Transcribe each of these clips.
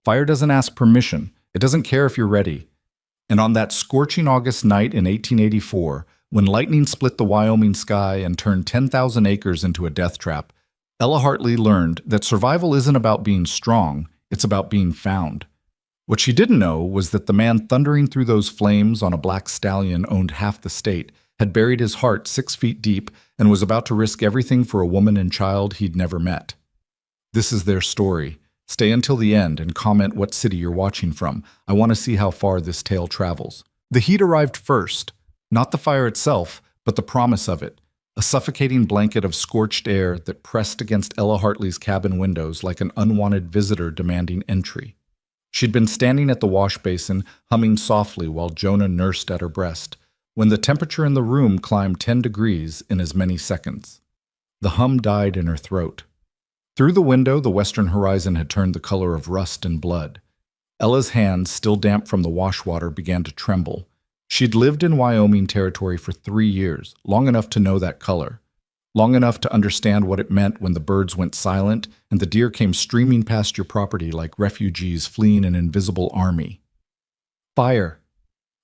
Fire doesn't ask permission. It doesn't care if you're ready. And on that scorching August night in 1884, when lightning split the Wyoming sky and turned 10,000 acres into a death trap, Ella Hartley learned that survival isn't about being strong, it's about being found. What she didn't know was that the man thundering through those flames on a black stallion owned half the state, had buried his heart 6 feet deep, and was about to risk everything for a woman and child he'd never met. This is their story. Stay until the end and comment what city you're watching from. I want to see how far this tale travels. The heat arrived first. Not the fire itself, but the promise of it. A suffocating blanket of scorched air that pressed against Ella Hartley's cabin windows like an unwanted visitor demanding entry. She'd been standing at the wash basin, humming softly while Jonah nursed at her breast, when the temperature in the room climbed 10 degrees in as many seconds. The hum died in her throat. Through the window, the western horizon had turned the color of rust and blood. Ella's hands, still damp from the wash water, began to tremble. She'd lived in Wyoming territory for 3 years, long enough to know that color, long enough to understand what it meant when the birds went silent and the deer came streaming past your property like refugees fleeing an invisible army. Fire.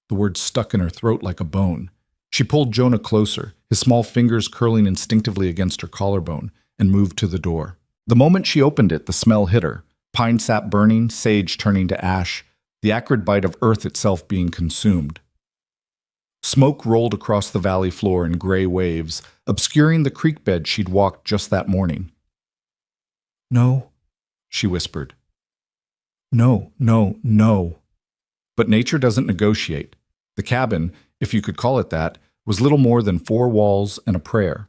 The word stuck in her throat like a bone. She pulled Jonah closer, his small fingers curling instinctively against her collarbone, and moved to the door. The moment she opened it, the smell hit her. Pine sap burning, sage turning to ash, the acrid bite of earth itself being consumed. Smoke rolled across the valley floor in gray waves, obscuring the creek bed she'd walked just that morning. "No," she whispered. "No, no, no." But nature doesn't negotiate. The cabin, if you could call it that, was little more than 4 walls and a prayer.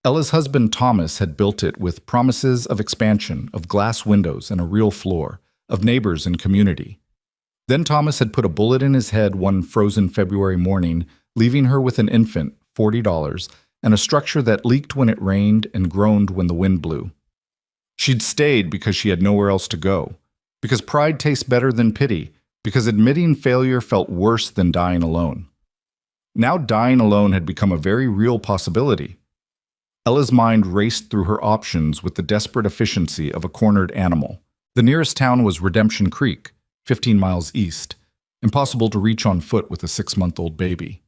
Ella's husband Thomas had built it with promises of expansion, of glass windows and a real floor, of neighbors and community. Then Thomas had put a bullet in his head one frozen February morning, leaving her with an infant, $40, and a structure that leaked when it rained and groaned when the wind blew. She'd stayed because she had nowhere else to go, because pride tastes better than pity, because admitting failure felt worse than dying alone. Now dying alone had become a very real possibility. Ella's mind raced through her options with the desperate efficiency of a cornered animal. The nearest town was Redemption Creek, 15 miles east, impossible to reach on foot with a 6-month-old baby.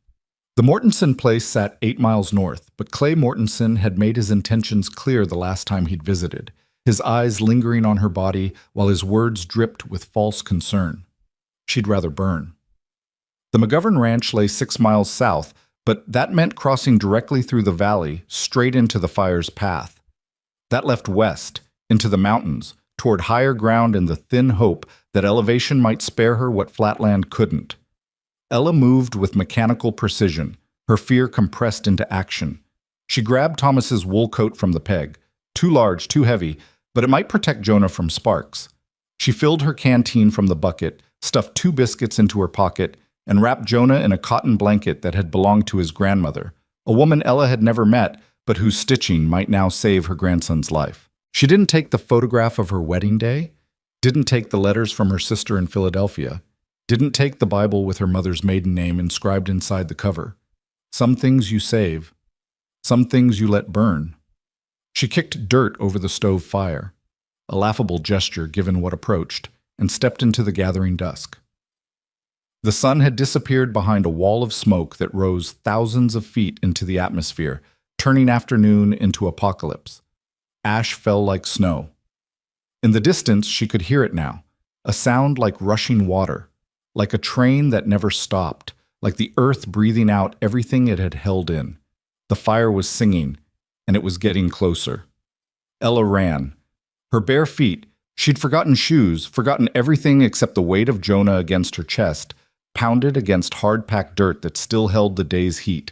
The Mortensen place sat 8 miles north, but Clay Mortensen had made his intentions clear the last time he'd visited, his eyes lingering on her body while his words dripped with false concern. She'd rather burn. The McGovern Ranch lay 6 miles south, but that meant crossing directly through the valley, straight into the fire's path. That left west, into the mountains, toward higher ground in the thin hope that elevation might spare her what flatland couldn't. Ella moved with mechanical precision, her fear compressed into action. She grabbed Thomas's wool coat from the peg, too large, too heavy, but it might protect Jonah from sparks. She filled her canteen from the bucket, stuffed 2 biscuits into her pocket, and wrapped Jonah in a cotton blanket that had belonged to his grandmother, a woman Ella had never met, but whose stitching might now save her grandson's life. She didn't take the photograph of her wedding day, didn't take the letters from her sister in Philadelphia, didn't take the Bible with her mother's maiden name inscribed inside the cover. Some things you save, some things you let burn. She kicked dirt over the stove fire, a laughable gesture given what approached, and stepped into the gathering dusk. The sun had disappeared behind a wall of smoke that rose thousands of feet into the atmosphere, turning afternoon into apocalypse. Ash fell like snow. In the distance, she could hear it now, a sound like rushing water, like a train that never stopped, like the earth breathing out everything it had held in. The fire was singing, and it was getting closer. Ella ran. Her bare feet, she'd forgotten shoes, forgotten everything except the weight of Jonah against her chest, pounded against hard-packed dirt that still held the day's heat.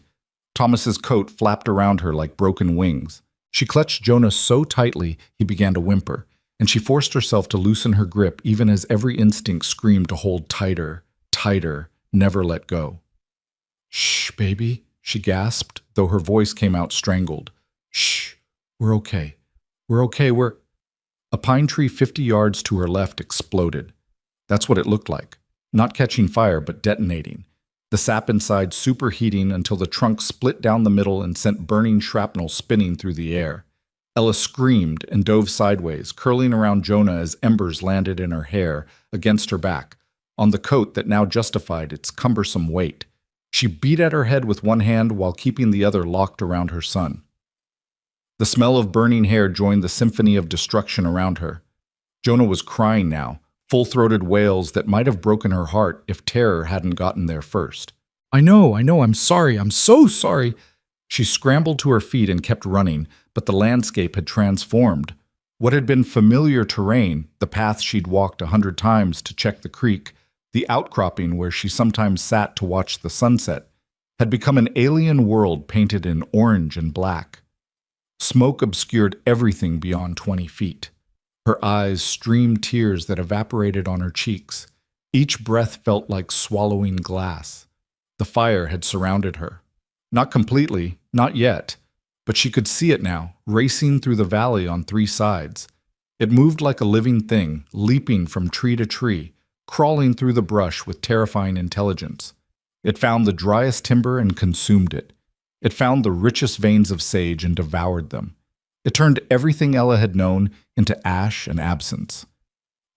Thomas's coat flapped around her like broken wings. She clutched Jonah so tightly he began to whimper, and she forced herself to loosen her grip even as every instinct screamed to hold tighter, tighter, never let go. "Shh, baby," she gasped, though her voice came out strangled. "Shh, we're okay. We're okay, we're—" A pine tree 50 yards to her left exploded. That's what it looked like. Not catching fire, but detonating. The sap inside superheating until the trunk split down the middle and sent burning shrapnel spinning through the air. Ella screamed and dove sideways, curling around Jonah as embers landed in her hair, against her back, on the coat that now justified its cumbersome weight. She beat at her head with one hand while keeping the other locked around her son. The smell of burning hair joined the symphony of destruction around her. Jonah was crying now, full-throated wails that might have broken her heart if terror hadn't gotten there first. I know, I'm sorry, I'm so sorry. She scrambled to her feet and kept running, but the landscape had transformed. What had been familiar terrain, the path she'd walked 100 times to check the creek, the outcropping where she sometimes sat to watch the sunset, had become an alien world painted in orange and black. Smoke obscured everything beyond 20 feet. Her eyes streamed tears that evaporated on her cheeks. Each breath felt like swallowing glass. The fire had surrounded her. Not completely, not yet, but she could see it now, racing through the valley on 3 sides. It moved like a living thing, leaping from tree to tree, crawling through the brush with terrifying intelligence. It found the driest timber and consumed it. It found the richest veins of sage and devoured them. It turned everything Ella had known into ash and absence.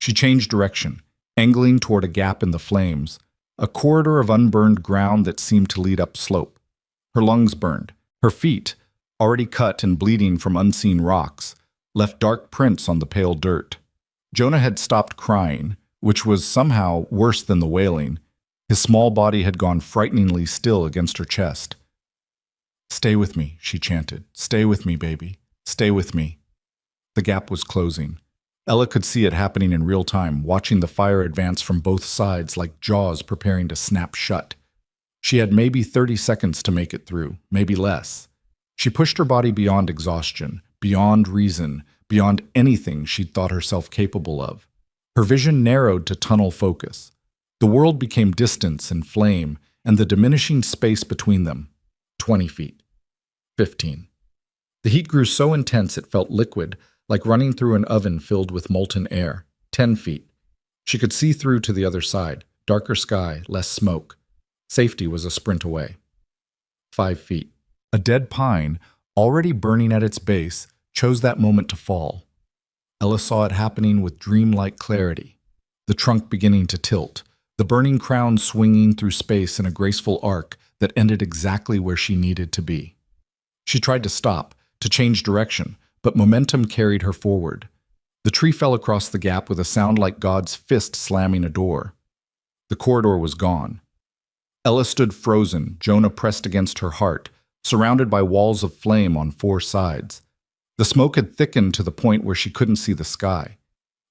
She changed direction, angling toward a gap in the flames, a corridor of unburned ground that seemed to lead up slope. Her lungs burned. Her feet, already cut and bleeding from unseen rocks, left dark prints on the pale dirt. Jonah had stopped crying, which was somehow worse than the wailing. His small body had gone frighteningly still against her chest. "Stay with me," she chanted. "Stay with me, baby. Stay with me." The gap was closing. Ella could see it happening in real time, watching the fire advance from both sides like jaws preparing to snap shut. She had maybe 30 seconds to make it through, maybe less. She pushed her body beyond exhaustion, beyond reason, beyond anything she'd thought herself capable of. Her vision narrowed to tunnel focus. The world became distance and flame, and the diminishing space between them. 20 feet. 15. The heat grew so intense it felt liquid, like running through an oven filled with molten air. 10 feet. She could see through to the other side. Darker sky, less smoke. Safety was a sprint away. 5 feet. A dead pine, already burning at its base, chose that moment to fall. Ella saw it happening with dreamlike clarity. The trunk beginning to tilt, the burning crown swinging through space in a graceful arc that ended exactly where she needed to be. She tried to stop, to change direction, but momentum carried her forward. The tree fell across the gap with a sound like God's fist slamming a door. The corridor was gone. Ella stood frozen, Jonah pressed against her heart, surrounded by walls of flame on 4 sides. The smoke had thickened to the point where she couldn't see the sky.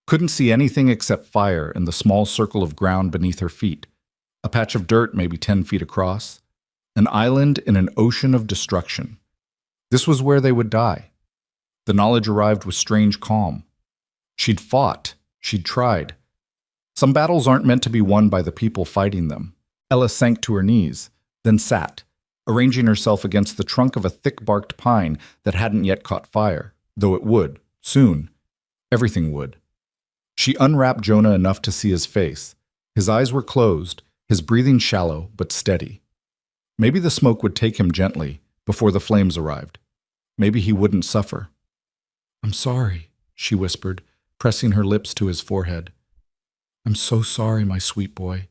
Couldn't see anything except fire and the small circle of ground beneath her feet. A patch of dirt maybe 10 feet across. An island in an ocean of destruction. This was where they would die. The knowledge arrived with strange calm. She'd fought. She'd tried. Some battles aren't meant to be won by the people fighting them. Ella sank to her knees, then sat, arranging herself against the trunk of a thick-barked pine that hadn't yet caught fire, though it would, soon. Everything would. She unwrapped Jonah enough to see his face. His eyes were closed, his breathing shallow but steady. Maybe the smoke would take him gently before the flames arrived. Maybe he wouldn't suffer. "I'm sorry," she whispered, pressing her lips to his forehead. "I'm so sorry, my sweet boy.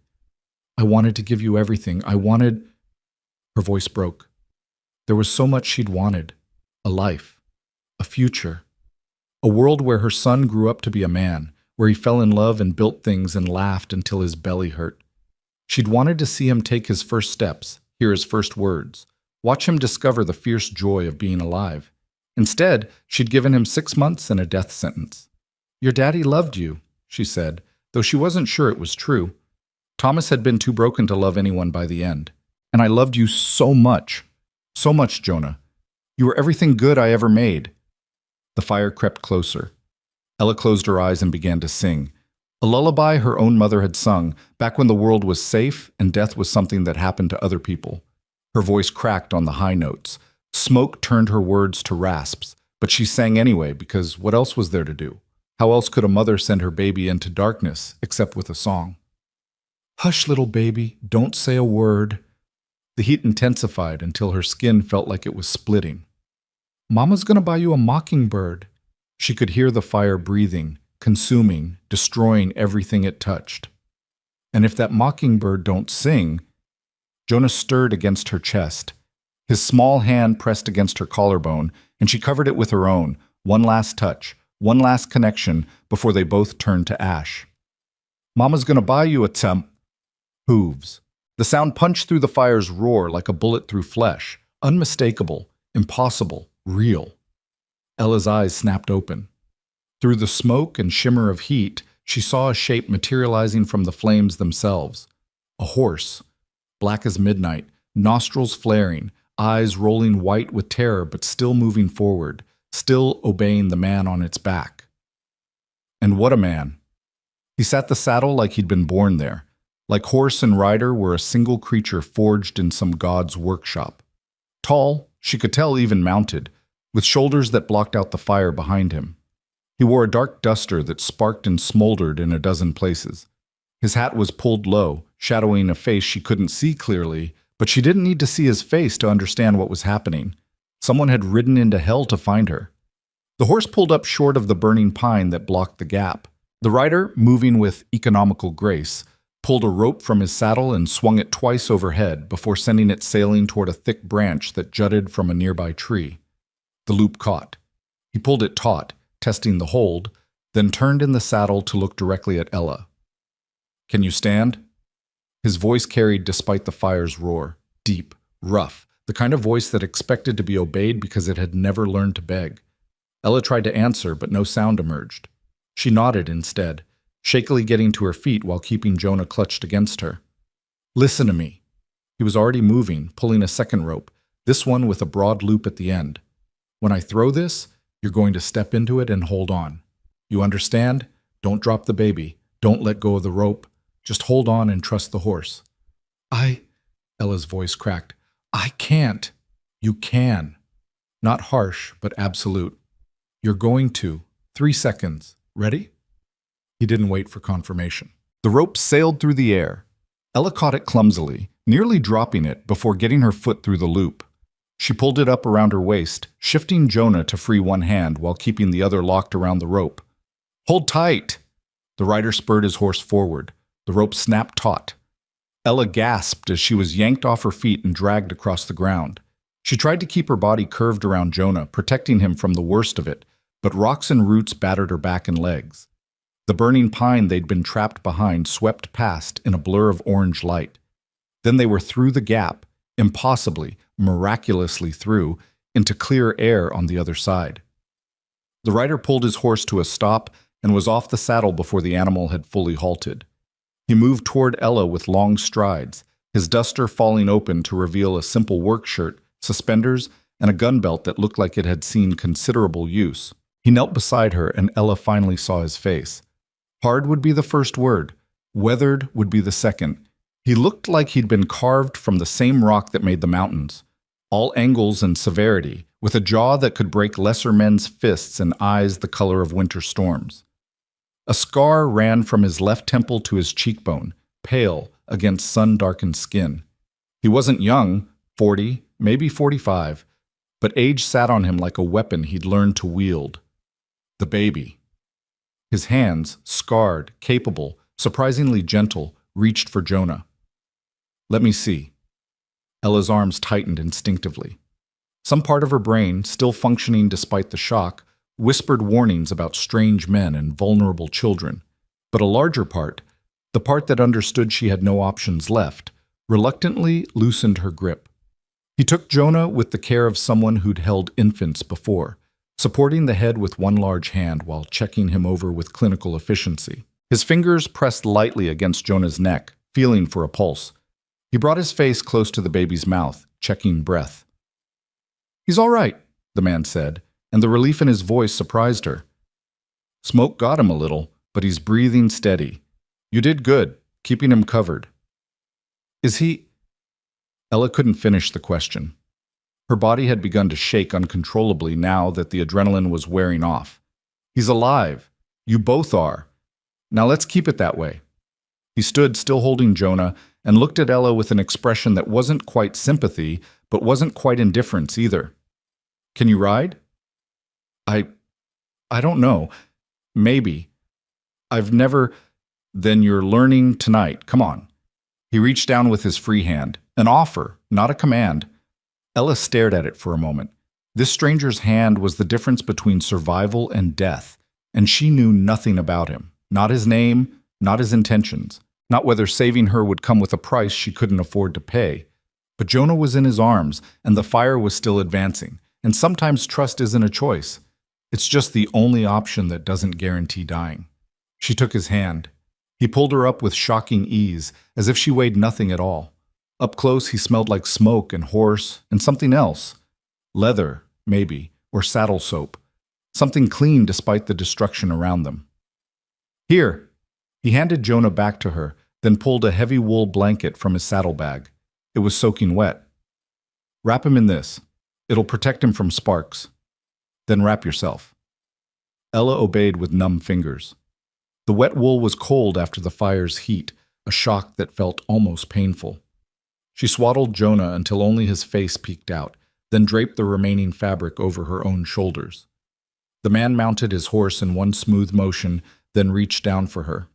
I wanted to give you everything. I wanted—" Her voice broke. There was so much she'd wanted. A life. A future. A world where her son grew up to be a man, where he fell in love and built things and laughed until his belly hurt. She'd wanted to see him take his first steps, hear his first words, watch him discover the fierce joy of being alive. Instead, she'd given him 6 months and a death sentence. "Your daddy loved you," she said, though she wasn't sure it was true. Thomas had been too broken to love anyone by the end. "And I loved you so much. So much, Jonah. You were everything good I ever made." The fire crept closer. Ella closed her eyes and began to sing. A lullaby her own mother had sung, back when the world was safe and death was something that happened to other people. Her voice cracked on the high notes. Smoke turned her words to rasps, but she sang anyway because what else was there to do? How else could a mother send her baby into darkness except with a song? "Hush, little baby, don't say a word." The heat intensified until her skin felt like it was splitting. Mama's gonna buy you a mockingbird. She could hear the fire breathing, consuming, destroying everything it touched. And if that mockingbird don't sing, Jonah stirred against her chest. His small hand pressed against her collarbone, and she covered it with her own, one last touch, one last connection before they both turned to ash. Mama's gonna buy you a hooves. The sound punched through the fire's roar like a bullet through flesh, unmistakable, impossible, real. Ella's eyes snapped open. Through the smoke and shimmer of heat, she saw a shape materializing from the flames themselves. A horse, black as midnight, nostrils flaring, eyes rolling white with terror but still moving forward, still obeying the man on its back. And what a man! He sat the saddle like he'd been born there, like horse and rider were a single creature forged in some god's workshop. Tall, she could tell even mounted, with shoulders that blocked out the fire behind him. He wore a dark duster that sparked and smoldered in a dozen places. His hat was pulled low, shadowing a face she couldn't see clearly, but she didn't need to see his face to understand what was happening. Someone had ridden into hell to find her. The horse pulled up short of the burning pine that blocked the gap. The rider, moving with economical grace, pulled a rope from his saddle and swung it twice overhead before sending it sailing toward a thick branch that jutted from a nearby tree. The loop caught. He pulled it taut, testing the hold, then turned in the saddle to look directly at Ella. "Can you stand?" His voice carried despite the fire's roar, deep, rough, the kind of voice that expected to be obeyed because it had never learned to beg. Ella tried to answer, but no sound emerged. She nodded instead, shakily getting to her feet while keeping Jonah clutched against her. "Listen to me." He was already moving, pulling a second rope, this one with a broad loop at the end. "When I throw this, you're going to step into it and hold on. You understand? Don't drop the baby. Don't let go of the rope. Just hold on and trust the horse." Ella's voice cracked. "I can't." "You can." Not harsh, but absolute. "You're going to. 3 seconds. Ready?" He didn't wait for confirmation. The rope sailed through the air. Ella caught it clumsily, nearly dropping it before getting her foot through the loop. She pulled it up around her waist, shifting Jonah to free one hand while keeping the other locked around the rope. "Hold tight!" The rider spurred his horse forward. The rope snapped taut. Ella gasped as she was yanked off her feet and dragged across the ground. She tried to keep her body curved around Jonah, protecting him from the worst of it, but rocks and roots battered her back and legs. The burning pine they'd been trapped behind swept past in a blur of orange light. Then they were through the gap, impossibly, miraculously through, into clear air on the other side. The rider pulled his horse to a stop and was off the saddle before the animal had fully halted. He moved toward Ella with long strides, his duster falling open to reveal a simple work shirt, suspenders, and a gun belt that looked like it had seen considerable use. He knelt beside her, and Ella finally saw his face. Hard would be the first word. Weathered would be the second. He looked like he'd been carved from the same rock that made the mountains. All angles and severity, with a jaw that could break lesser men's fists and eyes the color of winter storms. A scar ran from his left temple to his cheekbone, pale against sun-darkened skin. He wasn't young, 40, maybe 45, but age sat on him like a weapon he'd learned to wield. The baby. His hands, scarred, capable, surprisingly gentle, reached for Jonah. "Let me see." Ella's arms tightened instinctively. Some part of her brain, still functioning despite the shock, whispered warnings about strange men and vulnerable children. But a larger part, the part that understood she had no options left, reluctantly loosened her grip. He took Jonah with the care of someone who'd held infants before, supporting the head with one large hand while checking him over with clinical efficiency. His fingers pressed lightly against Jonah's neck, feeling for a pulse. He brought his face close to the baby's mouth, checking breath. "He's all right," the man said, and the relief in his voice surprised her. "Smoke got him a little, but he's breathing steady. You did good, keeping him covered." "Is he—" Ella couldn't finish the question. Her body had begun to shake uncontrollably now that the adrenaline was wearing off. "He's alive. You both are. Now let's keep it that way." He stood still holding Jonah and looked at Ella with an expression that wasn't quite sympathy, but wasn't quite indifference either. Can you ride? I don't know. Maybe. I've never. Then you're learning tonight. Come on. He reached down with his free hand. An offer, not a command. Ella stared at it for a moment. This stranger's hand was the difference between survival and death, and she knew nothing about him. Not his name, not his intentions, not whether saving her would come with a price she couldn't afford to pay. But Jonah was in his arms, and the fire was still advancing. And sometimes trust isn't a choice. It's just the only option that doesn't guarantee dying. She took his hand. He pulled her up with shocking ease, as if she weighed nothing at all. Up close, he smelled like smoke and horse and something else. Leather, maybe, or saddle soap. Something clean despite the destruction around them. Here! He handed Jonah back to her, then pulled a heavy wool blanket from his saddlebag. It was soaking wet. Wrap him in this. It'll protect him from sparks. Then wrap yourself. Ella obeyed with numb fingers. The wet wool was cold after the fire's heat, a shock that felt almost painful. She swaddled Jonah until only his face peeked out, then draped the remaining fabric over her own shoulders. The man mounted his horse in one smooth motion, then reached down for her.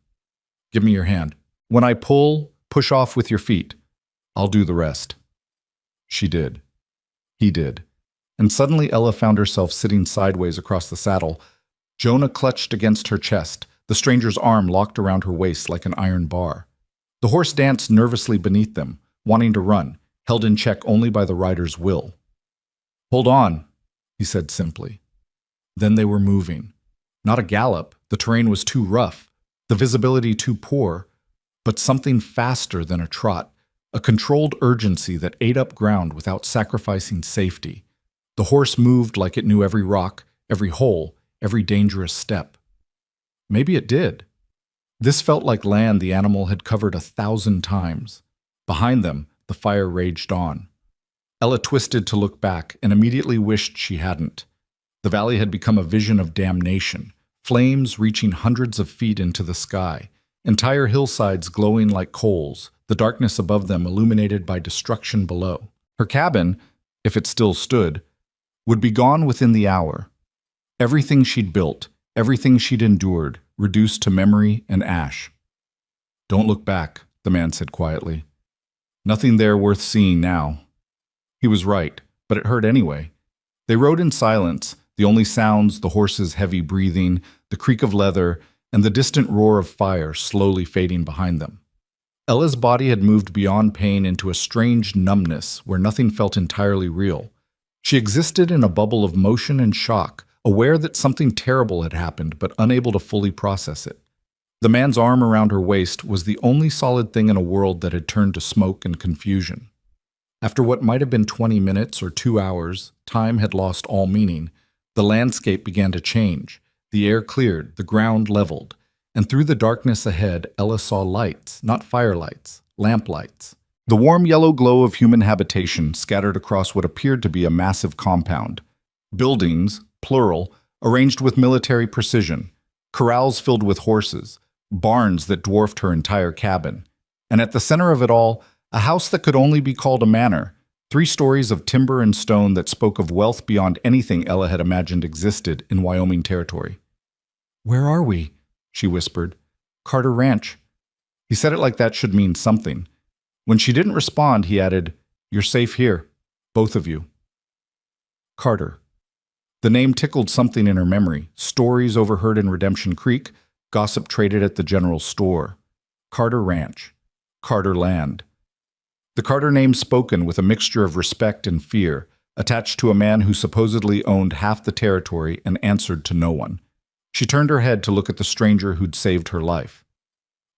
Give me your hand. When I pull, push off with your feet. I'll do the rest. She did. He did. And suddenly Ella found herself sitting sideways across the saddle. Jonah clutched against her chest, the stranger's arm locked around her waist like an iron bar. The horse danced nervously beneath them, wanting to run, held in check only by the rider's will. Hold on, he said simply. Then they were moving. Not a gallop, the terrain was too rough, the visibility too poor, but something faster than a trot, a controlled urgency that ate up ground without sacrificing safety. The horse moved like it knew every rock, every hole, every dangerous step. Maybe it did. This felt like land the animal had covered 1,000 times. Behind them, the fire raged on. Ella twisted to look back and immediately wished she hadn't. The valley had become a vision of damnation, flames reaching hundreds of feet into the sky, entire hillsides glowing like coals, the darkness above them illuminated by destruction below. Her cabin, if it still stood, would be gone within the hour. Everything she'd built, everything she'd endured, reduced to memory and ash. Don't look back, the man said quietly. Nothing there worth seeing now. He was right, but it hurt anyway. They rode in silence, the only sounds the horse's heavy breathing, the creak of leather, and the distant roar of fire slowly fading behind them. Ella's body had moved beyond pain into a strange numbness where nothing felt entirely real. She existed in a bubble of motion and shock, aware that something terrible had happened but unable to fully process it. The man's arm around her waist was the only solid thing in a world that had turned to smoke and confusion. After what might have been 20 minutes or 2 hours, time had lost all meaning. The landscape began to change. The air cleared, the ground leveled, and through the darkness ahead, Ella saw lights, not firelights, lamplights. The warm yellow glow of human habitation scattered across what appeared to be a massive compound. Buildings, plural, arranged with military precision, corrals filled with horses, barns that dwarfed her entire cabin, and at the center of it all, a house that could only be called a manor, 3 stories of timber and stone that spoke of wealth beyond anything Ella had imagined existed in Wyoming territory. "Where are we?" she whispered. "Carter Ranch." He said it like that should mean something. When she didn't respond, he added, "You're safe here, both of you." Carter. The name tickled something in her memory, stories overheard in Redemption Creek, gossip traded at the general store. Carter Ranch. Carter Land. The Carter name spoken with a mixture of respect and fear, attached to a man who supposedly owned half the territory and answered to no one. She turned her head to look at the stranger who'd saved her life.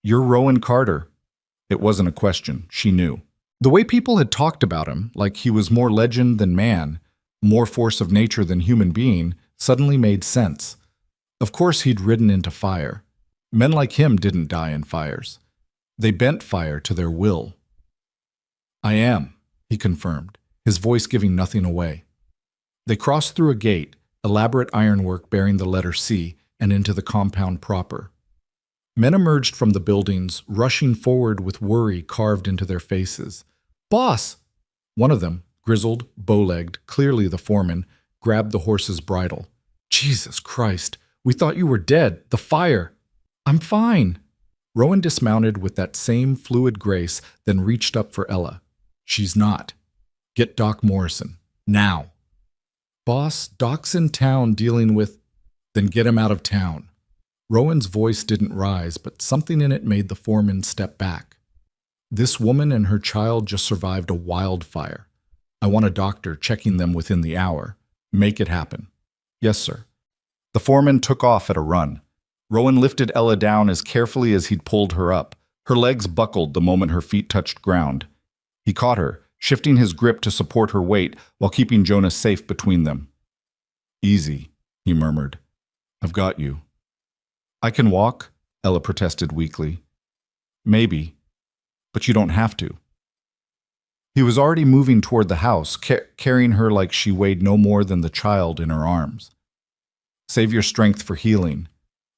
"You're Rowan Carter." It wasn't a question, she knew. The way people had talked about him, like he was more legend than man, more force of nature than human being, suddenly made sense. Of course he'd ridden into fire. Men like him didn't die in fires. They bent fire to their will. "I am," he confirmed, his voice giving nothing away. They crossed through a gate, elaborate ironwork bearing the letter C, and into the compound proper. Men emerged from the buildings, rushing forward with worry carved into their faces. "Boss!" One of them, grizzled, bow-legged, clearly the foreman, grabbed the horse's bridle. Jesus Christ, we thought you were dead. The fire. I'm fine. Rowan dismounted with that same fluid grace, then reached up for Ella. She's not. Get Doc Morrison. Now. Boss, Doc's in town dealing with... Then get him out of town. Rowan's voice didn't rise, but something in it made the foreman step back. This woman and her child just survived a wildfire. I want a doctor checking them within the hour. Make it happen. Yes, sir. The foreman took off at a run. Rowan lifted Ella down as carefully as he'd pulled her up. Her legs buckled the moment her feet touched ground. He caught her, shifting his grip to support her weight while keeping Jonah safe between them. Easy, he murmured. I've got you. I can walk, Ella protested weakly. Maybe, but you don't have to. He was already moving toward the house, carrying her like she weighed no more than the child in her arms. Save your strength for healing.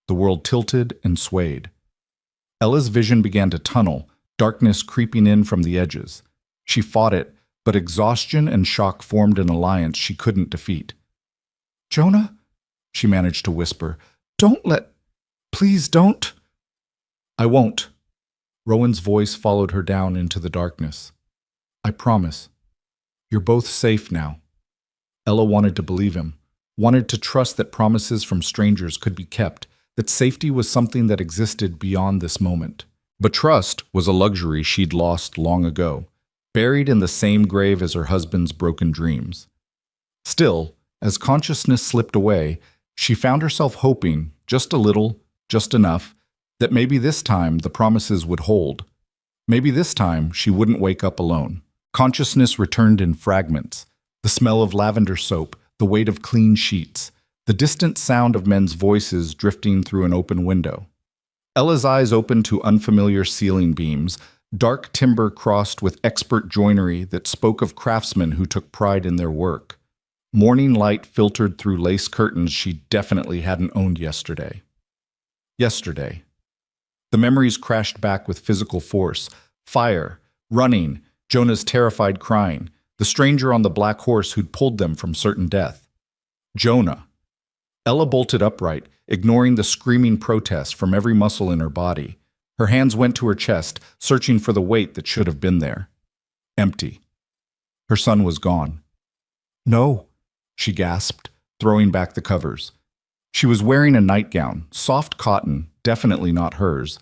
The world tilted and swayed. Ella's vision began to tunnel, darkness creeping in from the edges. She fought it, but exhaustion and shock formed an alliance she couldn't defeat. Jonah, she managed to whisper, please don't. I won't. Rowan's voice followed her down into the darkness. I promise. You're both safe now. Ella wanted to believe him, wanted to trust that promises from strangers could be kept, that safety was something that existed beyond this moment. But trust was a luxury she'd lost long ago, buried in the same grave as her husband's broken dreams. Still, as consciousness slipped away, she found herself hoping, just a little, just enough, that maybe this time the promises would hold. Maybe this time she wouldn't wake up alone. Consciousness returned in fragments, the smell of lavender soap, the weight of clean sheets, the distant sound of men's voices drifting through an open window. Ella's eyes opened to unfamiliar ceiling beams, dark timber crossed with expert joinery that spoke of craftsmen who took pride in their work. Morning light filtered through lace curtains she definitely hadn't owned yesterday. Yesterday. The memories crashed back with physical force. Fire, running, Jonah's terrified crying, the stranger on the black horse who'd pulled them from certain death. Jonah. Ella bolted upright, ignoring the screaming protest from every muscle in her body. Her hands went to her chest, searching for the weight that should have been there. Empty. Her son was gone. No, she gasped, throwing back the covers. She was wearing a nightgown, soft cotton, definitely not hers,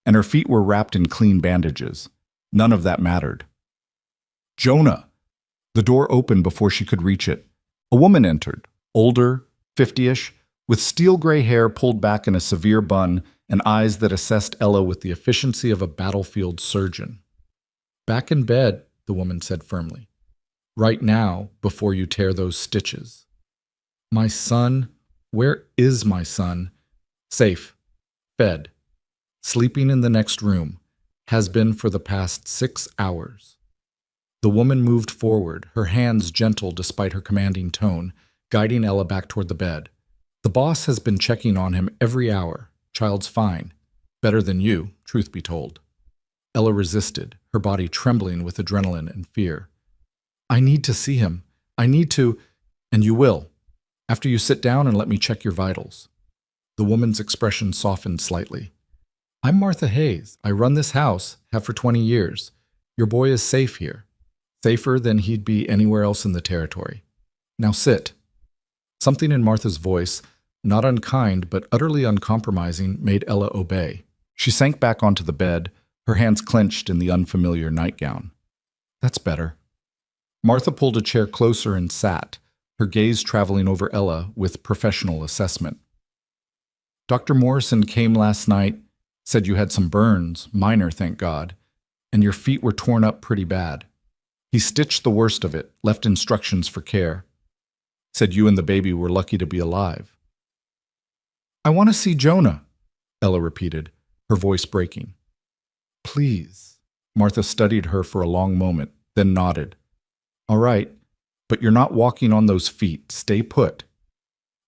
and her feet were wrapped in clean bandages. None of that mattered. Jonah! The door opened before she could reach it. A woman entered, older, 50-ish, with steel gray hair pulled back in a severe bun and eyes that assessed Ella with the efficiency of a battlefield surgeon. Back in bed, the woman said firmly. Right now, before you tear those stitches. My son, where is my son? Safe, fed, sleeping in the next room, has been for the past 6 hours. The woman moved forward, her hands gentle despite her commanding tone, guiding Ella back toward the bed. The boss has been checking on him every hour. Child's fine. Better than you, truth be told. Ella resisted, her body trembling with adrenaline and fear. I need to see him. I need to, and you will, after you sit down and let me check your vitals. The woman's expression softened slightly. I'm Martha Hayes. I run this house, have for 20 years. Your boy is safe here. Safer than he'd be anywhere else in the territory. Now sit. Something in Martha's voice, not unkind but utterly uncompromising, made Ella obey. She sank back onto the bed, her hands clenched in the unfamiliar nightgown. That's better. Martha pulled a chair closer and sat, her gaze traveling over Ella with professional assessment. Dr. Morrison came last night, said you had some burns, minor, thank God, and your feet were torn up pretty bad. He stitched the worst of it, left instructions for care. Said you and the baby were lucky to be alive. I want to see Jonah, Ella repeated, her voice breaking. Please. Martha studied her for a long moment, then nodded. All right, but you're not walking on those feet. Stay put.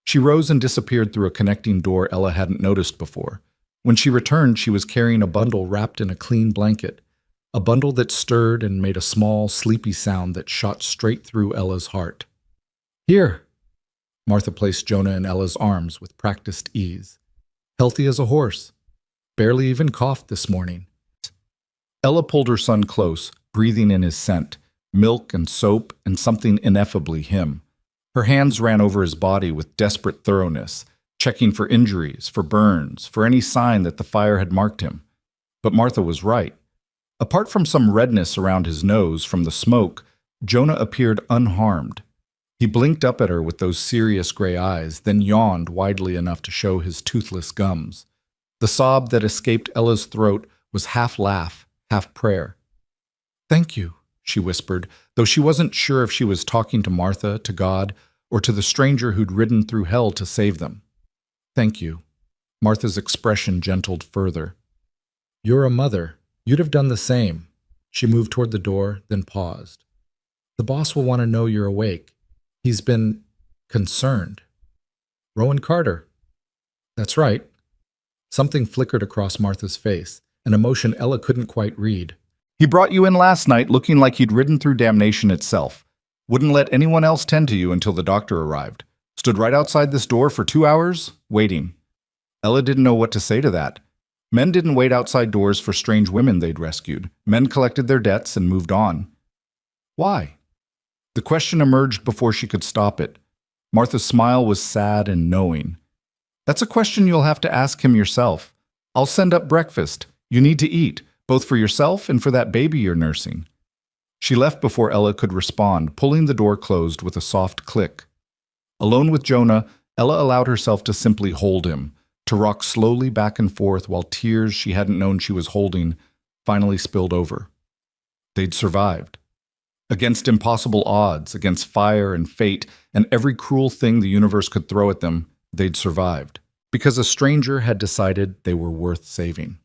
She rose and disappeared through a connecting door Ella hadn't noticed before. When she returned, she was carrying a bundle wrapped in a clean blanket, a bundle that stirred and made a small, sleepy sound that shot straight through Ella's heart. Here, Martha placed Jonah in Ella's arms with practiced ease. Healthy as a horse. Barely even coughed this morning. Ella pulled her son close, breathing in his scent, milk and soap and something ineffably him. Her hands ran over his body with desperate thoroughness, checking for injuries, for burns, for any sign that the fire had marked him. But Martha was right. Apart from some redness around his nose from the smoke, Jonah appeared unharmed. He blinked up at her with those serious gray eyes, then yawned widely enough to show his toothless gums. The sob that escaped Ella's throat was half laugh, half prayer. "Thank you," she whispered, though she wasn't sure if she was talking to Martha, to God, or to the stranger who'd ridden through hell to save them. "Thank you." Martha's expression gentled further. "You're a mother. You'd have done the same." She moved toward the door, then paused. "The boss will want to know you're awake. He's been concerned." "Rowan Carter." "That's right." Something flickered across Martha's face, an emotion Ella couldn't quite read. "He brought you in last night looking like he'd ridden through damnation itself. Wouldn't let anyone else tend to you until the doctor arrived. Stood right outside this door for 2 hours, waiting." Ella didn't know what to say to that. Men didn't wait outside doors for strange women they'd rescued. Men collected their debts and moved on. Why? The question emerged before she could stop it. Martha's smile was sad and knowing. "That's a question you'll have to ask him yourself. I'll send up breakfast. You need to eat, both for yourself and for that baby you're nursing." She left before Ella could respond, pulling the door closed with a soft click. Alone with Jonah, Ella allowed herself to simply hold him, to rock slowly back and forth while tears she hadn't known she was holding finally spilled over. They'd survived. Against impossible odds, against fire and fate, and every cruel thing the universe could throw at them, they'd survived, because a stranger had decided they were worth saving.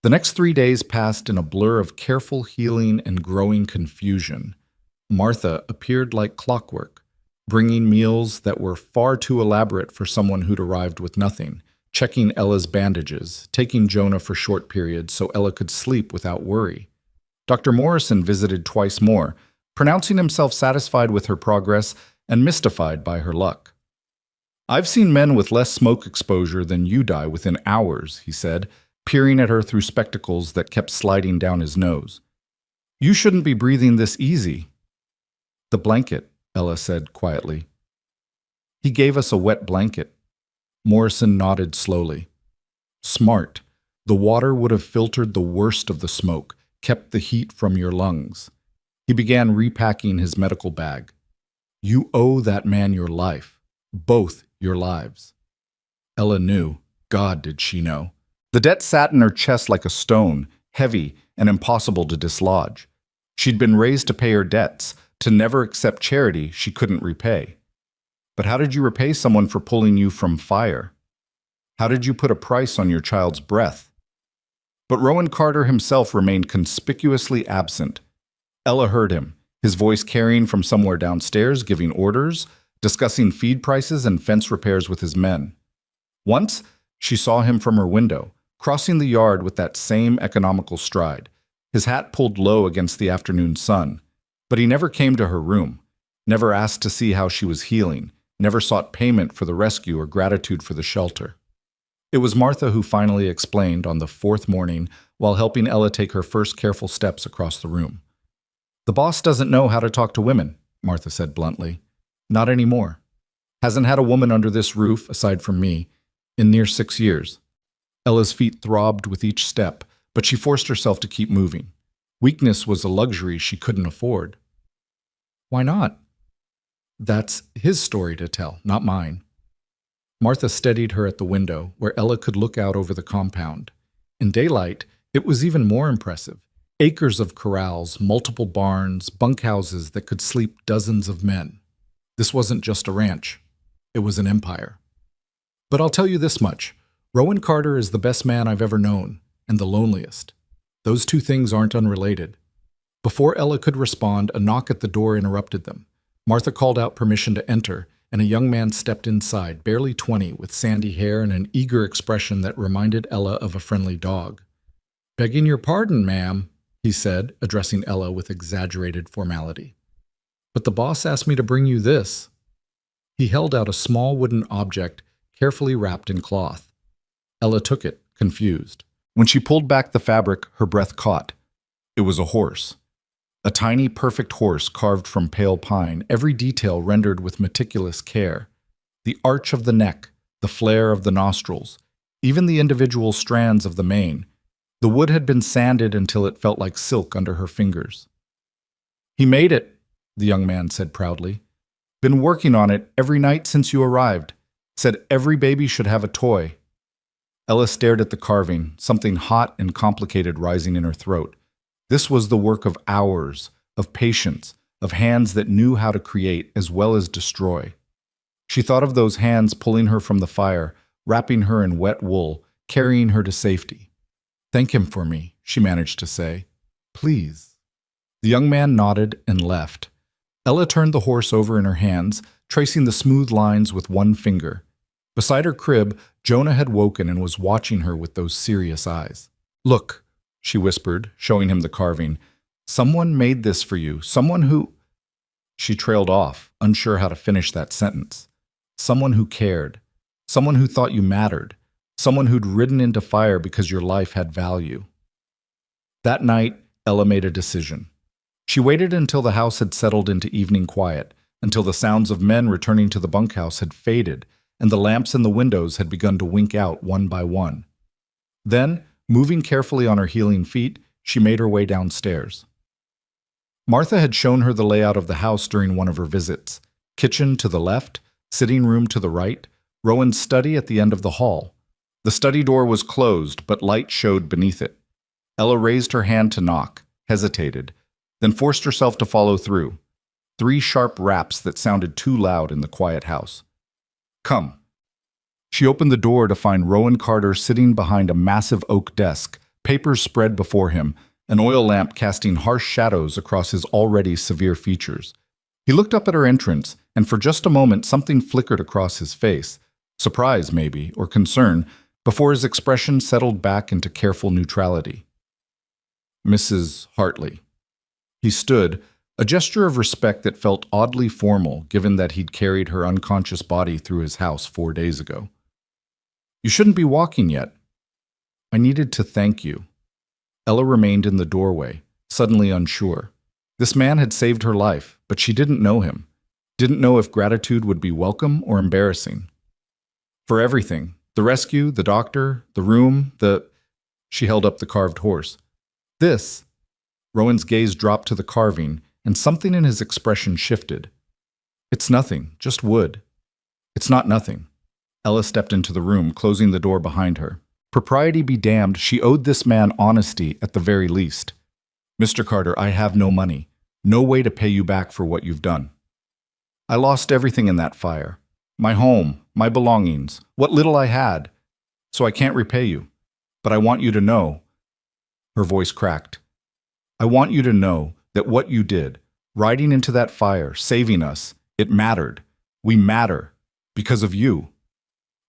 The next 3 days passed in a blur of careful healing and growing confusion. Martha appeared like clockwork, bringing meals that were far too elaborate for someone who'd arrived with nothing, checking Ella's bandages, taking Jonah for short periods so Ella could sleep without worry. Dr. Morrison visited twice more, pronouncing himself satisfied with her progress and mystified by her luck. "I've seen men with less smoke exposure than you die within hours," he said, peering at her through spectacles that kept sliding down his nose. "You shouldn't be breathing this easy." "The blanket," Ella said quietly. "He gave us a wet blanket." Morrison nodded slowly. "Smart. The water would have filtered the worst of the smoke, kept the heat from your lungs." He began repacking his medical bag. "You owe that man your life. Both your lives." Ella knew. God, did she know. The debt sat in her chest like a stone, heavy and impossible to dislodge. She'd been raised to pay her debts, to never accept charity she couldn't repay. But how did you repay someone for pulling you from fire? How did you put a price on your child's breath? But Rowan Carter himself remained conspicuously absent. Ella heard him, his voice carrying from somewhere downstairs, giving orders, discussing feed prices and fence repairs with his men. Once, she saw him from her window, crossing the yard with that same economical stride, his hat pulled low against the afternoon sun. But he never came to her room, never asked to see how she was healing, never sought payment for the rescue or gratitude for the shelter. It was Martha who finally explained on the 4th morning while helping Ella take her first careful steps across the room. "The boss doesn't know how to talk to women," Martha said bluntly. "Not anymore. Hasn't had a woman under this roof, aside from me, in near 6 years. Ella's feet throbbed with each step, but she forced herself to keep moving. Weakness was a luxury she couldn't afford. "Why not?" "That's his story to tell, not mine." Martha steadied her at the window, where Ella could look out over the compound. In daylight, it was even more impressive. Acres of corrals, multiple barns, bunkhouses that could sleep dozens of men. This wasn't just a ranch. It was an empire. "But I'll tell you this much. Rowan Carter is the best man I've ever known, and the loneliest. Those two things aren't unrelated." Before Ella could respond, a knock at the door interrupted them. Martha called out permission to enter, and a young man stepped inside, barely 20, with sandy hair and an eager expression that reminded Ella of a friendly dog. "Begging your pardon, ma'am," he said, addressing Ella with exaggerated formality. "But the boss asked me to bring you this." He held out a small wooden object carefully wrapped in cloth. Ella took it, confused. When she pulled back the fabric, her breath caught. It was a horse. A tiny, perfect horse carved from pale pine, every detail rendered with meticulous care. The arch of the neck, the flare of the nostrils, even the individual strands of the mane. The wood had been sanded until it felt like silk under her fingers. "He made it," the young man said proudly. "Been working on it every night since you arrived. Said every baby should have a toy." Ella stared at the carving, something hot and complicated rising in her throat. This was the work of hours, of patience, of hands that knew how to create as well as destroy. She thought of those hands pulling her from the fire, wrapping her in wet wool, carrying her to safety. "Thank him for me," she managed to say. "Please." The young man nodded and left. Ella turned the horse over in her hands, tracing the smooth lines with one finger. Beside her crib, Jonah had woken and was watching her with those serious eyes. "Look," she whispered, showing him the carving. "Someone made this for you. Someone who—" She trailed off, unsure how to finish that sentence. Someone who cared. Someone who thought you mattered. Someone who'd ridden into fire because your life had value. That night, Ella made a decision. She waited until the house had settled into evening quiet, until the sounds of men returning to the bunkhouse had faded, and the lamps in the windows had begun to wink out one by one. Then, moving carefully on her heeling feet, she made her way downstairs. Martha had shown her the layout of the house during one of her visits. Kitchen to the left, sitting room to the right, Rowan's study at the end of the hall. The study door was closed, but light showed beneath it. Ella raised her hand to knock, hesitated, then forced herself to follow through. 3 sharp raps that sounded too loud in the quiet house. "Come." She opened the door to find Rowan Carter sitting behind a massive oak desk, papers spread before him, an oil lamp casting harsh shadows across his already severe features. He looked up at her entrance, and for just a moment something flickered across his face, surprise maybe, or concern, before his expression settled back into careful neutrality. "Mrs. Hartley." He stood, a gesture of respect that felt oddly formal given that he'd carried her unconscious body through his house 4 days ago. "You shouldn't be walking yet." "I needed to thank you." Ella remained in the doorway, suddenly unsure. This man had saved her life, but she didn't know him. Didn't know if gratitude would be welcome or embarrassing. "For everything. The rescue, the doctor, the room, She held up the carved horse. "This." Rowan's gaze dropped to the carving, and something in his expression shifted. "It's nothing, just wood." "It's not nothing." Ella stepped into the room, closing the door behind her. Propriety be damned, she owed this man honesty at the very least. "Mr. Carter, I have no money. No way to pay you back for what you've done. I lost everything in that fire. My home, my belongings, what little I had. So I can't repay you. But I want you to know—" Her voice cracked. "I want you to know that what you did, riding into that fire, saving us, it mattered. We matter. Because of you."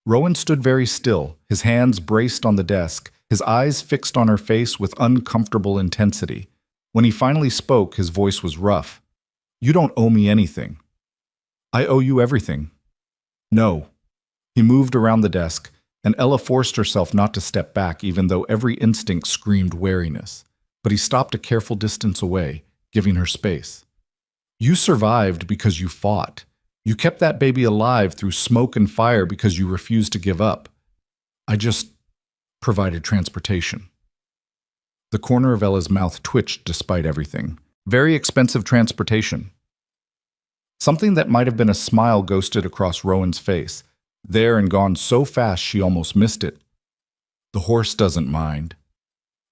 Rowan stood very still, his hands braced on the desk, his eyes fixed on her face with uncomfortable intensity. When he finally spoke, his voice was rough. "You don't owe me anything." "I owe you everything." "No." He moved around the desk, and Ella forced herself not to step back even though every instinct screamed wariness. But he stopped a careful distance away, giving her space. "You survived because you fought. You kept that baby alive through smoke and fire because you refused to give up. I just provided transportation." The corner of Ella's mouth twitched despite everything. Very expensive transportation. Something that might have been a smile ghosted across Rowan's face, there and gone so fast she almost missed it. "The horse doesn't mind."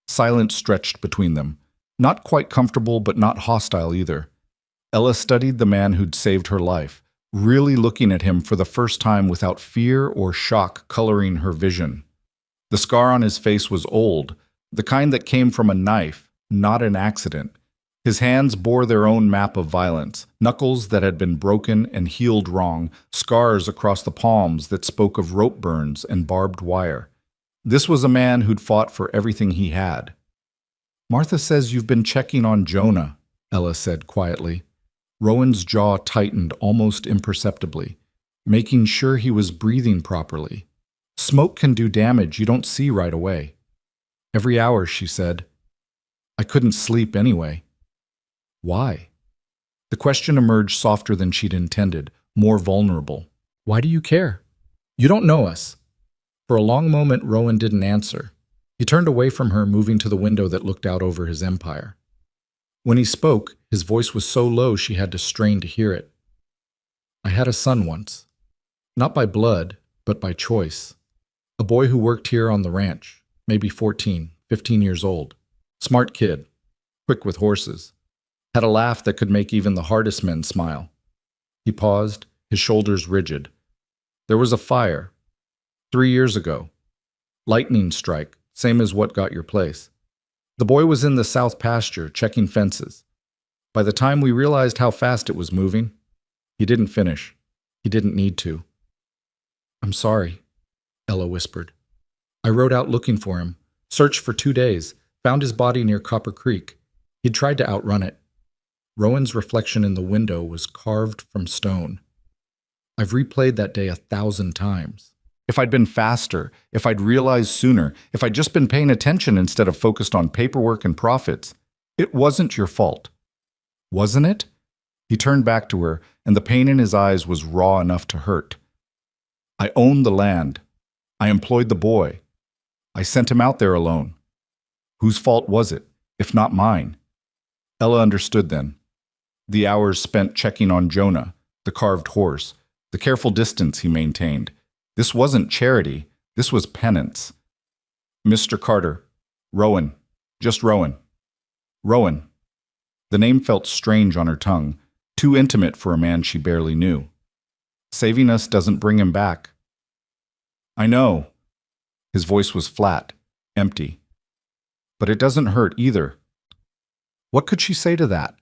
Silence stretched between them, not quite comfortable but not hostile either. Ella studied the man who'd saved her life, really looking at him for the first time without fear or shock coloring her vision. The scar on his face was old, the kind that came from a knife, not an accident. His hands bore their own map of violence, knuckles that had been broken and healed wrong, scars across the palms that spoke of rope burns and barbed wire. This was a man who'd fought for everything he had. "Martha says you've been checking on Jonah," Ella said quietly. Rowan's jaw tightened almost imperceptibly. making sure he was breathing properly. Smoke can do damage you don't see right away. Every hour, she said. I couldn't sleep anyway. Why? The question emerged softer than she'd intended, more vulnerable. Why do you care? You don't know us. For a long moment, Rowan didn't answer. He turned away from her, moving to the window that looked out over his empire. When he spoke, his voice was so low she had to strain to hear it. I had a son once. Not by blood, but by choice. A boy who worked here on the ranch, maybe 14, 15 years old. Smart kid, quick with horses. Had a laugh that could make even the hardest men smile. He paused, his shoulders rigid. There was a fire. 3 years ago. Lightning strike, same as what got your place. The boy was in the south pasture, checking fences. By the time we realized how fast it was moving, he didn't finish. He didn't need to. I'm sorry, Ella whispered. I rode out looking for him, searched for 2 days, found his body near Copper Creek. He'd tried to outrun it. Rowan's reflection in the window was carved from stone. I've replayed that day 1,000 times. If I'd been faster, if I'd realized sooner, if I'd just been paying attention instead of focused on paperwork and profits, it wasn't your fault. Wasn't it? He turned back to her, and the pain in his eyes was raw enough to hurt. I owned the land. I employed the boy. I sent him out there alone. Whose fault was it, if not mine? Ella understood then. The hours spent checking on Jonah, the carved horse, the careful distance he maintained. This wasn't charity. This was penance. Mr. Carter. Rowan. Just Rowan. Rowan. The name felt strange on her tongue, too intimate for a man she barely knew. Saving us doesn't bring him back. I know. His voice was flat, empty. But it doesn't hurt either. What could she say to that?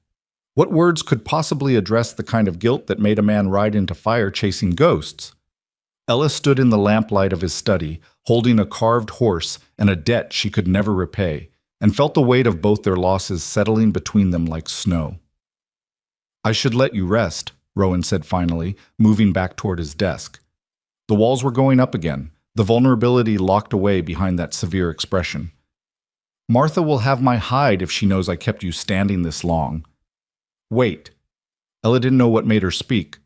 What words could possibly address the kind of guilt that made a man ride into fire chasing ghosts? Ella stood in the lamplight of his study, holding a carved horse and a debt she could never repay, and felt the weight of both their losses settling between them like snow. I should let you rest, Rowan said finally, moving back toward his desk. The walls were going up again, the vulnerability locked away behind that severe expression. Martha will have my hide if she knows I kept you standing this long. Wait. Ella didn't know what made her speak.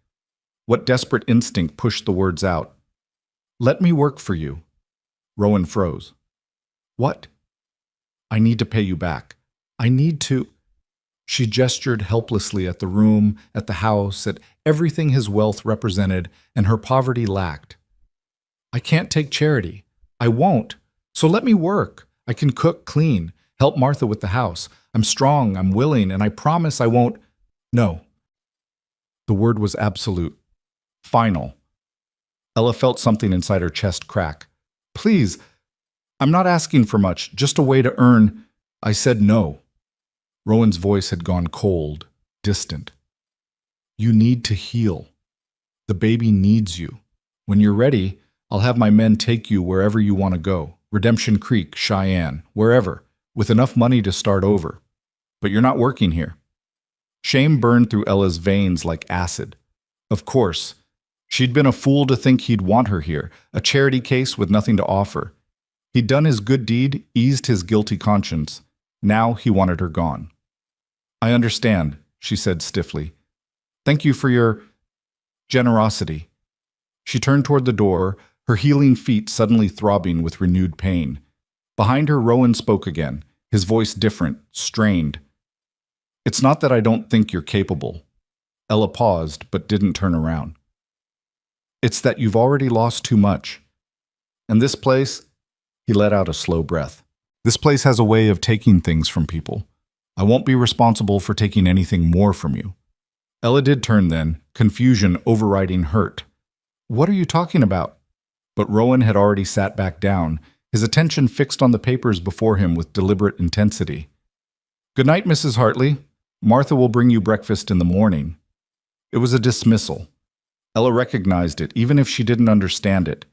What desperate instinct pushed the words out? Let me work for you. Rowan froze. What? I need to pay you back. I need to... She gestured helplessly at the room, at the house, at everything his wealth represented and her poverty lacked. I can't take charity. I won't. So let me work. I can cook, clean, help Martha with the house. I'm strong, I'm willing, and I promise I won't... No. The word was absolute. Final. Ella felt something inside her chest crack. Please, I'm not asking for much, just a way to earn... I said no. Rowan's voice had gone cold, distant. You need to heal. The baby needs you. When you're ready, I'll have my men take you wherever you want to go. Redemption Creek, Cheyenne, wherever, with enough money to start over. But you're not working here. Shame burned through Ella's veins like acid. Of course. She'd been a fool to think he'd want her here, a charity case with nothing to offer. He'd done his good deed, eased his guilty conscience. Now he wanted her gone. I understand, she said stiffly. Thank you for your generosity. She turned toward the door, her healing feet suddenly throbbing with renewed pain. Behind her, Rowan spoke again, his voice different, strained. It's not that I don't think you're capable. Ella paused, but didn't turn around. It's that you've already lost too much. And this place, he let out a slow breath. This place has a way of taking things from people. I won't be responsible for taking anything more from you. Ella did turn then, confusion overriding hurt. What are you talking about? But Rowan had already sat back down, his attention fixed on the papers before him with deliberate intensity. Good night, Mrs. Hartley. Martha will bring you breakfast in the morning. It was a dismissal. Ella recognized it, even if she didn't understand it.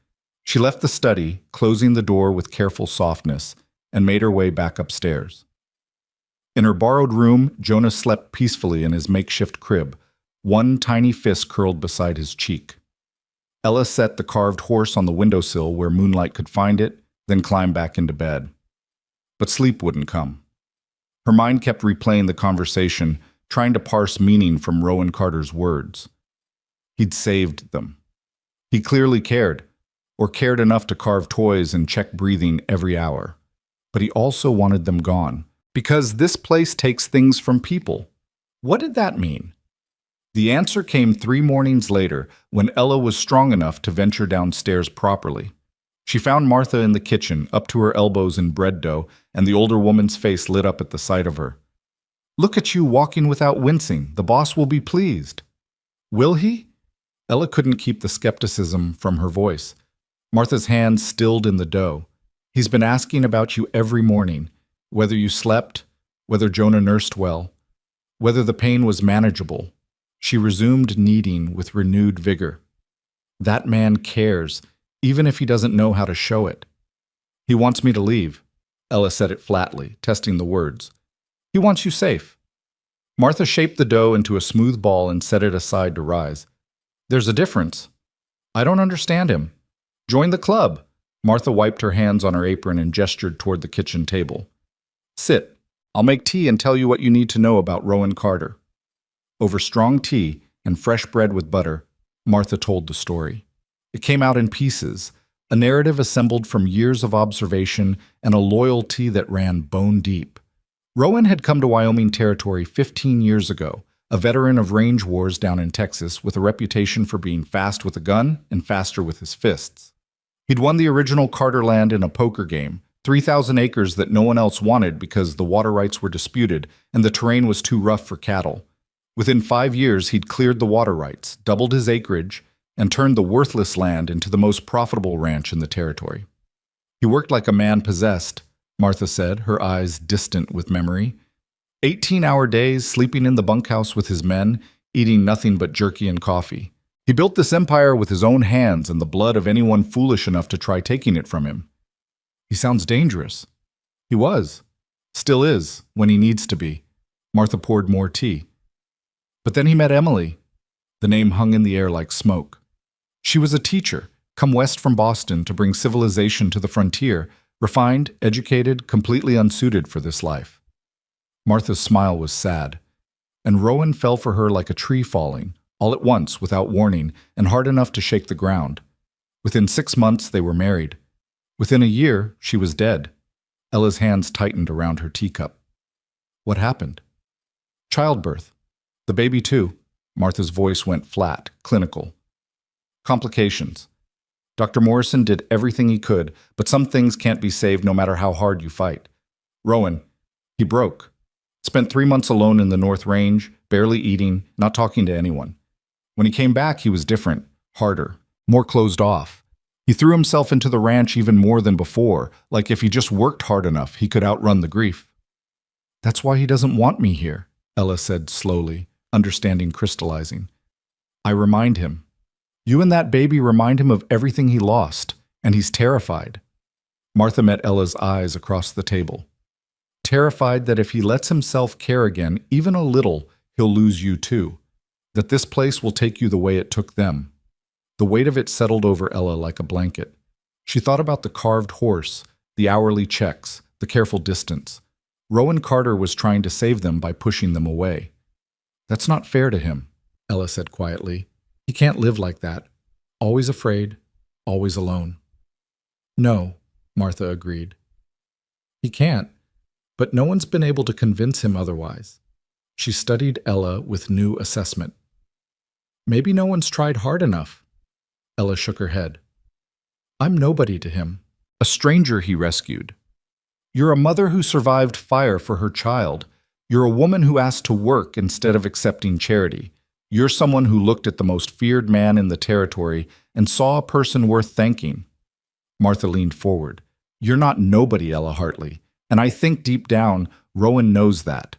She left the study, closing the door with careful softness, and made her way back upstairs. In her borrowed room, Jonah slept peacefully in his makeshift crib, one tiny fist curled beside his cheek. Ella set the carved horse on the windowsill where moonlight could find it, then climbed back into bed. But sleep wouldn't come. Her mind kept replaying the conversation, trying to parse meaning from Rowan Carter's words. He'd saved them. He clearly cared, or cared enough to carve toys and check breathing every hour. But he also wanted them gone, because this place takes things from people. What did that mean? The answer came 3 mornings later, when Ella was strong enough to venture downstairs properly. She found Martha in the kitchen, up to her elbows in bread dough, and the older woman's face lit up at the sight of her. "Look at you walking without wincing. The boss will be pleased." "Will he?" Ella couldn't keep the skepticism from her voice. Martha's hands stilled in the dough. "He's been asking about you every morning, whether you slept, whether Jonah nursed well, whether the pain was manageable." She resumed kneading with renewed vigor. "That man cares, even if he doesn't know how to show it." "He wants me to leave." Ella said it flatly, testing the words. "He wants you safe." Martha shaped the dough into a smooth ball and set it aside to rise. "There's a difference." "I don't understand him." "Join the club." Martha wiped her hands on her apron and gestured toward the kitchen table. "Sit. I'll make tea and tell you what you need to know about Rowan Carter." Over strong tea and fresh bread with butter, Martha told the story. It came out in pieces, a narrative assembled from years of observation and a loyalty that ran bone deep. Rowan had come to Wyoming Territory 15 years ago, a veteran of range wars down in Texas with a reputation for being fast with a gun and faster with his fists. He'd won the original Carter land in a poker game, 3,000 acres that no one else wanted because the water rights were disputed and the terrain was too rough for cattle. Within 5 years, he'd cleared the water rights, doubled his acreage, and turned the worthless land into the most profitable ranch in the territory. "He worked like a man possessed," Martha said, her eyes distant with memory. 18-hour days, sleeping in the bunkhouse with his men, eating nothing but jerky and coffee. He built this empire with his own hands and the blood of anyone foolish enough to try taking it from him. "He sounds dangerous." "He was. Still is, when he needs to be." Martha poured more tea. "But then he met Emily." The name hung in the air like smoke. "She was a teacher, come west from Boston to bring civilization to the frontier, refined, educated, completely unsuited for this life." Martha's smile was sad, and Rowan fell for her like a tree falling, all at once, without warning, and hard enough to shake the ground. Within 6 months, they were married. Within a year, she was dead. Ella's hands tightened around her teacup. "What happened?" "Childbirth. The baby, too." Martha's voice went flat, clinical. "Complications. Dr. Morrison did everything he could, but some things can't be saved no matter how hard you fight. Rowan, he broke. Spent 3 months alone in the North Range, barely eating, not talking to anyone. When he came back, he was different, harder, more closed off. He threw himself into the ranch even more than before, like if he just worked hard enough, he could outrun the grief." "That's why he doesn't want me here," Ella said slowly, understanding crystallizing. "I remind him. You and that baby remind him of everything he lost, and he's terrified." Martha met Ella's eyes across the table. "Terrified that if he lets himself care again, even a little, he'll lose you too. That this place will take you the way it took them." The weight of it settled over Ella like a blanket. She thought about the carved horse, the hourly checks, the careful distance. Rowan Carter was trying to save them by pushing them away. "That's not fair to him," Ella said quietly. "He can't live like that. Always afraid, always alone." "No," Martha agreed. "He can't, but no one's been able to convince him otherwise." She studied Ella with new assessment. "Maybe no one's tried hard enough." Ella shook her head. "I'm nobody to him. A stranger he rescued. You're a mother who survived fire for her child. You're a woman who asked to work instead of accepting charity. You're someone who looked at the most feared man in the territory and saw a person worth thanking." Martha leaned forward. "You're not nobody, Ella Hartley, and I think deep down, Rowan knows that."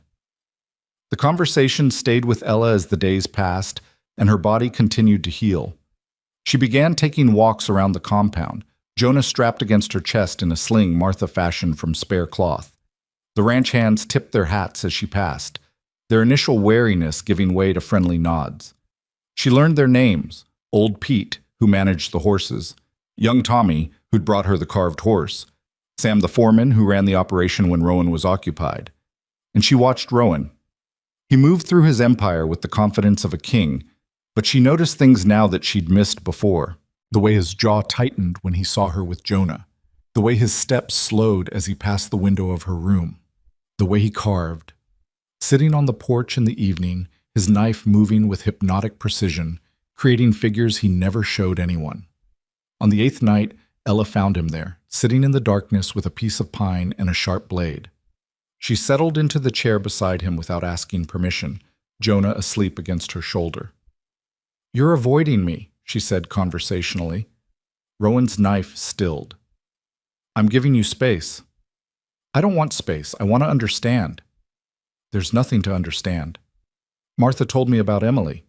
The conversation stayed with Ella as the days passed, and her body continued to heal. She began taking walks around the compound, Jonah strapped against her chest in a sling Martha fashioned from spare cloth. The ranch hands tipped their hats as she passed, their initial wariness giving way to friendly nods. She learned their names: Old Pete, who managed the horses, young Tommy, who'd brought her the carved horse, Sam the foreman, who ran the operation when Rowan was occupied. And she watched Rowan. He moved through his empire with the confidence of a king, but she noticed things now that she'd missed before. The way his jaw tightened when he saw her with Jonah. The way his steps slowed as he passed the window of her room. The way he carved. Sitting on the porch in the evening, his knife moving with hypnotic precision, creating figures he never showed anyone. On the 8th night, Ella found him there, sitting in the darkness with a piece of pine and a sharp blade. She settled into the chair beside him without asking permission, Jonah asleep against her shoulder. "You're avoiding me," she said conversationally. Rowan's knife stilled. "I'm giving you space." "I don't want space. I want to understand." "There's nothing to understand." "Martha told me about Emily."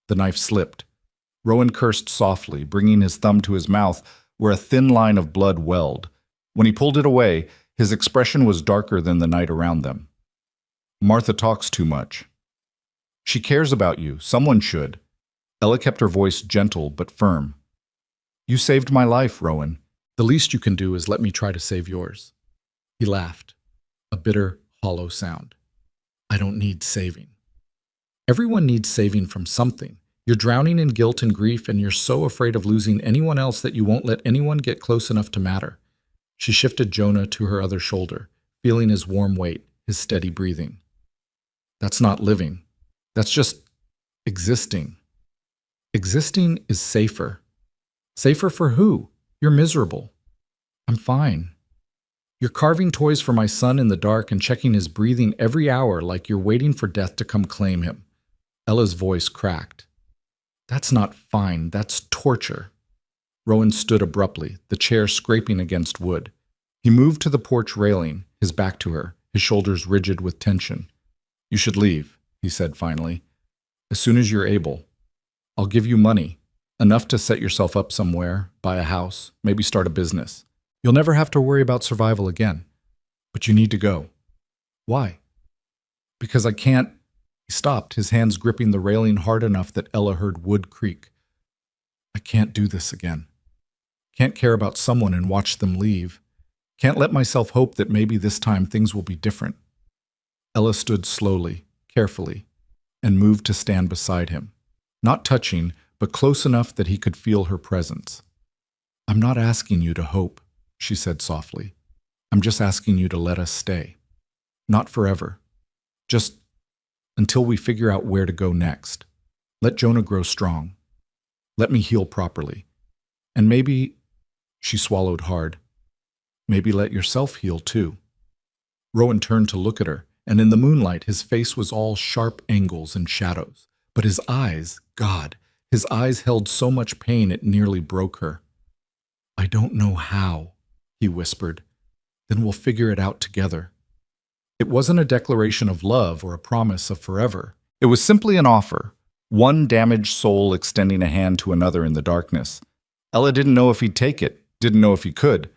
The knife slipped. Rowan cursed softly, bringing his thumb to his mouth where a thin line of blood welled. When he pulled it away, his expression was darker than the night around them. "Martha talks too much." "She cares about you. Someone should." Ella kept her voice gentle but firm. "You saved my life, Rowan. The least you can do is let me try to save yours." He laughed, a bitter, hollow sound. "I don't need saving." "Everyone needs saving from something. You're drowning in guilt and grief, and you're so afraid of losing anyone else that you won't let anyone get close enough to matter." She shifted Jonah to her other shoulder, feeling his warm weight, his steady breathing. "That's not living. That's just existing." "Existing is safer." "Safer for who? You're miserable." "I'm fine." "You're carving toys for my son in the dark and checking his breathing every hour like you're waiting for death to come claim him." Ella's voice cracked. "That's not fine. That's torture." Rowan stood abruptly, the chair scraping against wood. He moved to the porch railing, his back to her, his shoulders rigid with tension. "You should leave," he said finally. "As soon as you're able. I'll give you money, enough to set yourself up somewhere, buy a house, maybe start a business. You'll never have to worry about survival again. But you need to go." "Why?" "Because I can't—" He stopped, his hands gripping the railing hard enough that Ella heard wood creak. "I can't do this again. Can't care about someone and watch them leave. Can't let myself hope that maybe this time things will be different." Ella stood slowly, carefully, and moved to stand beside him. Not touching, but close enough that he could feel her presence. "I'm not asking you to hope," she said softly. "I'm just asking you to let us stay. Not forever. Just until we figure out where to go next. Let Jonah grow strong. Let me heal properly. And maybe," she swallowed hard, "maybe let yourself heal too." Rowan turned to look at her, and in the moonlight his face was all sharp angles and shadows. But his eyes, God, his eyes held so much pain it nearly broke her. "I don't know how," he whispered. "Then we'll figure it out together." It wasn't a declaration of love or a promise of forever. It was simply an offer, one damaged soul extending a hand to another in the darkness. Ella didn't know if he'd take it, didn't know if he could.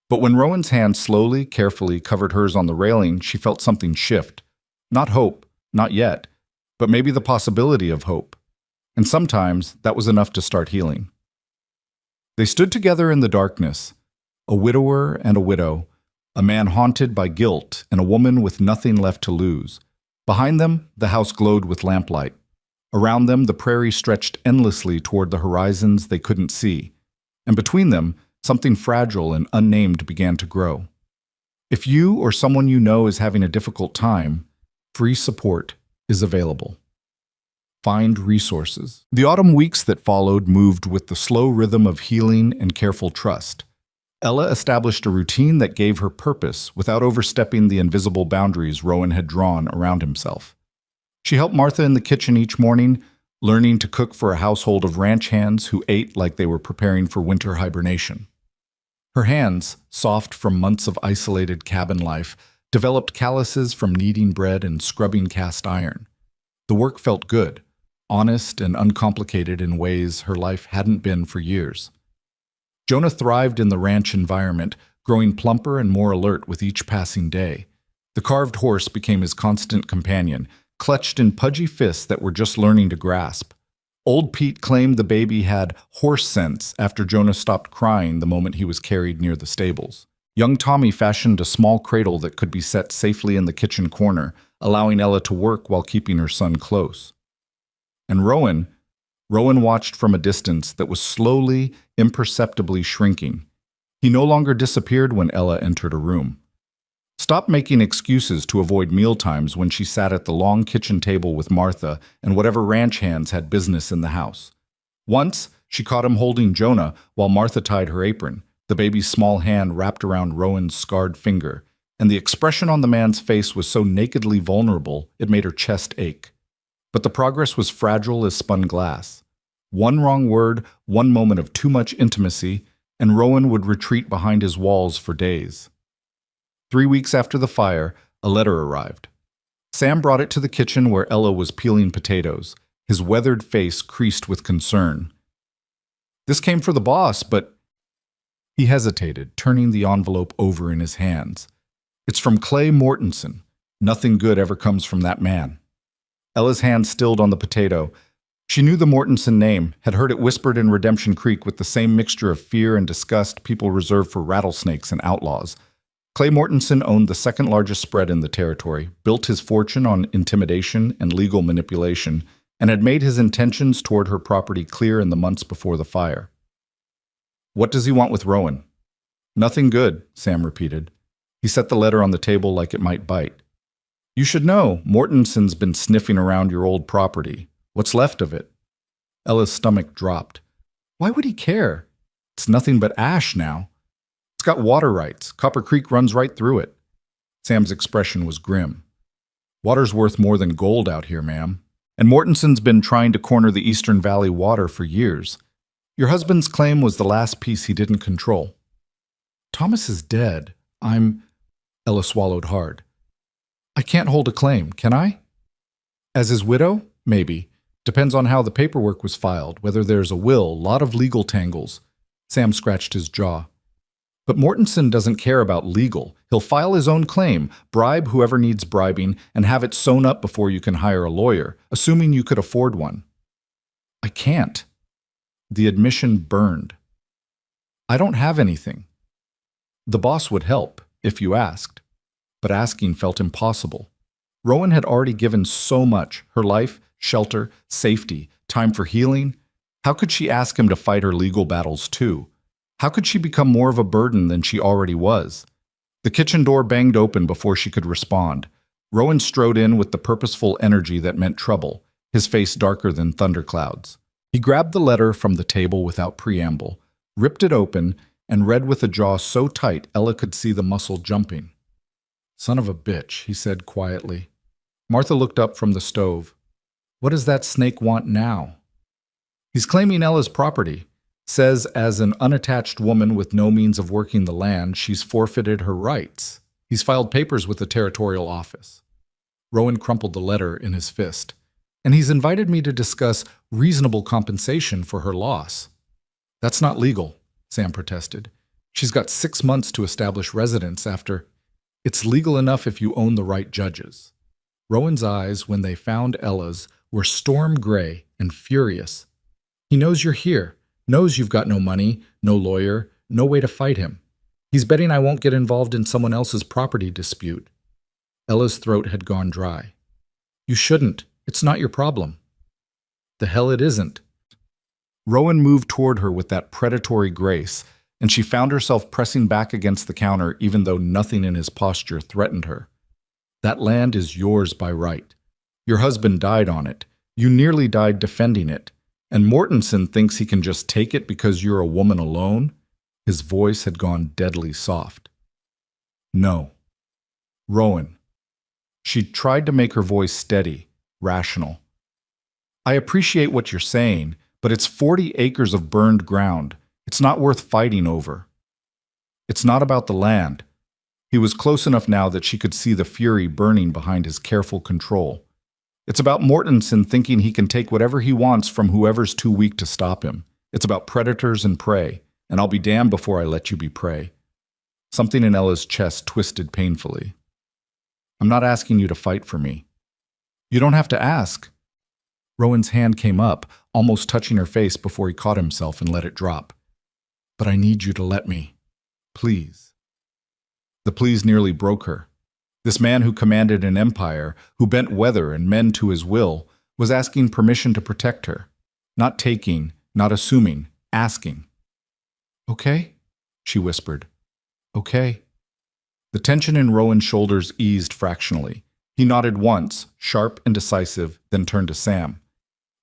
But when Rowan's hand slowly, carefully covered hers on the railing, she felt something shift. Not hope, not yet, but maybe the possibility of hope. And sometimes that was enough to start healing. They stood together in the darkness, a widower and a widow, a man haunted by guilt and a woman with nothing left to lose. Behind them, the house glowed with lamplight. Around them, the prairie stretched endlessly toward the horizons they couldn't see. And between them, something fragile and unnamed began to grow. If you or someone you know is having a difficult time, free support is available. Find resources. The autumn weeks that followed moved with the slow rhythm of healing and careful trust. Ella established a routine that gave her purpose without overstepping the invisible boundaries Rowan had drawn around himself. She helped Martha in the kitchen each morning, learning to cook for a household of ranch hands who ate like they were preparing for winter hibernation. Her hands, soft from months of isolated cabin life, developed calluses from kneading bread and scrubbing cast iron. The work felt good, honest and uncomplicated in ways her life hadn't been for years. Jonah thrived in the ranch environment, growing plumper and more alert with each passing day. The carved horse became his constant companion, clutched in pudgy fists that were just learning to grasp. Old Pete claimed the baby had horse sense after Jonah stopped crying the moment he was carried near the stables. Young Tommy fashioned a small cradle that could be set safely in the kitchen corner, allowing Ella to work while keeping her son close. And Rowan watched from a distance that was slowly, imperceptibly shrinking. He no longer disappeared when Ella entered a room. Stopped making excuses to avoid mealtimes when she sat at the long kitchen table with Martha and whatever ranch hands had business in the house. Once, she caught him holding Jonah while Martha tied her apron, the baby's small hand wrapped around Rowan's scarred finger, and the expression on the man's face was so nakedly vulnerable it made her chest ache. But the progress was fragile as spun glass. One wrong word, one moment of too much intimacy, and Rowan would retreat behind his walls for days. 3 weeks after the fire, a letter arrived. Sam brought it to the kitchen where Ella was peeling potatoes, his weathered face creased with concern. This came for the boss, but... He hesitated, turning the envelope over in his hands. It's from Clay Mortensen. Nothing good ever comes from that man. Ella's hand stilled on the potato. She knew the Mortensen name, had heard it whispered in Redemption Creek with the same mixture of fear and disgust people reserve for rattlesnakes and outlaws. Clay Mortensen owned the second largest spread in the territory, built his fortune on intimidation and legal manipulation, and had made his intentions toward her property clear in the months before the fire. What does he want with Rowan? Nothing good, Sam repeated. He set the letter on the table like it might bite. You should know, Mortensen's been sniffing around your old property. What's left of it? Ella's stomach dropped. Why would he care? It's nothing but ash now. It's got water rights. Copper Creek runs right through it. Sam's expression was grim. Water's worth more than gold out here, ma'am. And Mortensen's been trying to corner the Eastern Valley water for years. Your husband's claim was the last piece he didn't control. Thomas is dead. Ella swallowed hard. I can't hold a claim, can I? As his widow? Maybe. Depends on how the paperwork was filed, whether there's a will, lot of legal tangles. Sam scratched his jaw. But Mortensen doesn't care about legal. He'll file his own claim, bribe whoever needs bribing, and have it sewn up before you can hire a lawyer, assuming you could afford one. I can't. The admission burned. I don't have anything. The boss would help, if you asked. But asking felt impossible. Rowan had already given so much, her life, shelter, safety, time for healing. How could she ask him to fight her legal battles too? How could she become more of a burden than she already was? The kitchen door banged open before she could respond. Rowan strode in with the purposeful energy that meant trouble, his face darker than thunderclouds. He grabbed the letter from the table without preamble, ripped it open, and read with a jaw so tight Ella could see the muscle jumping. Son of a bitch, he said quietly. Martha looked up from the stove. What does that snake want now? He's claiming Ella's property. Says as an unattached woman with no means of working the land, she's forfeited her rights. He's filed papers with the territorial office. Rowan crumpled the letter in his fist. And he's invited me to discuss reasonable compensation for her loss. That's not legal, Sam protested. She's got 6 months to establish residence after. It's legal enough if you own the right judges. Rowan's eyes, when they found Ella's, were storm gray and furious. He knows you're here. Knows you've got no money, no lawyer, no way to fight him. He's betting I won't get involved in someone else's property dispute. Ella's throat had gone dry. You shouldn't. It's not your problem. The hell it isn't. Rowan moved toward her with that predatory grace, and she found herself pressing back against the counter even though nothing in his posture threatened her. That land is yours by right. Your husband died on it. You nearly died defending it. And Mortensen thinks he can just take it because you're a woman alone? His voice had gone deadly soft. No. Rowan. She tried to make her voice steady, rational. I appreciate what you're saying, but it's 40 acres of burned ground. It's not worth fighting over. It's not about the land. He was close enough now that she could see the fury burning behind his careful control. It's about Mortensen thinking he can take whatever he wants from whoever's too weak to stop him. It's about predators and prey, and I'll be damned before I let you be prey. Something in Ella's chest twisted painfully. I'm not asking you to fight for me. You don't have to ask. Rowan's hand came up, almost touching her face before he caught himself and let it drop. "But I need you to let me. Please." The pleas nearly broke her. This man who commanded an empire, who bent weather and men to his will, was asking permission to protect her. Not taking, not assuming, asking. "Okay?" she whispered. "Okay." The tension in Rowan's shoulders eased fractionally. He nodded once, sharp and decisive, then turned to Sam.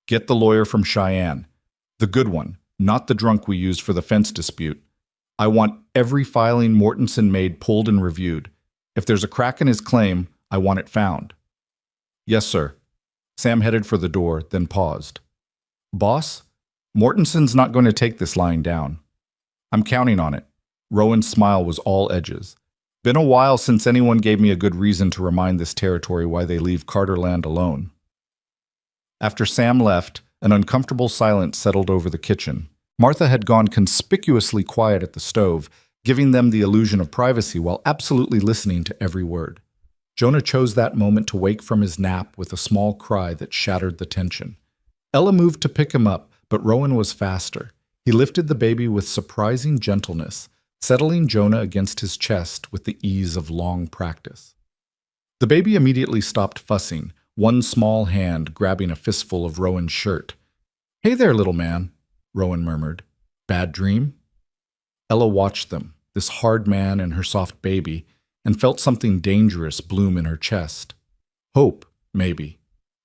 "Get the lawyer from Cheyenne. The good one, not the drunk we used for the fence dispute. I want every filing Mortensen made pulled and reviewed. If there's a crack in his claim, I want it found." "Yes, sir." Sam headed for the door, then paused. "Boss, Mortensen's not going to take this lying down." "I'm counting on it." Rowan's smile was all edges. "Been a while since anyone gave me a good reason to remind this territory why they leave Carterland alone." After Sam left, an uncomfortable silence settled over the kitchen. Martha had gone conspicuously quiet at the stove, giving them the illusion of privacy while absolutely listening to every word. Jonah chose that moment to wake from his nap with a small cry that shattered the tension. Ella moved to pick him up, but Rowan was faster. He lifted the baby with surprising gentleness, settling Jonah against his chest with the ease of long practice. The baby immediately stopped fussing, one small hand grabbing a fistful of Rowan's shirt. "Hey there, little man," Rowan murmured. "Bad dream?" Ella watched them, this hard man and her soft baby, and felt something dangerous bloom in her chest. Hope, maybe,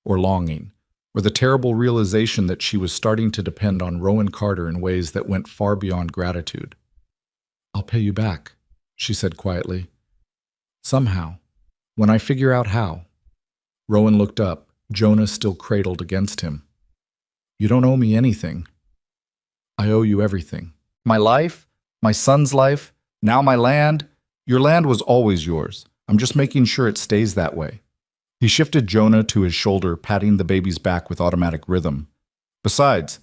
or longing, or the terrible realization that she was starting to depend on Rowan Carter in ways that went far beyond gratitude. "I'll pay you back," she said quietly. "Somehow, when I figure out how." Rowan looked up, Jonah still cradled against him. "You don't owe me anything." "I owe you everything. My life, my son's life, now my land. Your land was always yours. I'm just making sure it stays that way." He shifted Jonah to his shoulder, patting the baby's back with automatic rhythm. "Besides,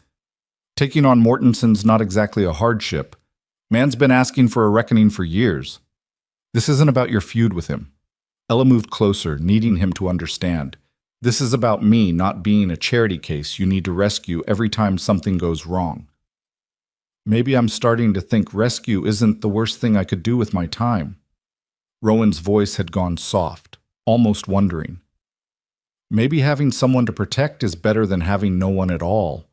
taking on Mortensen's not exactly a hardship. Man's been asking for a reckoning for years. This isn't about your feud with him." Ella moved closer, needing him to understand. "This is about me not being a charity case you need to rescue every time something goes wrong. Maybe I'm starting to think rescue isn't the worst thing I could do with my time." Rowan's voice had gone soft, almost wondering. Maybe having someone to protect is better than having no one at all.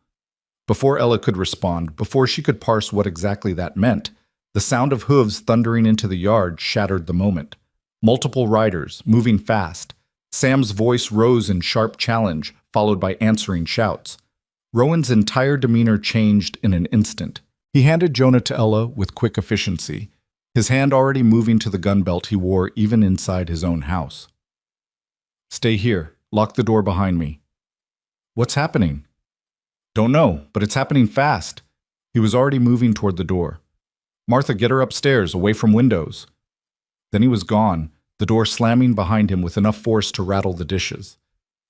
Before Ella could respond, before she could parse what exactly that meant, the sound of hooves thundering into the yard shattered the moment. Multiple riders, moving fast. Sam's voice rose in sharp challenge, followed by answering shouts. Rowan's entire demeanor changed in an instant. He handed Jonah to Ella with quick efficiency, his hand already moving to the gun belt he wore even inside his own house. "Stay here. Lock the door behind me." "What's happening?" "Don't know, but it's happening fast." He was already moving toward the door. "Martha, get her upstairs, away from windows." Then he was gone, the door slamming behind him with enough force to rattle the dishes.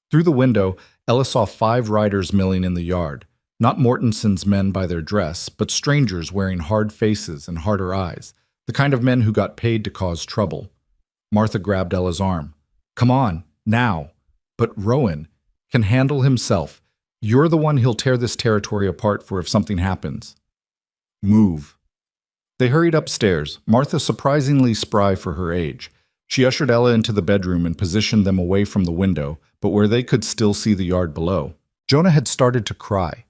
Through the window, Ella saw 5 riders milling in the yard. Not Mortensen's men by their dress, but strangers wearing hard faces and harder eyes, the kind of men who got paid to cause trouble. Martha grabbed Ella's arm. "Come on, now." "But Rowan can handle himself. You're the one he'll tear this territory apart for if something happens." "Move." They hurried upstairs, Martha surprisingly spry for her age. She ushered Ella into the bedroom and positioned them away from the window, but where they could still see the yard below. Jonah had started to cry,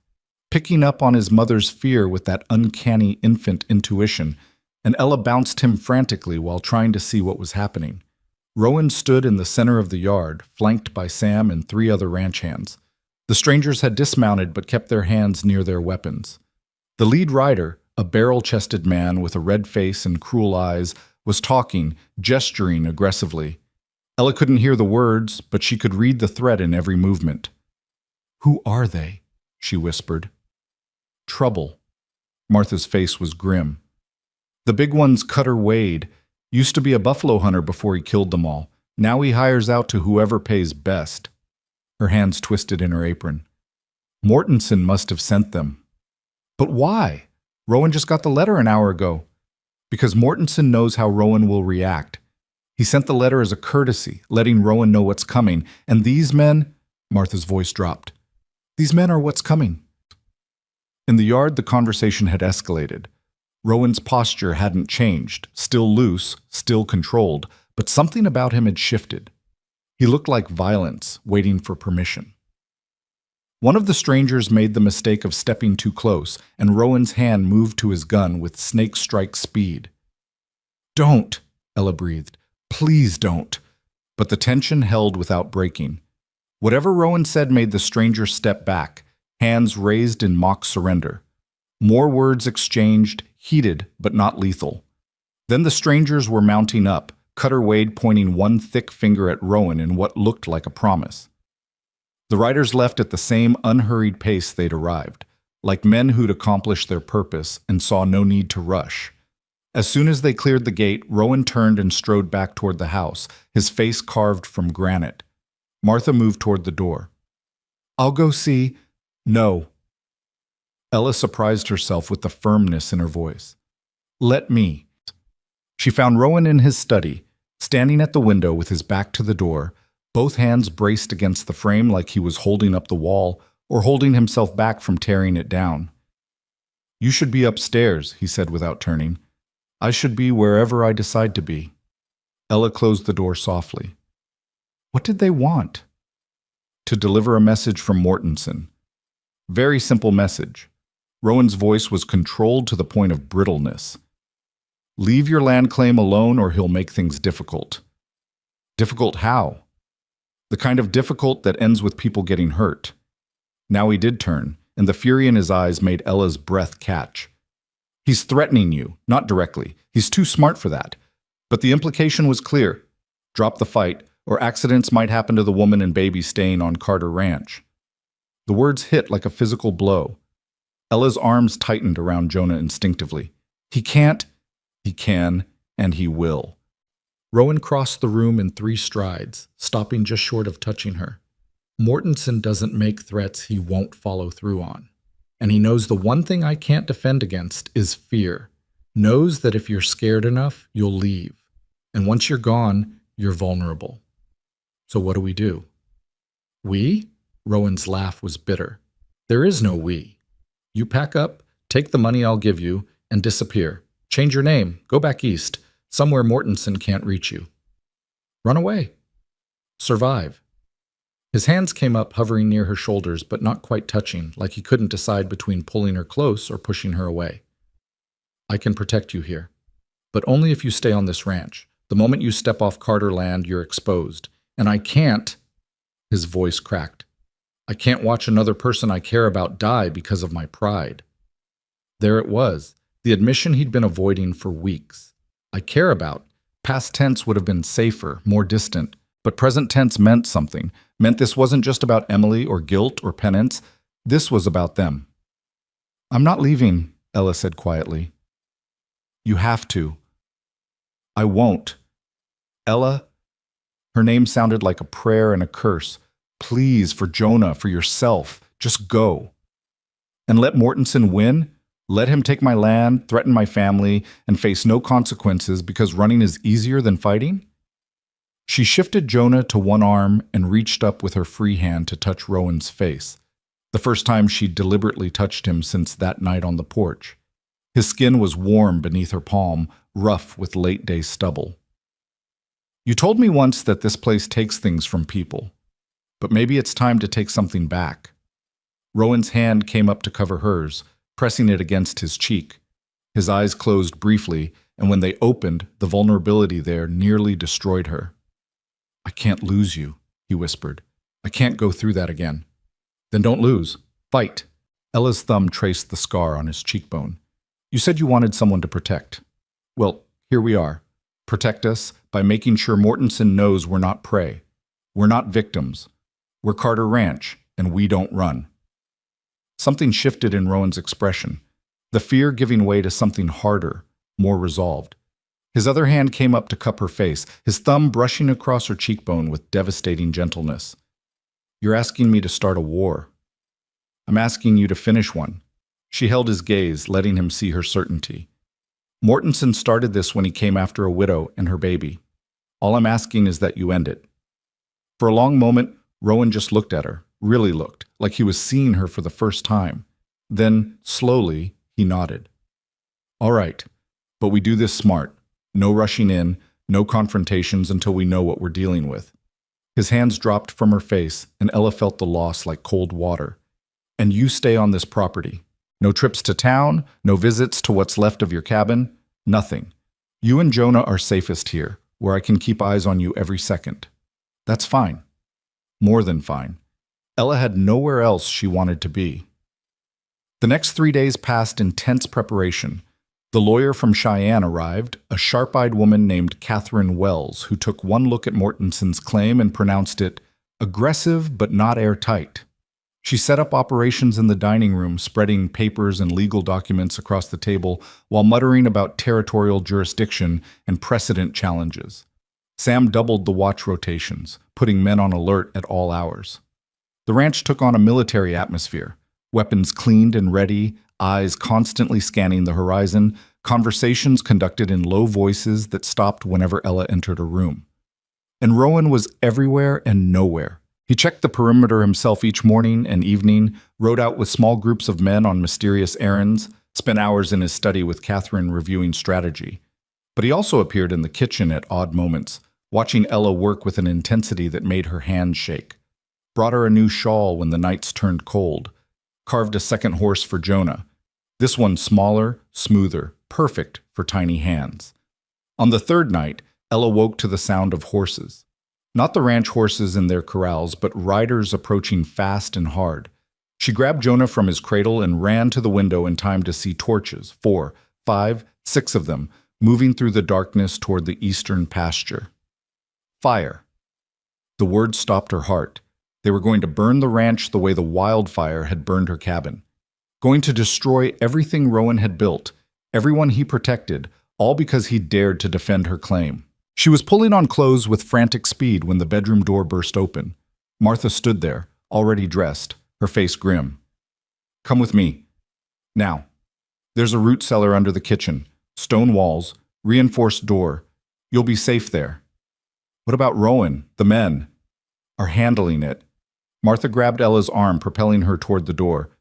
picking up on his mother's fear with that uncanny infant intuition, and Ella bounced him frantically while trying to see what was happening. Rowan stood in the center of the yard, flanked by Sam and 3 other ranch hands. The strangers had dismounted but kept their hands near their weapons. The lead rider, a barrel-chested man with a red face and cruel eyes, was talking, gesturing aggressively. Ella couldn't hear the words, but she could read the threat in every movement. "Who are they?" she whispered. "Trouble." Martha's face was grim. "The big one's Cutter Wade. Used to be a buffalo hunter before he killed them all. Now he hires out to whoever pays best." Her hands twisted in her apron. "Mortensen must have sent them." "But why? Rowan just got the letter an hour ago." "Because Mortensen knows how Rowan will react. He sent the letter as a courtesy, letting Rowan know what's coming. And these men—" Martha's voice dropped. These men are what's coming. In the yard, the conversation had escalated. Rowan's posture hadn't changed, still loose, still controlled, but something about him had shifted. He looked like violence, waiting for permission. One of the strangers made the mistake of stepping too close, and Rowan's hand moved to his gun with snake-strike speed. "Don't," Ella breathed. "Please don't." But the tension held without breaking. Whatever Rowan said made the stranger step back, hands raised in mock surrender. More words exchanged, heated but not lethal. Then the strangers were mounting up, Cutter Wade pointing one thick finger at Rowan in what looked like a promise. The riders left at the same unhurried pace they'd arrived, like men who'd accomplished their purpose and saw no need to rush. As soon as they cleared the gate, Rowan turned and strode back toward the house, his face carved from granite. Martha moved toward the door. "I'll go see—" "No." Ella surprised herself with the firmness in her voice. "Let me." She found Rowan in his study, standing at the window with his back to the door, both hands braced against the frame like he was holding up the wall or holding himself back from tearing it down. "You should be upstairs," he said without turning. "I should be wherever I decide to be." Ella closed the door softly. What did they want? To deliver a message from Mortensen. Very simple message. Rowan's voice was controlled to the point of brittleness. Leave your land claim alone or he'll make things difficult. Difficult how? The kind of difficult that ends with people getting hurt. Now he did turn, and the fury in his eyes made Ella's breath catch. He's threatening you, not directly. He's too smart for that. But the implication was clear. Drop the fight, or accidents might happen to the woman and baby staying on Carter Ranch. The words hit like a physical blow. Ella's arms tightened around Jonah instinctively. He can't, he can, and he will. Rowan crossed the room in 3 strides, stopping just short of touching her. Mortensen doesn't make threats he won't follow through on. And he knows the one thing I can't defend against is fear. Knows that if you're scared enough, you'll leave. And once you're gone, you're vulnerable. So what do? We? Rowan's laugh was bitter. There is no we. You pack up, take the money I'll give you, and disappear. Change your name, go back east, somewhere Mortensen can't reach you. Run away. Survive. His hands came up, hovering near her shoulders, but not quite touching, like he couldn't decide between pulling her close or pushing her away. I can protect you here, but only if you stay on this ranch. The moment you step off Carter land, you're exposed. And I can't, his voice cracked. I can't watch another person I care about die because of my pride. There it was, the admission he'd been avoiding for weeks. I care about. Past tense would have been safer, more distant, but present tense meant something, meant this wasn't just about Emily or guilt or penance. This was about them. I'm not leaving, Ella said quietly. You have to. I won't. Ella, her name sounded like a prayer and a curse. Please, for Jonah, for yourself, just go. And let Mortensen win? Let him take my land, threaten my family, and face no consequences because running is easier than fighting? She shifted Jonah to one arm and reached up with her free hand to touch Rowan's face, the first time she'd deliberately touched him since that night on the porch. His skin was warm beneath her palm, rough with late-day stubble. You told me once that this place takes things from people, but maybe it's time to take something back. Rowan's hand came up to cover hers, pressing it against his cheek. His eyes closed briefly, and when they opened, the vulnerability there nearly destroyed her. I can't lose you, he whispered. I can't go through that again. Then don't lose. Fight. Ella's thumb traced the scar on his cheekbone. You said you wanted someone to protect. Well, here we are. Protect us by making sure Mortensen knows we're not prey. We're not victims. We're Carter Ranch, and we don't run. Something shifted in Rowan's expression, the fear giving way to something harder, more resolved. His other hand came up to cup her face, his thumb brushing across her cheekbone with devastating gentleness. You're asking me to start a war. I'm asking you to finish one. She held his gaze, letting him see her certainty. Mortensen started this when he came after a widow and her baby. All I'm asking is that you end it. For a long moment, Rowan just looked at her, really looked, like he was seeing her for the first time. Then, slowly, he nodded. All right, but we do this smart. No rushing in, no confrontations until we know what we're dealing with. His hands dropped from her face, and Ella felt the loss like cold water. And you stay on this property. No trips to town, no visits to what's left of your cabin, nothing. You and Jonah are safest here, where I can keep eyes on you every second. That's fine. More than fine. Ella had nowhere else she wanted to be. The next 3 days passed in tense preparation. The lawyer from Cheyenne arrived, a sharp-eyed woman named Catherine Wells, who took one look at Mortenson's claim and pronounced it aggressive but not airtight. She set up operations in the dining room, spreading papers and legal documents across the table while muttering about territorial jurisdiction and precedent challenges. Sam doubled the watch rotations, putting men on alert at all hours. The ranch took on a military atmosphere, weapons cleaned and ready, eyes constantly scanning the horizon, conversations conducted in low voices that stopped whenever Ella entered a room. And Rowan was everywhere and nowhere. He checked the perimeter himself each morning and evening, rode out with small groups of men on mysterious errands, spent hours in his study with Catherine reviewing strategy. But he also appeared in the kitchen at odd moments, watching Ella work with an intensity that made her hands shake. Brought her a new shawl when the nights turned cold. Carved a second horse for Jonah. This one smaller, smoother, perfect for tiny hands. On the third night, Ella woke to the sound of horses. Not the ranch horses in their corrals, but riders approaching fast and hard. She grabbed Jonah from his cradle and ran to the window in time to see torches, 4, 5, 6 of them, moving through the darkness toward the eastern pasture. Fire. The word stopped her heart. They were going to burn the ranch the way the wildfire had burned her cabin. Going to destroy everything Rowan had built, everyone he protected, all because he dared to defend her claim. She was pulling on clothes with frantic speed when the bedroom door burst open. Martha stood there, already dressed, her face grim. Come with me. Now. There's a root cellar under the kitchen, stone walls, reinforced door. You'll be safe there. What about Rowan, the men? Are handling it. Martha grabbed Ella's arm, propelling her toward the door.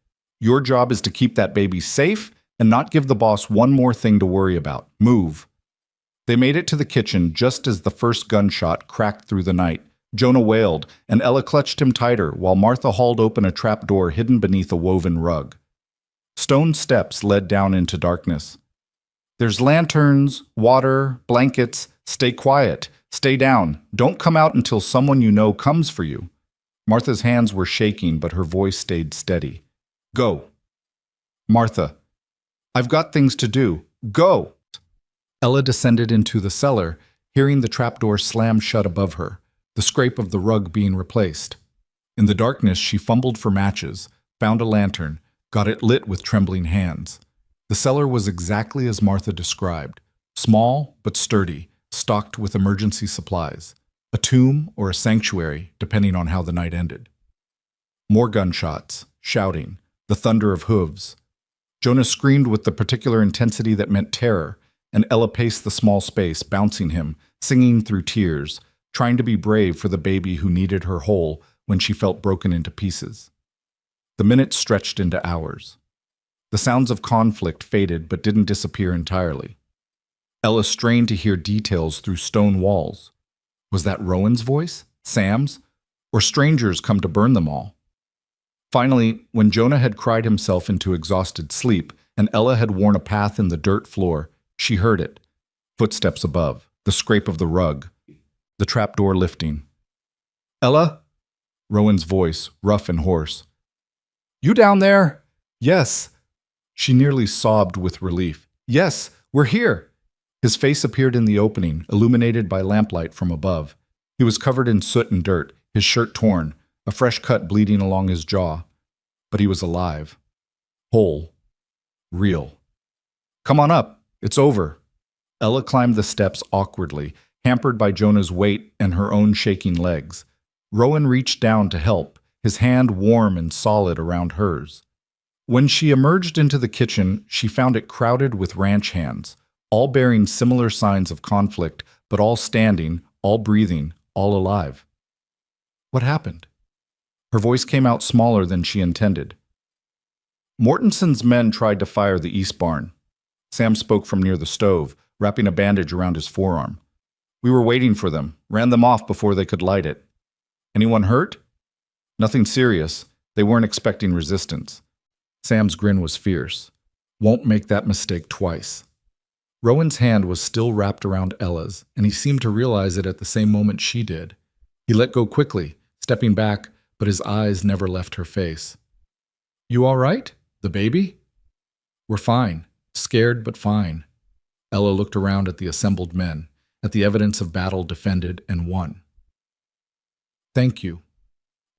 Your job is to keep that baby safe and not give the boss one more thing to worry about. Move. They made it to the kitchen just as the first gunshot cracked through the night. Jonah wailed, and Ella clutched him tighter while Martha hauled open a trap door hidden beneath a woven rug. Stone steps led down into darkness. There's lanterns, water, blankets. Stay quiet. Stay down. Don't come out until someone you know comes for you. Martha's hands were shaking, but her voice stayed steady. Go. Martha. I've got things to do. Go. Ella descended into the cellar, hearing the trapdoor slam shut above her, the scrape of the rug being replaced. In the darkness, she fumbled for matches, found a lantern, got it lit with trembling hands. The cellar was exactly as Martha described, small but sturdy, stocked with emergency supplies, a tomb or a sanctuary, depending on how the night ended. More gunshots, shouting, the thunder of hooves. Jonah screamed with the particular intensity that meant terror, and Ella paced the small space, bouncing him, singing through tears, trying to be brave for the baby who needed her whole when she felt broken into pieces. The minutes stretched into hours. The sounds of conflict faded but didn't disappear entirely. Ella strained to hear details through stone walls. Was that Rowan's voice? Sam's? Or strangers come to burn them all? Finally, when Jonah had cried himself into exhausted sleep and Ella had worn a path in the dirt floor, she heard it. Footsteps above, the scrape of the rug, the trapdoor lifting. Ella? Rowan's voice, rough and hoarse. You down there? Yes. She nearly sobbed with relief. Yes, we're here. His face appeared in the opening, illuminated by lamplight from above. He was covered in soot and dirt, his shirt torn, a fresh cut bleeding along his jaw. But he was alive. Whole. Real. Come on up. It's over. Ella climbed the steps awkwardly, hampered by Jonah's weight and her own shaking legs. Rowan reached down to help, his hand warm and solid around hers. When she emerged into the kitchen, she found it crowded with ranch hands, all bearing similar signs of conflict, but all standing, all breathing, all alive. What happened? Her voice came out smaller than she intended. Mortenson's men tried to fire the east barn. Sam spoke from near the stove, wrapping a bandage around his forearm. We were waiting for them, ran them off before they could light it. Anyone hurt? Nothing serious. They weren't expecting resistance. Sam's grin was fierce. Won't make that mistake twice. Rowan's hand was still wrapped around Ella's, and he seemed to realize it at the same moment she did. He let go quickly, stepping back, but his eyes never left her face. You all right? The baby? We're fine. Scared, but fine. Ella looked around at the assembled men, at the evidence of battle defended and won. Thank you.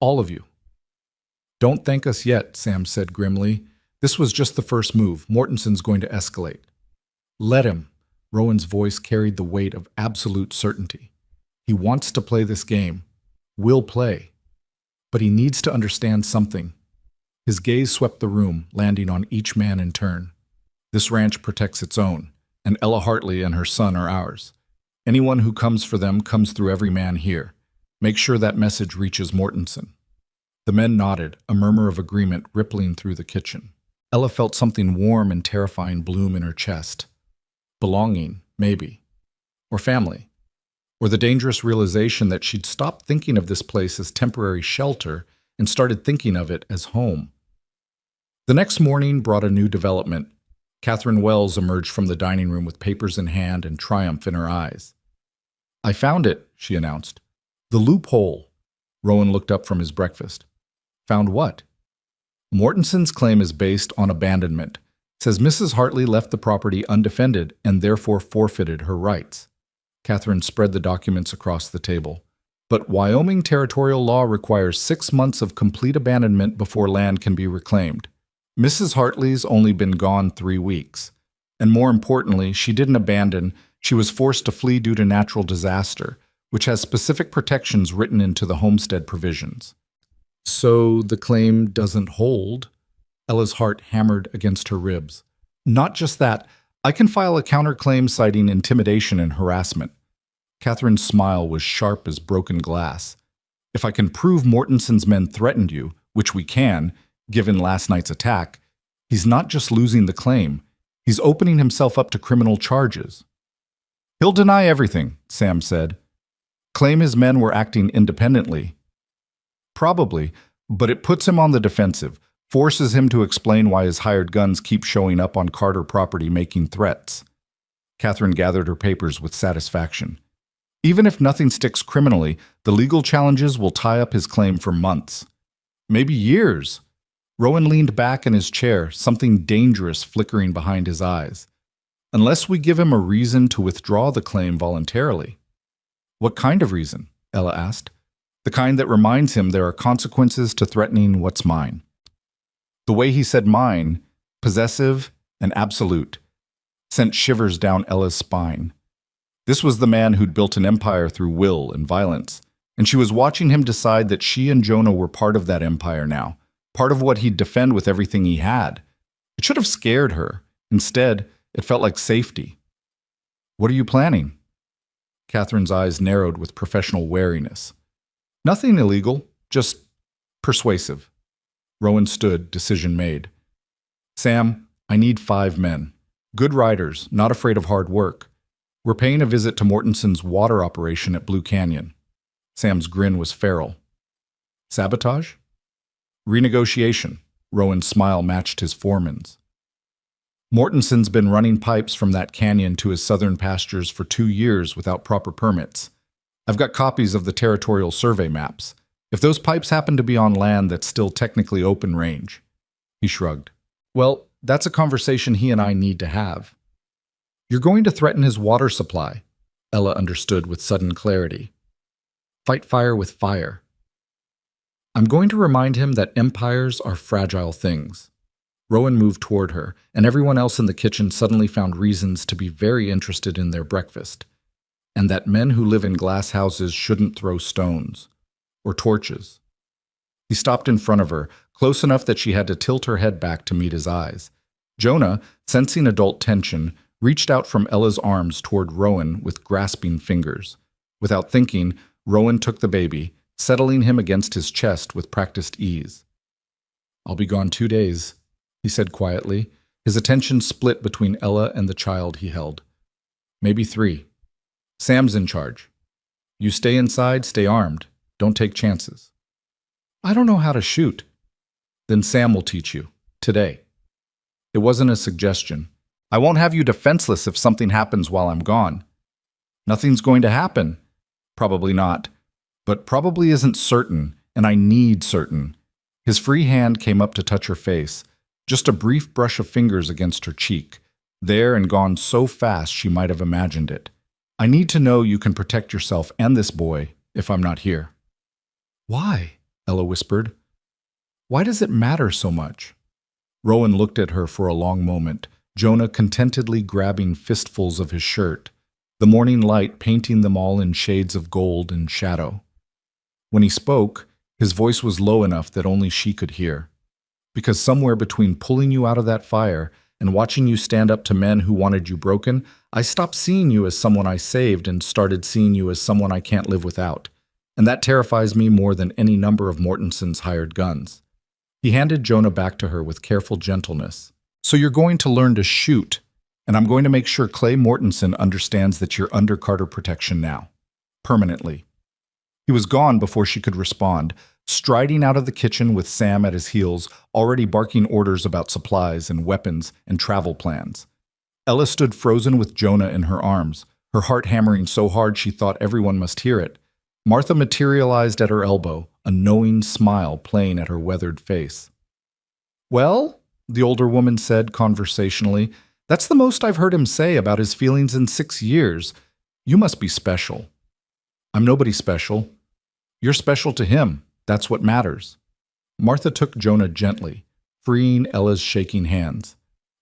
All of you. Don't thank us yet, Sam said grimly. This was just the first move. Mortenson's going to escalate. Let him. Rowan's voice carried the weight of absolute certainty. He wants to play this game. Will play. But he needs to understand something. His gaze swept the room, landing on each man in turn. This ranch protects its own, and Ella Hartley and her son are ours. Anyone who comes for them comes through every man here. Make sure that message reaches Mortenson. The men nodded, a murmur of agreement rippling through the kitchen. Ella felt something warm and terrifying bloom in her chest. Belonging, maybe. Or family. Or the dangerous realization that she'd stopped thinking of this place as temporary shelter and started thinking of it as home. The next morning brought a new development. Catherine Wells emerged from the dining room with papers in hand and triumph in her eyes. I found it, she announced. The loophole. Rowan looked up from his breakfast. Found what? Mortenson's claim is based on abandonment. Says Mrs. Hartley left the property undefended and therefore forfeited her rights. Catherine spread the documents across the table. But Wyoming territorial law requires 6 months of complete abandonment before land can be reclaimed. Mrs. Hartley's only been gone 3 weeks. And more importantly, she didn't abandon, she was forced to flee due to natural disaster, which has specific protections written into the homestead provisions. So the claim doesn't hold? Ella's heart hammered against her ribs. Not just that, I can file a counterclaim citing intimidation and harassment. Catherine's smile was sharp as broken glass. If I can prove Mortenson's men threatened you, which we can, given last night's attack, he's not just losing the claim, he's opening himself up to criminal charges. He'll deny everything, Sam said. Claim his men were acting independently. Probably, but it puts him on the defensive, forces him to explain why his hired guns keep showing up on Carter property making threats. Catherine gathered her papers with satisfaction. Even if nothing sticks criminally, the legal challenges will tie up his claim for months. Maybe years. Rowan leaned back in his chair, something dangerous flickering behind his eyes. Unless we give him a reason to withdraw the claim voluntarily. What kind of reason? Ella asked. The kind that reminds him there are consequences to threatening what's mine. The way he said mine, possessive and absolute, sent shivers down Ella's spine. This was the man who'd built an empire through will and violence, and she was watching him decide that she and Jonah were part of that empire now, part of what he'd defend with everything he had. It should have scared her. Instead, it felt like safety. What are you planning? Catherine's eyes narrowed with professional wariness. Nothing illegal, just persuasive. Rowan stood, decision made. Sam, I need 5 men. Good riders, not afraid of hard work. We're paying a visit to Mortenson's water operation at Blue Canyon. Sam's grin was feral. Sabotage? Renegotiation. Rowan's smile matched his foreman's. Mortenson's been running pipes from that canyon to his southern pastures for 2 years without proper permits. I've got copies of the territorial survey maps. If those pipes happen to be on land that's still technically open range. He shrugged. Well, that's a conversation he and I need to have. You're going to threaten his water supply, Ella understood with sudden clarity. Fight fire with fire. I'm going to remind him that empires are fragile things. Rowan moved toward her, and everyone else in the kitchen suddenly found reasons to be very interested in their breakfast, and that men who live in glass houses shouldn't throw stones or torches. He stopped in front of her, close enough that she had to tilt her head back to meet his eyes. Jonah, sensing adult tension, reached out from Ella's arms toward Rowan with grasping fingers. Without thinking, Rowan took the baby, settling him against his chest with practiced ease. "I'll be gone 2 days," he said quietly, his attention split between Ella and the child he held. "Maybe 3. Sam's in charge. You stay inside, stay armed. Don't take chances." "I don't know how to shoot." "Then Sam will teach you. Today." It wasn't a suggestion. "I won't have you defenseless if something happens while I'm gone." "Nothing's going to happen." "Probably not. But probably isn't certain, and I need certain." His free hand came up to touch her face, just a brief brush of fingers against her cheek, there and gone so fast she might have imagined it. "I need to know you can protect yourself and this boy if I'm not here." "Why?" Ella whispered. "Why does it matter so much?" Rowan looked at her for a long moment, Jonah contentedly grabbing fistfuls of his shirt, the morning light painting them all in shades of gold and shadow. When he spoke, his voice was low enough that only she could hear. "Because somewhere between pulling you out of that fire and watching you stand up to men who wanted you broken, I stopped seeing you as someone I saved and started seeing you as someone I can't live without. And that terrifies me more than any number of Mortenson's hired guns." He handed Jonah back to her with careful gentleness. "So you're going to learn to shoot, and I'm going to make sure Clay Mortenson understands that you're under Carter protection now. Permanently." He was gone before she could respond, striding out of the kitchen with Sam at his heels, already barking orders about supplies and weapons and travel plans. Ella stood frozen with Jonah in her arms, her heart hammering so hard she thought everyone must hear it. Martha materialized at her elbow, a knowing smile playing at her weathered face. "Well," the older woman said conversationally, "that's the most I've heard him say about his feelings in 6 years. You must be special." "I'm nobody special. You're special to him. That's what matters." Martha took Jonah gently, freeing Ella's shaking hands.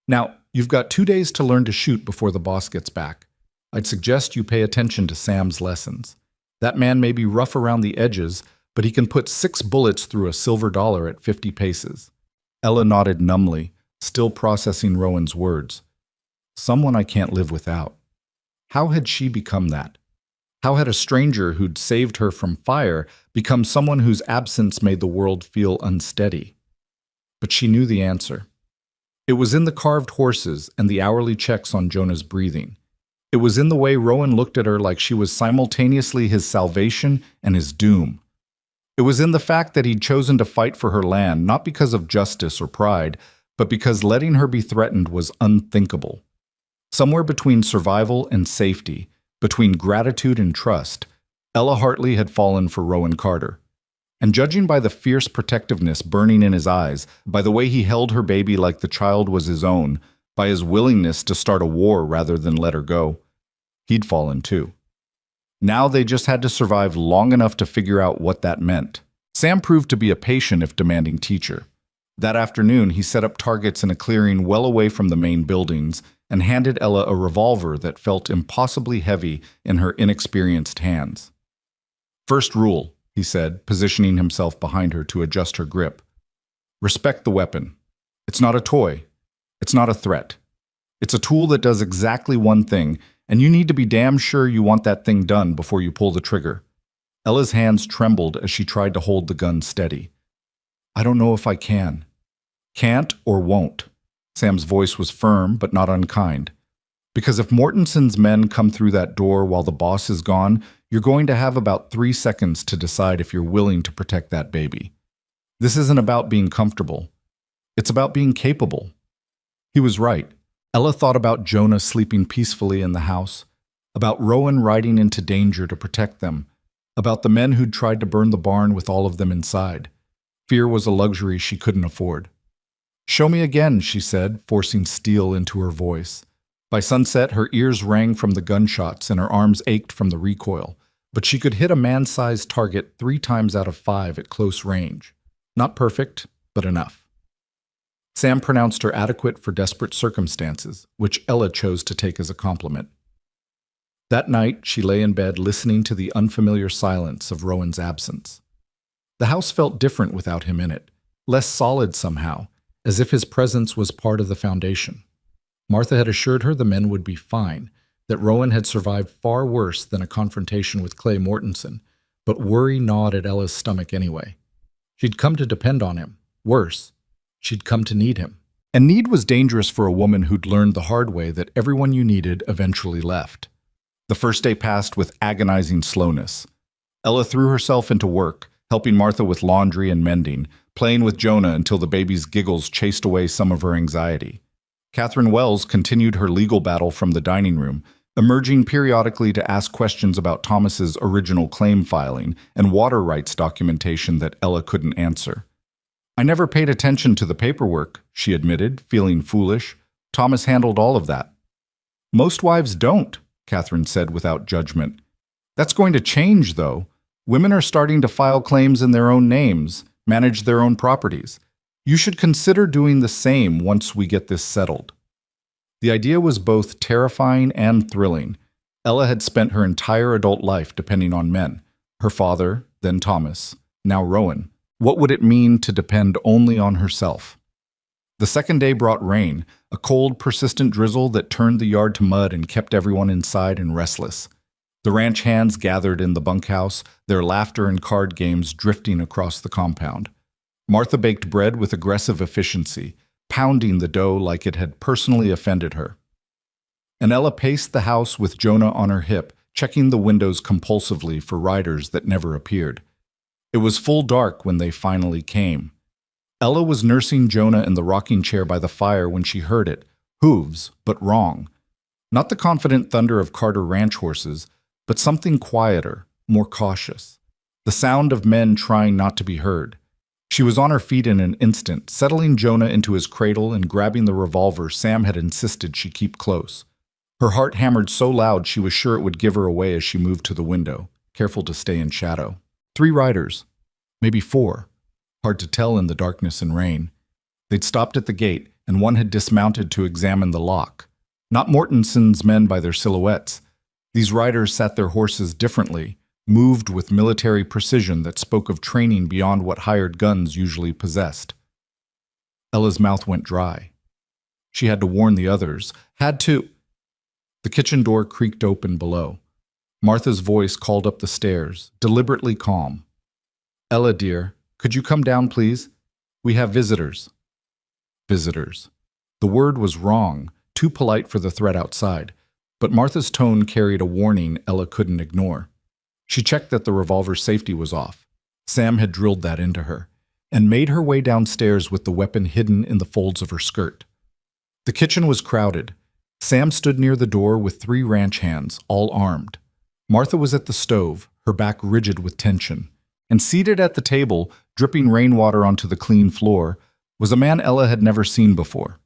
"Now, you've got 2 days to learn to shoot before the boss gets back. I'd suggest you pay attention to Sam's lessons. That man may be rough around the edges, but he can put 6 bullets through a silver dollar at 50 paces. Ella nodded numbly, still processing Rowan's words. Someone I can't live without. How had she become that? How had a stranger who'd saved her from fire become someone whose absence made the world feel unsteady? But she knew the answer. It was in the carved horses and the hourly checks on Jonah's breathing. It was in the way Rowan looked at her like she was simultaneously his salvation and his doom. It was in the fact that he'd chosen to fight for her land, not because of justice or pride, but because letting her be threatened was unthinkable. Somewhere between survival and safety, between gratitude and trust, Ella Hartley had fallen for Rowan Carter. And judging by the fierce protectiveness burning in his eyes, by the way he held her baby like the child was his own, by his willingness to start a war rather than let her go, he'd fallen too. Now they just had to survive long enough to figure out what that meant. Sam proved to be a patient if demanding teacher. That afternoon, he set up targets in a clearing well away from the main buildings and handed Ella a revolver that felt impossibly heavy in her inexperienced hands. First rule, he said, positioning himself behind her to adjust her grip. Respect the weapon. It's not a toy. It's not a threat. It's a tool that does exactly one thing, and you need to be damn sure you want that thing done before you pull the trigger. Ella's hands trembled as she tried to hold the gun steady. I don't know if I can. Can't or won't. Sam's voice was firm but not unkind. Because if Mortenson's men come through that door while the boss is gone, you're going to have about 3 seconds to decide if you're willing to protect that baby. This isn't about being comfortable. It's about being capable. He was right. Ella thought about Jonah sleeping peacefully in the house, about Rowan riding into danger to protect them, about the men who'd tried to burn the barn with all of them inside. Fear was a luxury she couldn't afford. Show me again, she said, forcing steel into her voice. By sunset, her ears rang from the gunshots and her arms ached from the recoil, but she could hit a man-sized target 3 times out of 5 at close range. Not perfect, but enough. Sam pronounced her adequate for desperate circumstances, which Ella chose to take as a compliment. That night, she lay in bed listening to the unfamiliar silence of Rowan's absence. The house felt different without him in it, less solid somehow, as if his presence was part of the foundation. Martha had assured her the men would be fine, that Rowan had survived far worse than a confrontation with Clay Mortenson, But worry gnawed at Ella's stomach anyway. She'd come to depend on him. Worse, she'd come to need him. And need was dangerous for a woman who'd learned the hard way that everyone you needed eventually left. The first day passed with agonizing slowness. Ella threw herself into work, helping Martha with laundry and mending, playing with Jonah until the baby's giggles chased away some of her anxiety. Catherine Wells continued her legal battle from the dining room, emerging periodically to ask questions about Thomas's original claim filing and water rights documentation that Ella couldn't answer. "I never paid attention to the paperwork," she admitted, feeling foolish. "Thomas handled all of that." "Most wives don't," Catherine said without judgment. "That's going to change, though. Women are starting to file claims in their own names, manage their own properties. You should consider doing the same once we get this settled." The idea was both terrifying and thrilling. Ella had spent her entire adult life depending on men. Her father, then Thomas, now Rowan. What would it mean to depend only on herself? The second day brought rain, a cold, persistent drizzle that turned the yard to mud and kept everyone inside and restless. The ranch hands gathered in the bunkhouse, their laughter and card games drifting across the compound. Martha baked bread with aggressive efficiency, pounding the dough like it had personally offended her. And Ella paced the house with Jonah on her hip, checking the windows compulsively for riders that never appeared. It was full dark when they finally came. Ella was nursing Jonah in the rocking chair by the fire when she heard it. Hooves, but wrong. Not the confident thunder of Carter ranch horses, but something quieter, more cautious. The sound of men trying not to be heard. She was on her feet in an instant, settling Jonah into his cradle and grabbing the revolver Sam had insisted she keep close. Her heart hammered so loud she was sure it would give her away as she moved to the window, careful to stay in shadow. 3 riders. Maybe 4. Hard to tell in the darkness and rain. They'd stopped at the gate, and one had dismounted to examine the lock. Not Mortenson's men by their silhouettes. These riders sat their horses differently, moved with military precision that spoke of training beyond what hired guns usually possessed. Ella's mouth went dry. She had to warn the others, had to... The kitchen door creaked open below. Martha's voice called up the stairs, deliberately calm. "Ella, dear, could you come down, please? We have visitors." Visitors. The word was wrong, too polite for the threat outside, but Martha's tone carried a warning Ella couldn't ignore. She checked that the revolver's safety was off. Sam had drilled that into her, and made her way downstairs with the weapon hidden in the folds of her skirt. The kitchen was crowded. Sam stood near the door with 3 ranch hands, all armed. Martha was at the stove, her back rigid with tension. And seated at the table, dripping rainwater onto the clean floor, was a man Ella had never seen before.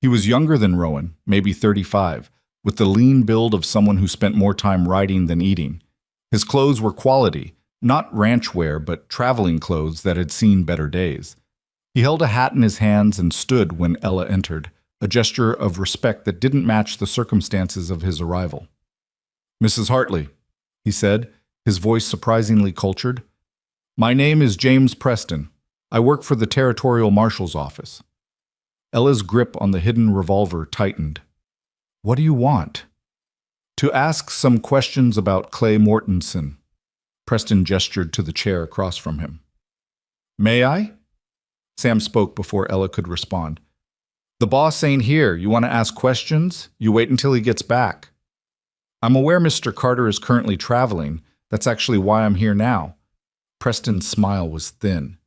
He was younger than Rowan, maybe 35, with the lean build of someone who spent more time riding than eating. His clothes were quality, not ranch wear, but traveling clothes that had seen better days. He held a hat in his hands and stood when Ella entered, a gesture of respect that didn't match the circumstances of his arrival. "Mrs. Hartley," he said, his voice surprisingly cultured. "My name is James Preston. I work for the Territorial Marshal's office." Ella's grip on the hidden revolver tightened. "What do you want?" "To ask some questions about Clay Mortenson." Preston gestured to the chair across from him. "May I?" Sam spoke before Ella could respond. "The boss ain't here. You want to ask questions? You wait until he gets back." "I'm aware Mr. Carter is currently traveling. That's actually why I'm here now." Preston's smile was thin.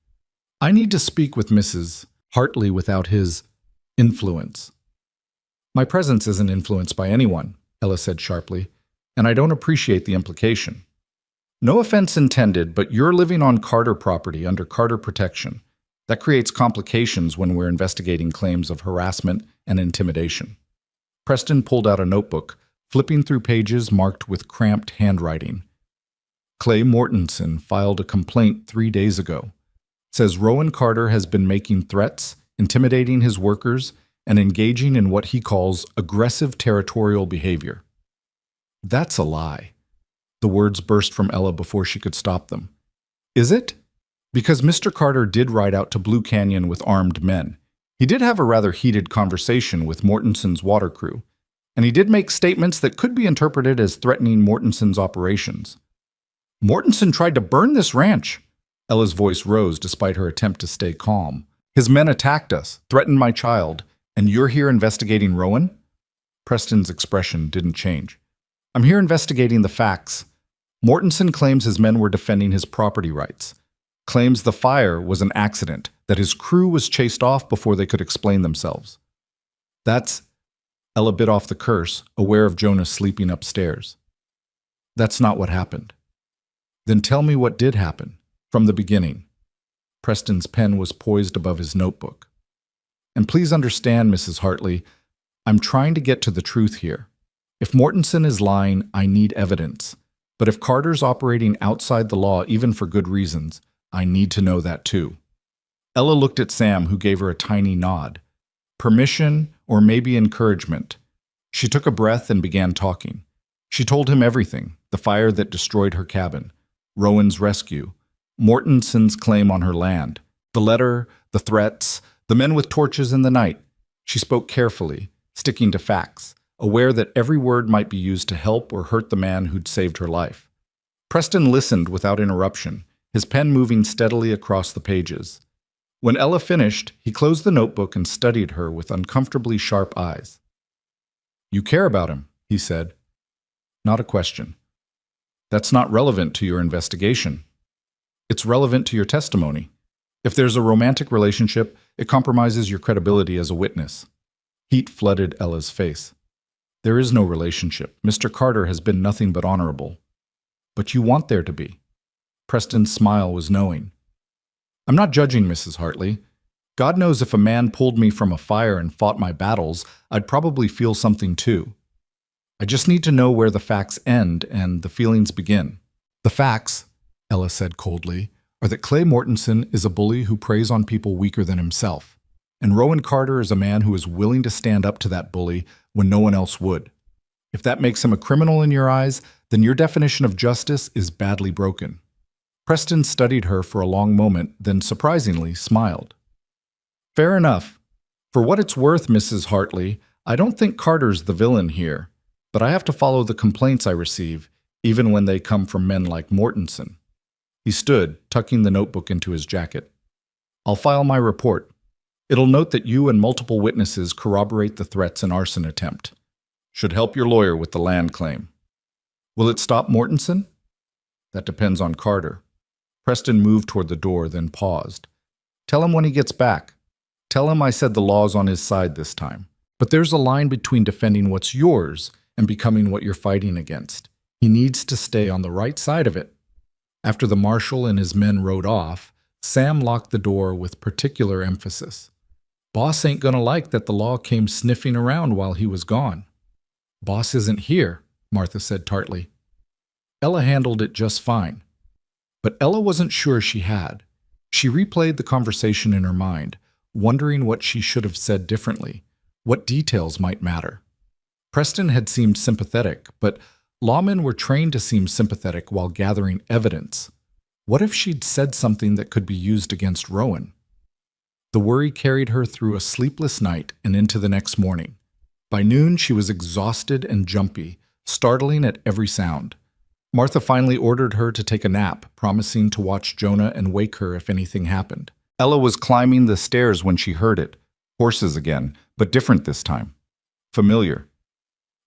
"I need to speak with Mrs. Hartley without his influence." "My presence isn't influenced by anyone," Ella said sharply, "and I don't appreciate the implication." "No offense intended, but you're living on Carter property under Carter protection. That creates complications when we're investigating claims of harassment and intimidation." Preston pulled out a notebook, flipping through pages marked with cramped handwriting. "Clay Mortenson filed a complaint 3 days ago. Says Rowan Carter has been making threats, intimidating his workers, and engaging in what he calls aggressive territorial behavior." "That's a lie." The words burst from Ella before she could stop them. "Is it? Because Mr. Carter did ride out to Blue Canyon with armed men. He did have a rather heated conversation with Mortenson's water crew, and he did make statements that could be interpreted as threatening Mortenson's operations." Mortensen tried to burn this ranch. Ella's voice rose despite her attempt to stay calm. His men attacked us, threatened my child, and you're here investigating Rowan? Preston's expression didn't change. I'm here investigating the facts. Mortensen claims his men were defending his property rights. Claims the fire was an accident, that his crew was chased off before they could explain themselves. That's... Ella bit off the curse, aware of Jonah sleeping upstairs. That's not what happened. Then tell me what did happen, from the beginning. Preston's pen was poised above his notebook. And please understand, Mrs. Hartley, I'm trying to get to the truth here. If Mortensen is lying, I need evidence. But if Carter's operating outside the law, even for good reasons, I need to know that too. Ella looked at Sam, who gave her a tiny nod. Permission, or maybe encouragement. She took a breath and began talking. She told him everything, the fire that destroyed her cabin, Rowan's rescue, Mortensen's claim on her land, the letter, the threats, the men with torches in the night. She spoke carefully, sticking to facts, aware that every word might be used to help or hurt the man who'd saved her life. Preston listened without interruption, his pen moving steadily across the pages. When Ella finished, he closed the notebook and studied her with uncomfortably sharp eyes. You care about him, he said. Not a question. That's not relevant to your investigation. It's relevant to your testimony. If there's a romantic relationship, it compromises your credibility as a witness. Heat flooded Ella's face. There is no relationship. Mr. Carter has been nothing but honorable. But you want there to be. Preston's smile was knowing. I'm not judging, Mrs. Hartley. God knows if a man pulled me from a fire and fought my battles, I'd probably feel something too. I just need to know where the facts end and the feelings begin. The facts, Ella said coldly, are that Clay Mortensen is a bully who preys on people weaker than himself. And Rowan Carter is a man who is willing to stand up to that bully when no one else would. If that makes him a criminal in your eyes, then your definition of justice is badly broken. Preston studied her for a long moment, then surprisingly smiled. Fair enough. For what it's worth, Mrs. Hartley, I don't think Carter's the villain here, but I have to follow the complaints I receive, even when they come from men like Mortensen. He stood, tucking the notebook into his jacket. I'll file my report. It'll note that you and multiple witnesses corroborate the threats and arson attempt. Should help your lawyer with the land claim. Will it stop Mortensen? That depends on Carter. Preston moved toward the door, then paused. Tell him when he gets back. Tell him I said the law's on his side this time. But there's a line between defending what's yours and becoming what you're fighting against. He needs to stay on the right side of it. After the marshal and his men rode off, Sam locked the door with particular emphasis. Boss ain't gonna like that the law came sniffing around while he was gone. Boss isn't here, Martha said tartly. Ella handled it just fine. But Ella wasn't sure she had. She replayed the conversation in her mind, wondering what she should have said differently, what details might matter. Preston had seemed sympathetic, but lawmen were trained to seem sympathetic while gathering evidence. What if she'd said something that could be used against Rowan? The worry carried her through a sleepless night and into the next morning. By noon, she was exhausted and jumpy, startling at every sound. Martha finally ordered her to take a nap, promising to watch Jonah and wake her if anything happened. Ella was climbing the stairs when she heard it. Horses again, but different this time. Familiar.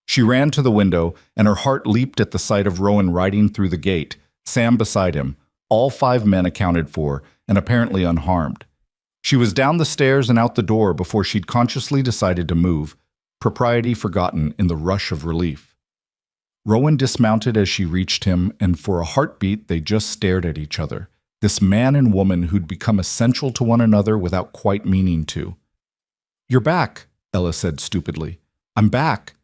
She ran to the window, and her heart leaped at the sight of Rowan riding through the gate, Sam beside him, all 5 men accounted for, and apparently unharmed. She was down the stairs and out the door before she'd consciously decided to move, propriety forgotten in the rush of relief. Rowan dismounted as she reached him, and for a heartbeat they just stared at each other, this man and woman who'd become essential to one another without quite meaning to. "You're back," Ella said stupidly. "I'm back."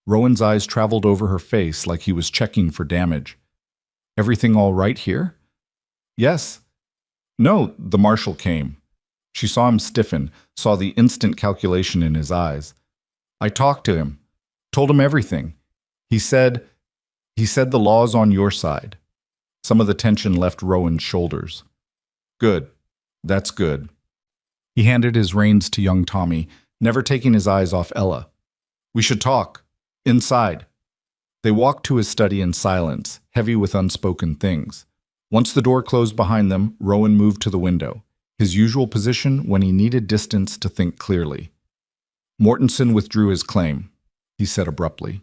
Rowan's eyes traveled over her face like he was checking for damage. "Everything all right here?" "Yes." "No," the marshal came. She saw him stiffen, saw the instant calculation in his eyes. "I talked to him, told him everything. He said the law's on your side." Some of the tension left Rowan's shoulders. "Good. That's good." He handed his reins to young Tommy, never taking his eyes off Ella. "We should talk. Inside." They walked to his study in silence, heavy with unspoken things. Once the door closed behind them, Rowan moved to the window, his usual position when he needed distance to think clearly. Mortensen withdrew his claim, he said abruptly.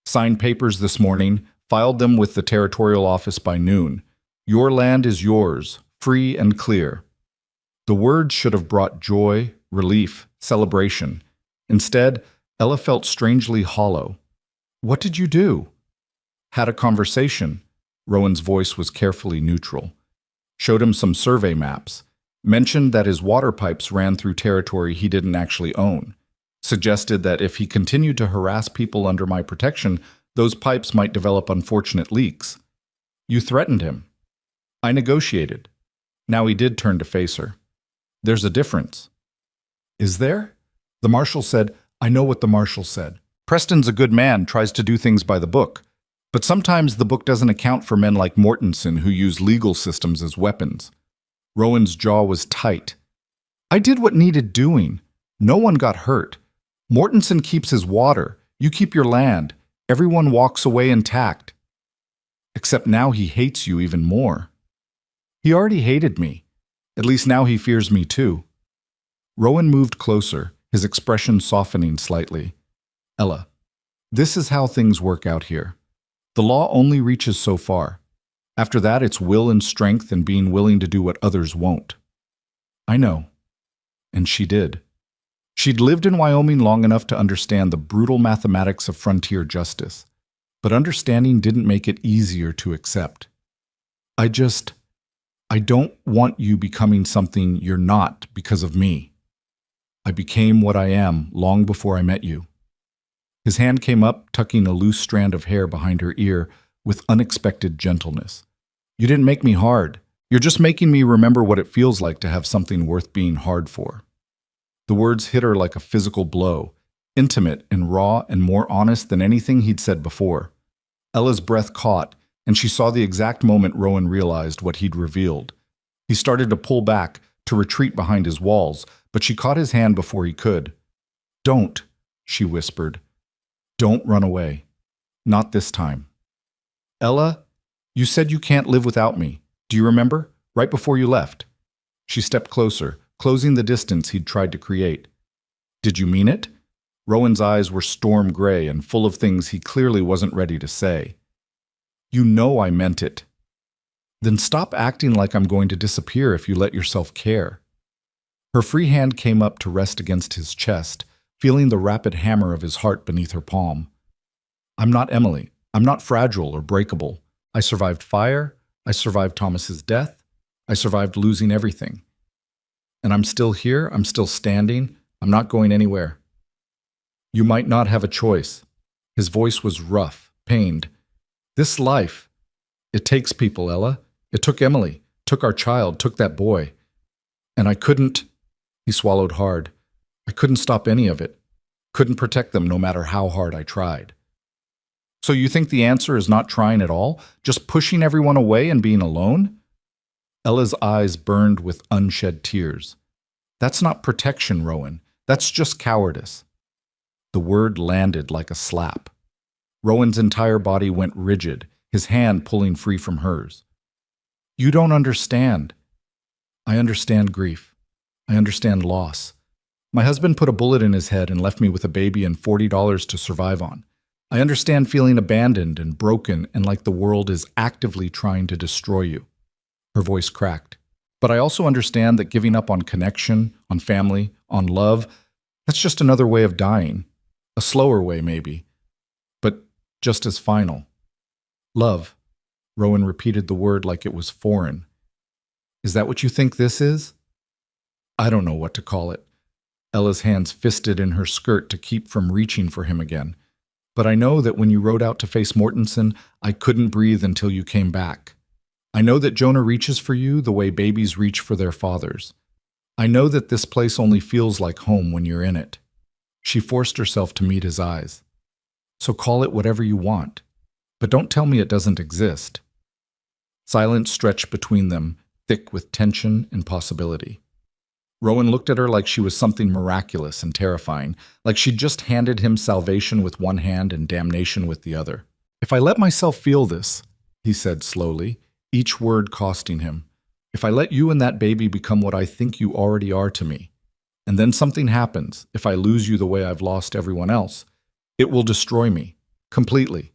Signed papers this morning, filed them with the territorial office by noon. Your land is yours, free and clear. The words should have brought joy, relief, celebration. Instead, Ella felt strangely hollow. What did you do? Had a conversation. Rowan's voice was carefully neutral. Showed him some survey maps. Mentioned that his water pipes ran through territory he didn't actually own. Suggested that if he continued to harass people under my protection, those pipes might develop unfortunate leaks. You threatened him. I negotiated. Now he did turn to face her. There's a difference. Is there? The marshal said, I know what the marshal said. Preston's a good man, tries to do things by the book. But sometimes the book doesn't account for men like Mortensen who use legal systems as weapons. Rowan's jaw was tight. I did what needed doing. No one got hurt. Mortensen keeps his water. You keep your land. Everyone walks away intact. Except now he hates you even more. He already hated me. At least now he fears me too. Rowan moved closer, his expression softening slightly. Ella, this is how things work out here. The law only reaches so far. After that, it's will and strength and being willing to do what others won't. I know. And she did. She'd lived in Wyoming long enough to understand the brutal mathematics of frontier justice, but understanding didn't make it easier to accept. I don't want you becoming something you're not because of me. I became what I am long before I met you. His hand came up, tucking a loose strand of hair behind her ear with unexpected gentleness. You didn't make me hard. You're just making me remember what it feels like to have something worth being hard for. The words hit her like a physical blow, intimate and raw and more honest than anything he'd said before. Ella's breath caught, and she saw the exact moment Rowan realized what he'd revealed. He started to pull back, to retreat behind his walls, but she caught his hand before he could. Don't, she whispered. Don't run away. Not this time. Ella, you said you can't live without me. Do you remember? Right before you left. She stepped closer, closing the distance he'd tried to create. Did you mean it? Rowan's eyes were storm gray and full of things he clearly wasn't ready to say. You know I meant it. Then stop acting like I'm going to disappear if you let yourself care. Her free hand came up to rest against his chest, feeling the rapid hammer of his heart beneath her palm. I'm not Emily. I'm not fragile or breakable. I survived fire. I survived Thomas's death. I survived losing everything. And I'm still here. I'm still standing. I'm not going anywhere. You might not have a choice. His voice was rough, pained. This life, it takes people, Ella. It took Emily, took our child, took that boy. And I couldn't, he swallowed hard. I couldn't stop any of it. Couldn't protect them no matter how hard I tried. So you think the answer is not trying at all? Just pushing everyone away and being alone? Ella's eyes burned with unshed tears. That's not protection, Rowan. That's just cowardice. The word landed like a slap. Rowan's entire body went rigid, his hand pulling free from hers. You don't understand. I understand grief. I understand loss. My husband put a bullet in his head and left me with a baby and $40 to survive on. I understand feeling abandoned and broken and like the world is actively trying to destroy you. Her voice cracked. But I also understand that giving up on connection, on family, on love, that's just another way of dying. A slower way, maybe. But just as final. Love. Rowan repeated the word like it was foreign. Is that what you think this is? I don't know what to call it. Ella's hands fisted in her skirt to keep from reaching for him again. But I know that when you rode out to face Mortensen, I couldn't breathe until you came back. I know that Jonah reaches for you the way babies reach for their fathers. I know that this place only feels like home when you're in it. She forced herself to meet his eyes. So call it whatever you want, but don't tell me it doesn't exist. Silence stretched between them, thick with tension and possibility. Rowan looked at her like she was something miraculous and terrifying, like she'd just handed him salvation with one hand and damnation with the other. "If I let myself feel this," he said slowly, each word costing him, "if I let you and that baby become what I think you already are to me, and then something happens, if I lose you the way I've lost everyone else, it will destroy me, completely.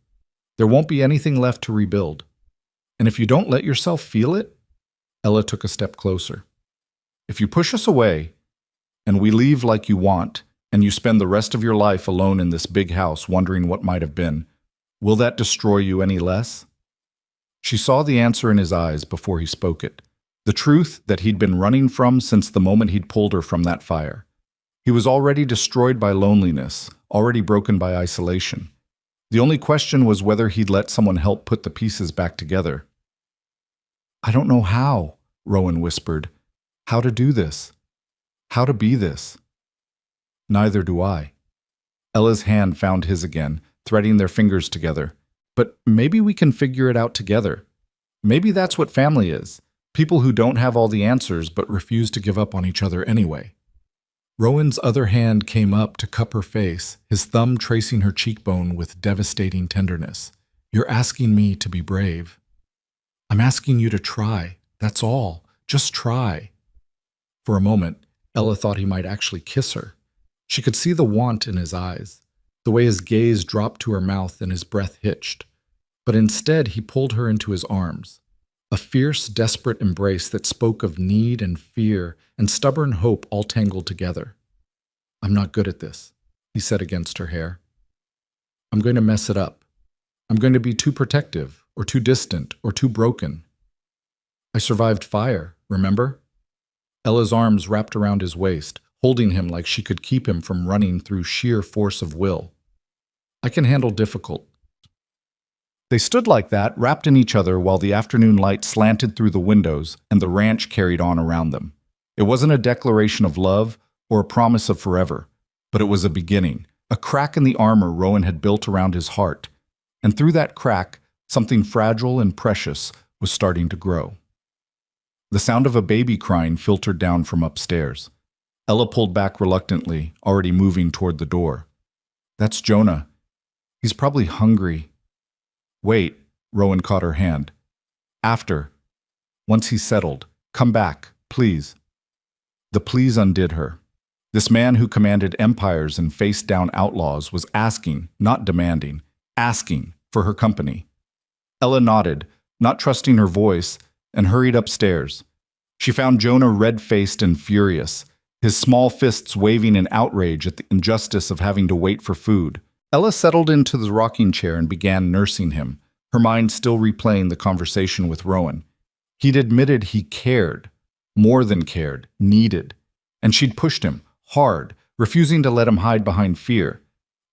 There won't be anything left to rebuild. And if you don't let yourself feel it," Ella took a step closer, "if you push us away, and we leave like you want, and you spend the rest of your life alone in this big house wondering what might have been, will that destroy you any less?" She saw the answer in his eyes before he spoke it, the truth that he'd been running from since the moment he'd pulled her from that fire. He was already destroyed by loneliness, already broken by isolation. The only question was whether he'd let someone help put the pieces back together. "I don't know how," Rowan whispered. "How to do this. How to be this." "Neither do I." Ella's hand found his again, threading their fingers together. "But maybe we can figure it out together. Maybe that's what family is. People who don't have all the answers but refuse to give up on each other anyway." Rowan's other hand came up to cup her face, his thumb tracing her cheekbone with devastating tenderness. "You're asking me to be brave. I'm asking you to try. That's all. Just try." For a moment, Ella thought he might actually kiss her. She could see the want in his eyes, the way his gaze dropped to her mouth and his breath hitched. But instead, he pulled her into his arms. A fierce, desperate embrace that spoke of need and fear and stubborn hope all tangled together. "I'm not good at this," he said against her hair. "I'm going to mess it up. I'm going to be too protective, or too distant, or too broken. I survived fire, remember?" Ella's arms wrapped around his waist, holding him like she could keep him from running through sheer force of will. "I can handle difficult." They stood like that, wrapped in each other, while the afternoon light slanted through the windows and the ranch carried on around them. It wasn't a declaration of love or a promise of forever, but it was a beginning, a crack in the armor Rowan had built around his heart. And through that crack, something fragile and precious was starting to grow. The sound of a baby crying filtered down from upstairs. Ella pulled back reluctantly, already moving toward the door. "That's Jonah. He's probably hungry." "Wait," Rowan caught her hand. "After. Once he's settled. Come back, please." The please undid her. This man who commanded empires and faced down outlaws was asking, not demanding, asking for her company. Ella nodded, not trusting her voice, and hurried upstairs. She found Jonah red-faced and furious, his small fists waving in outrage at the injustice of having to wait for food. Ella settled into the rocking chair and began nursing him, her mind still replaying the conversation with Rowan. He'd admitted he cared, more than cared, needed, and she'd pushed him, hard, refusing to let him hide behind fear.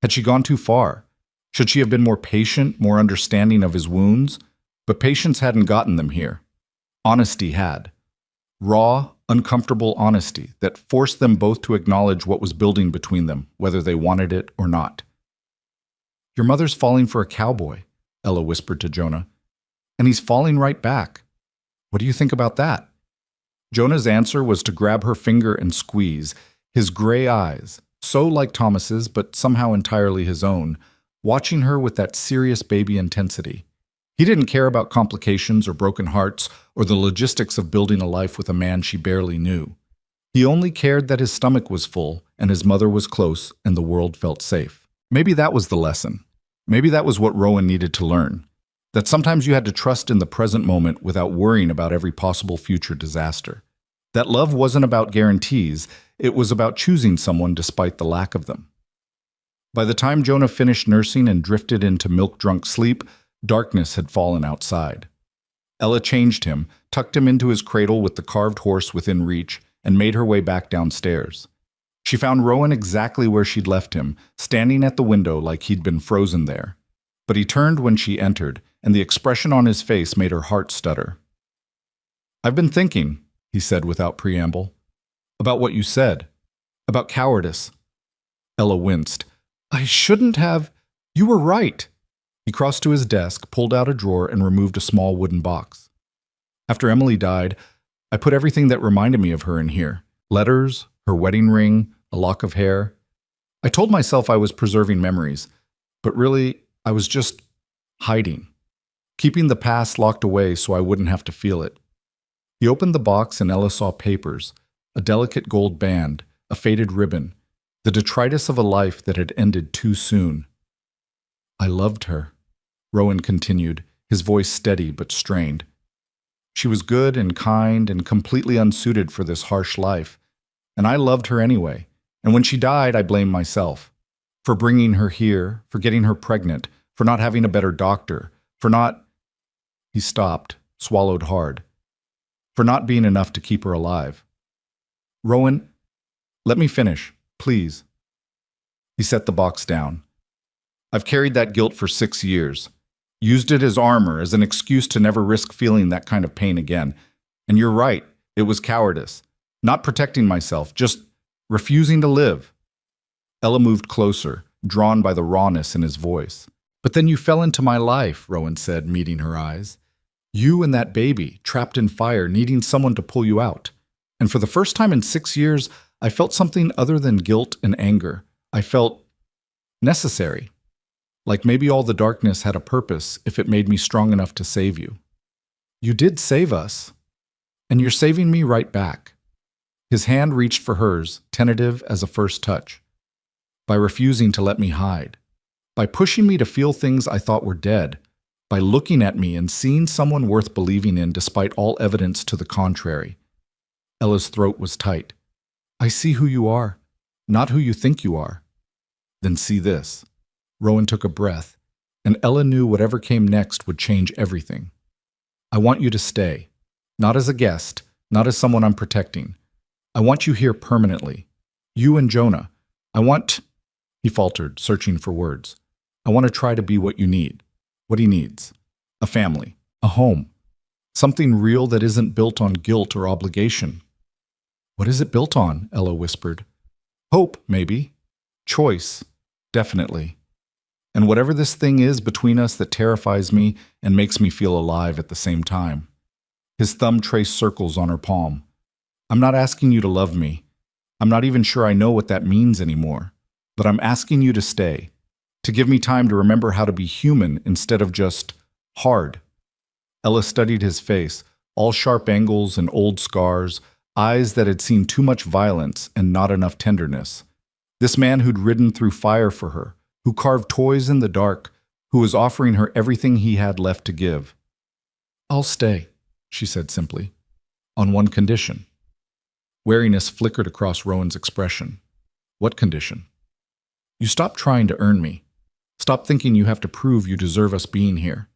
Had she gone too far? Should she have been more patient, more understanding of his wounds? But patience hadn't gotten them here. Honesty had. Raw, uncomfortable honesty that forced them both to acknowledge what was building between them, whether they wanted it or not. "Your mother's falling for a cowboy," Ella whispered to Jonah. "And he's falling right back. What do you think about that?" Jonah's answer was to grab her finger and squeeze, his gray eyes, so like Thomas's but somehow entirely his own, watching her with that serious baby intensity. He didn't care about complications or broken hearts or the logistics of building a life with a man she barely knew. He only cared that his stomach was full and his mother was close and the world felt safe. Maybe that was the lesson. Maybe that was what Rowan needed to learn. That sometimes you had to trust in the present moment without worrying about every possible future disaster. That love wasn't about guarantees, it was about choosing someone despite the lack of them. By the time Jonah finished nursing and drifted into milk-drunk sleep, darkness had fallen outside. Ella changed him, tucked him into his cradle with the carved horse within reach, and made her way back downstairs. She found Rowan exactly where she'd left him, standing at the window like he'd been frozen there. But he turned when she entered, and the expression on his face made her heart stutter. "I've been thinking," he said without preamble, "about what you said. About cowardice." Ella winced. "I shouldn't have. You were right." He crossed to his desk, pulled out a drawer, and removed a small wooden box. "After Emily died, I put everything that reminded me of her in here. Letters, her wedding ring, a lock of hair. I told myself I was preserving memories, but really, I was just hiding, keeping the past locked away so I wouldn't have to feel it. He opened the box and Ella saw papers, a delicate gold band, a faded ribbon, the detritus of a life that had ended too soon. I loved her, Rowan continued, his voice steady but strained. She was good and kind and completely unsuited for this harsh life, and I loved her anyway. And when she died, I blamed myself. For bringing her here, for getting her pregnant, for not having a better doctor, for not— He stopped, swallowed hard. For not being enough to keep her alive. Rowan, let me finish, please. He set the box down. I've carried that guilt for 6 years. Used it as armor, as an excuse to never risk feeling that kind of pain again. And you're right, it was cowardice. Not protecting myself, just refusing to live. Ella moved closer, drawn by the rawness in his voice. But then you fell into my life, Rowan said, meeting her eyes. You and that baby, trapped in fire, needing someone to pull you out. And for the first time in 6 years, I felt something other than guilt and anger. I felt necessary. Like maybe all the darkness had a purpose if it made me strong enough to save you. You did save us. And you're saving me right back. His hand reached for hers, tentative as a first touch. By refusing to let me hide. By pushing me to feel things I thought were dead. By looking at me and seeing someone worth believing in despite all evidence to the contrary. Ella's throat was tight. I see who you are, not who you think you are. Then see this. Rowan took a breath, and Ella knew whatever came next would change everything. I want you to stay. Not as a guest, not as someone I'm protecting. I want you here permanently. You and Jonah. I want— He faltered, searching for words. I want to try to be what you need. What he needs. A family. A home. Something real that isn't built on guilt or obligation. What is it built on? Ella whispered. Hope, maybe. Choice. Definitely. And whatever this thing is between us that terrifies me and makes me feel alive at the same time. His thumb traced circles on her palm. I'm not asking you to love me. I'm not even sure I know what that means anymore. But I'm asking you to stay. To give me time to remember how to be human instead of just hard. Ella studied his face, all sharp angles and old scars, eyes that had seen too much violence and not enough tenderness. This man who'd ridden through fire for her, who carved toys in the dark, who was offering her everything he had left to give. I'll stay, she said simply, on one condition. Wariness flickered across Rowan's expression. What condition? You stop trying to earn me. Stop thinking you have to prove you deserve us being here.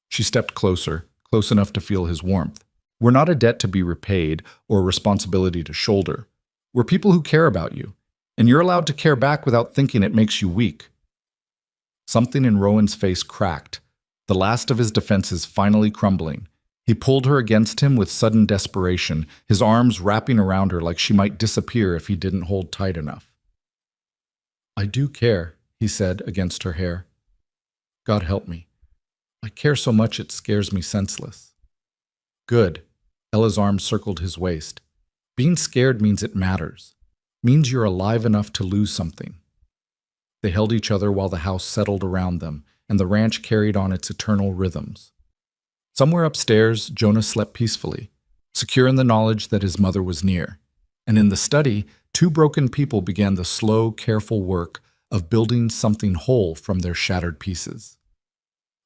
She stepped closer, close enough to feel his warmth. We're not a debt to be repaid or a responsibility to shoulder. We're people who care about you. And you're allowed to care back without thinking it makes you weak. Something in Rowan's face cracked, the last of his defenses finally crumbling. He pulled her against him with sudden desperation, his arms wrapping around her like she might disappear if he didn't hold tight enough. I do care, he said against her hair. God help me. I care so much it scares me senseless. Good. Ella's arm circled his waist. Being scared means it matters. Means you're alive enough to lose something. They held each other while the house settled around them, and the ranch carried on its eternal rhythms. Somewhere upstairs, Jonah slept peacefully, secure in the knowledge that his mother was near. And in the study, two broken people began the slow, careful work of building something whole from their shattered pieces.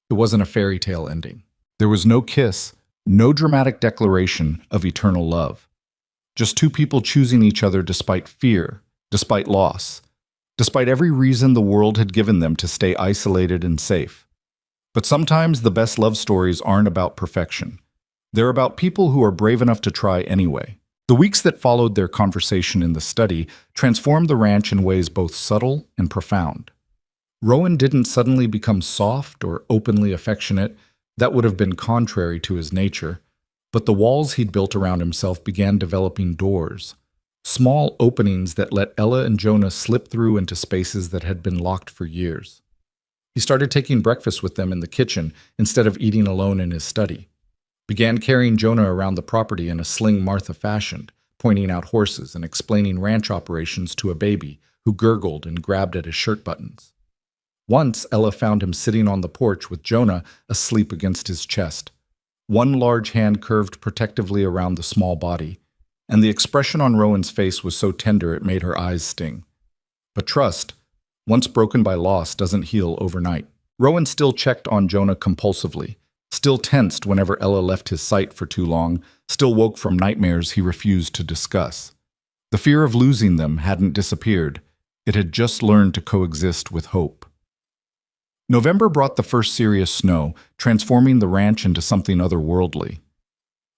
It wasn't a fairy tale ending. There was no kiss, no dramatic declaration of eternal love. Just two people choosing each other despite fear, despite loss, despite every reason the world had given them to stay isolated and safe. But sometimes the best love stories aren't about perfection. They're about people who are brave enough to try anyway. The weeks that followed their conversation in the study transformed the ranch in ways both subtle and profound. Rowan didn't suddenly become soft or openly affectionate. That would have been contrary to his nature. But the walls he'd built around himself began developing doors, small openings that let Ella and Jonah slip through into spaces that had been locked for years. He started taking breakfast with them in the kitchen instead of eating alone in his study. Began carrying Jonah around the property in a sling Martha fashioned, pointing out horses and explaining ranch operations to a baby who gurgled and grabbed at his shirt buttons. Once, Ella found him sitting on the porch with Jonah asleep against his chest. One large hand curved protectively around the small body, and the expression on Rowan's face was so tender it made her eyes sting. But trust, once broken by loss, doesn't heal overnight. Rowan still checked on Jonah compulsively, still tensed whenever Ella left his sight for too long, still woke from nightmares he refused to discuss. The fear of losing them hadn't disappeared. It had just learned to coexist with hope. November brought the first serious snow, transforming the ranch into something otherworldly.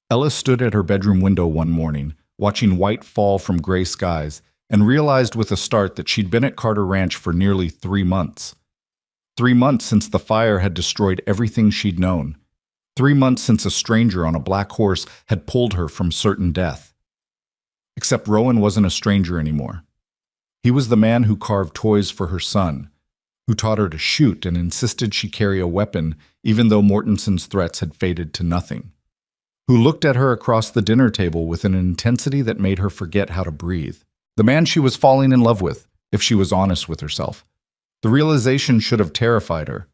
Ella stood at her bedroom window one morning, watching white fall from gray skies, and realized with a start that she'd been at Carter Ranch for nearly 3 months. 3 months since the fire had destroyed everything she'd known. 3 months since a stranger on a black horse had pulled her from certain death. Except Rowan wasn't a stranger anymore. He was the man who carved toys for her son, who taught her to shoot and insisted she carry a weapon even though Mortenson's threats had faded to nothing, who looked at her across the dinner table with an intensity that made her forget how to breathe. The man she was falling in love with, if she was honest with herself. The realization should have terrified her.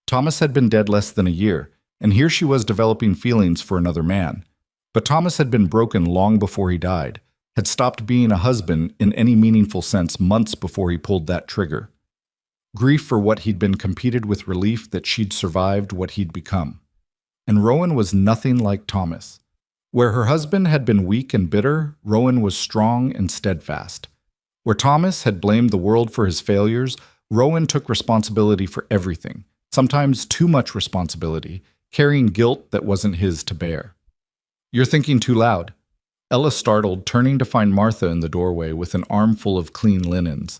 Thomas had been dead less than a year, and here she was developing feelings for another man. But Thomas had been broken long before he died, had stopped being a husband in any meaningful sense months before he pulled that trigger. Grief for what he'd been competed with relief that she'd survived what he'd become. And Rowan was nothing like Thomas. Where her husband had been weak and bitter, Rowan was strong and steadfast. Where Thomas had blamed the world for his failures, Rowan took responsibility for everything, sometimes too much responsibility, carrying guilt that wasn't his to bear. "You're thinking too loud." Ella startled, turning to find Martha in the doorway with an armful of clean linens.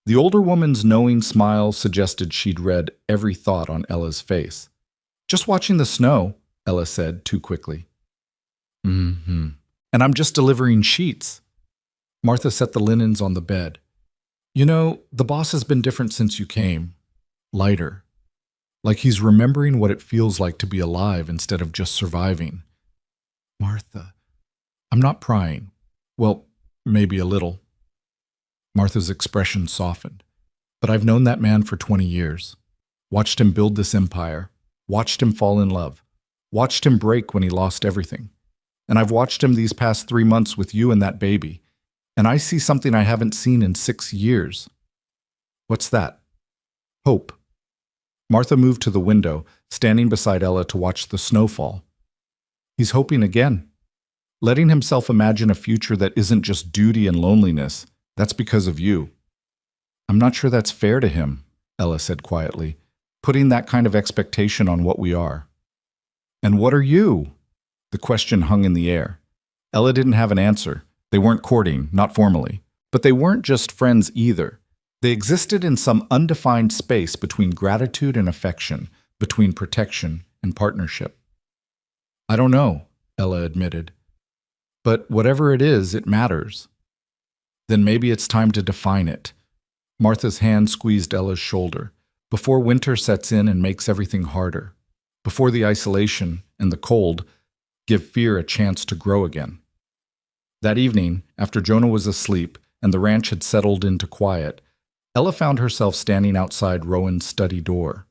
The older woman's knowing smile suggested she'd read every thought on Ella's face. "Just watching the snow," Ella said too quickly. "Mm-hmm. And I'm just delivering sheets." Martha set the linens on the bed. "You know, the boss has been different since you came. Lighter. Like he's remembering what it feels like to be alive instead of just surviving." "Martha, I'm not prying. Well, maybe a little." Martha's expression softened. "But I've known that man for 20 years. Watched him build this empire. Watched him fall in love. Watched him break when he lost everything. And I've watched him these past 3 months with you and that baby. And I see something I haven't seen in 6 years." "What's that?" "Hope." Martha moved to the window, standing beside Ella to watch the snowfall. "He's hoping again. Letting himself imagine a future that isn't just duty and loneliness. That's because of you." "I'm not sure that's fair to him," Ella said quietly, "putting that kind of expectation on what we are." "And what are you?" The question hung in the air. Ella didn't have an answer. They weren't courting, not formally. But they weren't just friends either. They existed in some undefined space between gratitude and affection, between protection and partnership. "I don't know," Ella admitted. "But whatever it is, it matters." "Then maybe it's time to define it." Martha's hand squeezed Ella's shoulder. "Before winter sets in and makes everything harder. Before the isolation and the cold give fear a chance to grow again." That evening, after Jonah was asleep and the ranch had settled into quiet, Ella found herself standing outside Rowan's study door.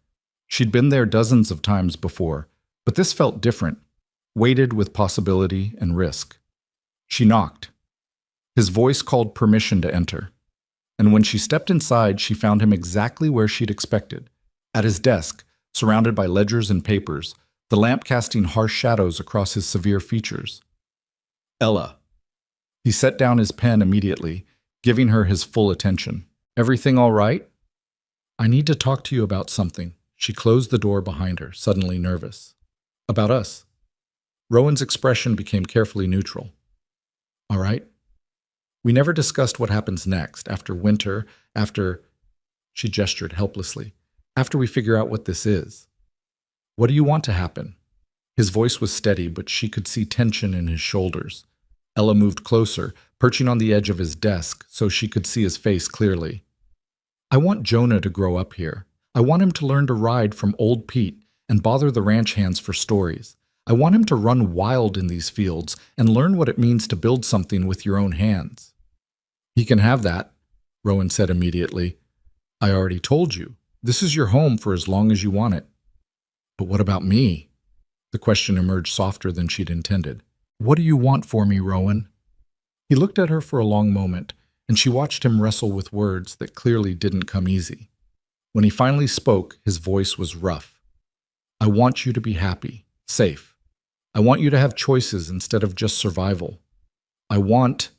She'd been there dozens of times before, but this felt different, weighted with possibility and risk. She knocked. His voice called permission to enter. And when she stepped inside, she found him exactly where she'd expected, at his desk, surrounded by ledgers and papers, the lamp casting harsh shadows across his severe features. "Ella." He set down his pen immediately, giving her his full attention. "Everything all right?" "I need to talk to you about something." She closed the door behind her, suddenly nervous. "About us." Rowan's expression became carefully neutral. "All right. We never discussed what happens next, after winter, after—" She gestured helplessly. "After we figure out what this is. What do you want to happen?" His voice was steady, but she could see tension in his shoulders. Ella moved closer, perching on the edge of his desk so she could see his face clearly. "I want Jonah to grow up here. I want him to learn to ride from old Pete and bother the ranch hands for stories. I want him to run wild in these fields and learn what it means to build something with your own hands." "He can have that," Rowan said immediately. "I already told you. This is your home for as long as you want it." "But what about me?" The question emerged softer than she'd intended. "What do you want for me, Rowan?" He looked at her for a long moment, and she watched him wrestle with words that clearly didn't come easy. When he finally spoke, his voice was rough. "I want you to be happy, safe. I want you to have choices instead of just survival. I want—"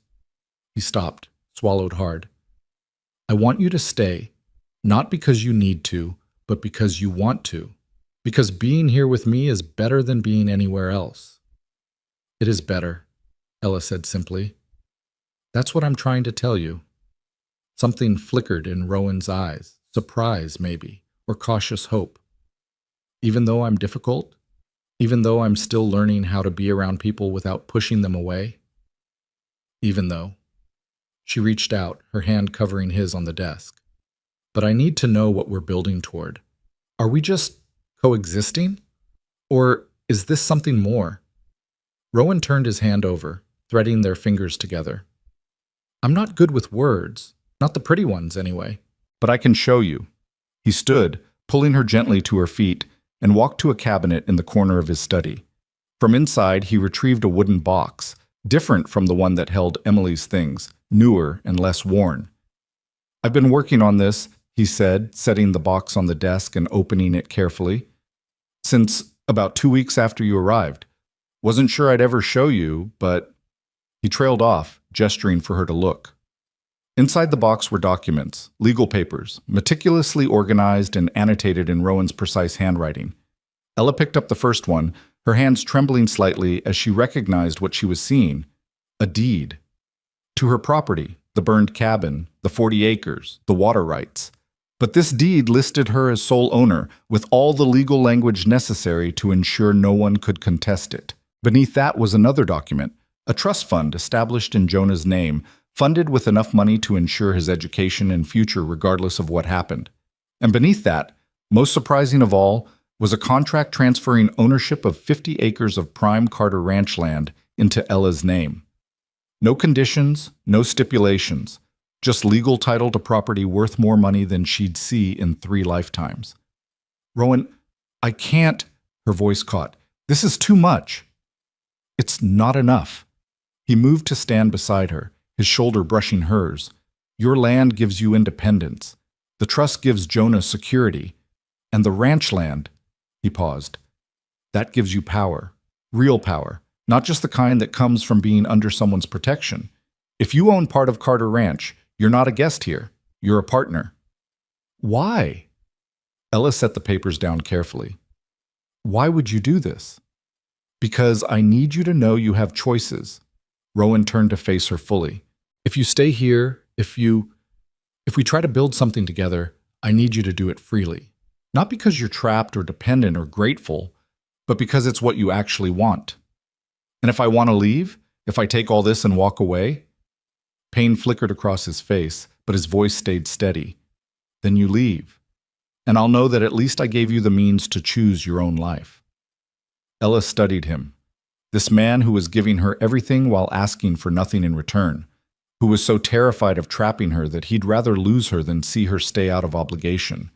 He stopped, swallowed hard. "I want you to stay, not because you need to, but because you want to. Because being here with me is better than being anywhere else." "It is better," Ella said simply. "That's what I'm trying to tell you." Something flickered in Rowan's eyes, surprise maybe, or cautious hope. "Even though I'm difficult? Even though I'm still learning how to be around people without pushing them away?" "Even though." She reached out, her hand covering his on the desk. "But I need to know what we're building toward. Are we just coexisting? Or is this something more?" Rowan turned his hand over, threading their fingers together. "I'm not good with words, not the pretty ones anyway, but I can show you." He stood, pulling her gently to her feet, and walked to a cabinet in the corner of his study. From inside, he retrieved a wooden box, different from the one that held Emily's things, newer and less worn. "I've been working on this," he said, setting the box on the desk and opening it carefully, "since about 2 weeks after you arrived. Wasn't sure I'd ever show you, but—" He trailed off, gesturing for her to look. Inside the box were documents, legal papers, meticulously organized and annotated in Rowan's precise handwriting. Ella picked up the first one, her hands trembling slightly as she recognized what she was seeing: a deed. To her property, the burned cabin, the 40 acres, the water rights. But this deed listed her as sole owner, with all the legal language necessary to ensure no one could contest it. Beneath that was another document, a trust fund established in Jonah's name, funded with enough money to ensure his education and future regardless of what happened. And beneath that, most surprising of all, was a contract transferring ownership of 50 acres of prime Carter ranch land into Ella's name. No conditions, no stipulations, just legal title to property worth more money than she'd see in 3 lifetimes. "Rowan, I can't," her voice caught. "This is too much." "It's not enough." He moved to stand beside her, his shoulder brushing hers. "Your land gives you independence. The trust gives Jonah security. And the ranch land," he paused, "that gives you power. Real power. Not just the kind that comes from being under someone's protection. If you own part of Carter Ranch, you're not a guest here. You're a partner." "Why?" Ella set the papers down carefully. "Why would you do this?" "Because I need you to know you have choices." Rowan turned to face her fully. "If you stay here, if we try to build something together, I need you to do it freely. Not because you're trapped or dependent or grateful, but because it's what you actually want. And if I want to leave, if I take all this and walk away—" Pain flickered across his face, but his voice stayed steady. "Then you leave. And I'll know that at least I gave you the means to choose your own life." Ella studied him. This man who was giving her everything while asking for nothing in return, who was so terrified of trapping her that he'd rather lose her than see her stay out of obligation.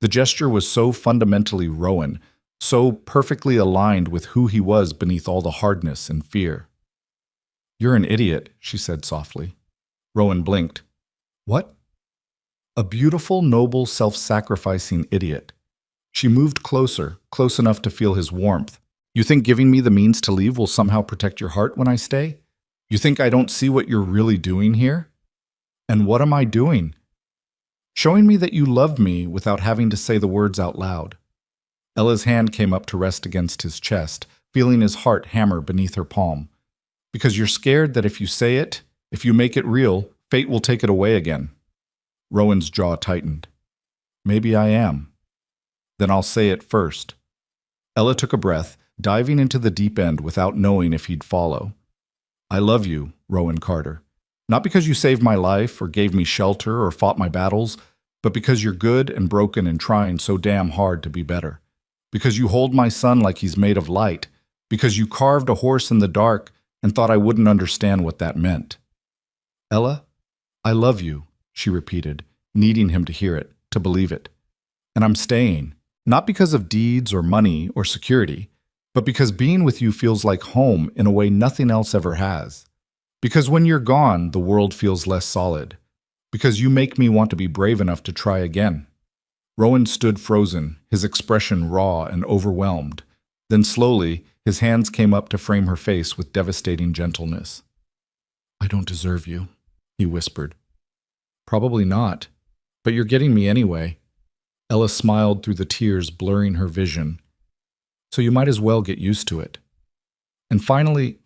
The gesture was so fundamentally Rowan, so perfectly aligned with who he was beneath all the hardness and fear. "You're an idiot," she said softly. Rowan blinked. "What?" "A beautiful, noble, self-sacrificing idiot." She moved closer, close enough to feel his warmth. "You think giving me the means to leave will somehow protect your heart when I stay? You think I don't see what you're really doing here? And what am I doing? Showing me that you love me without having to say the words out loud." Ella's hand came up to rest against his chest, feeling his heart hammer beneath her palm. "Because you're scared that if you say it, if you make it real, fate will take it away again." Rowan's jaw tightened. "Maybe I am. Then I'll say it first." Ella took a breath, diving into the deep end without knowing if he'd follow. "I love you, Rowan Carter. Not because you saved my life or gave me shelter or fought my battles, but because you're good and broken and trying so damn hard to be better. Because you hold my son like he's made of light, Because you carved a horse in the dark and thought I wouldn't understand what that meant. Ella, I love you, she repeated, needing him to hear it, to believe it. And I'm staying, not because of deeds or money or security, but because being with you feels like home in a way nothing else ever has. Because when you're gone, the world feels less solid. Because you make me want to be brave enough to try again. Rowan stood frozen, his expression raw and overwhelmed. Then slowly, his hands came up to frame her face with devastating gentleness. I don't deserve you, he whispered. Probably not, but you're getting me anyway. Ella smiled through the tears blurring her vision. So you might as well get used to it. And finally,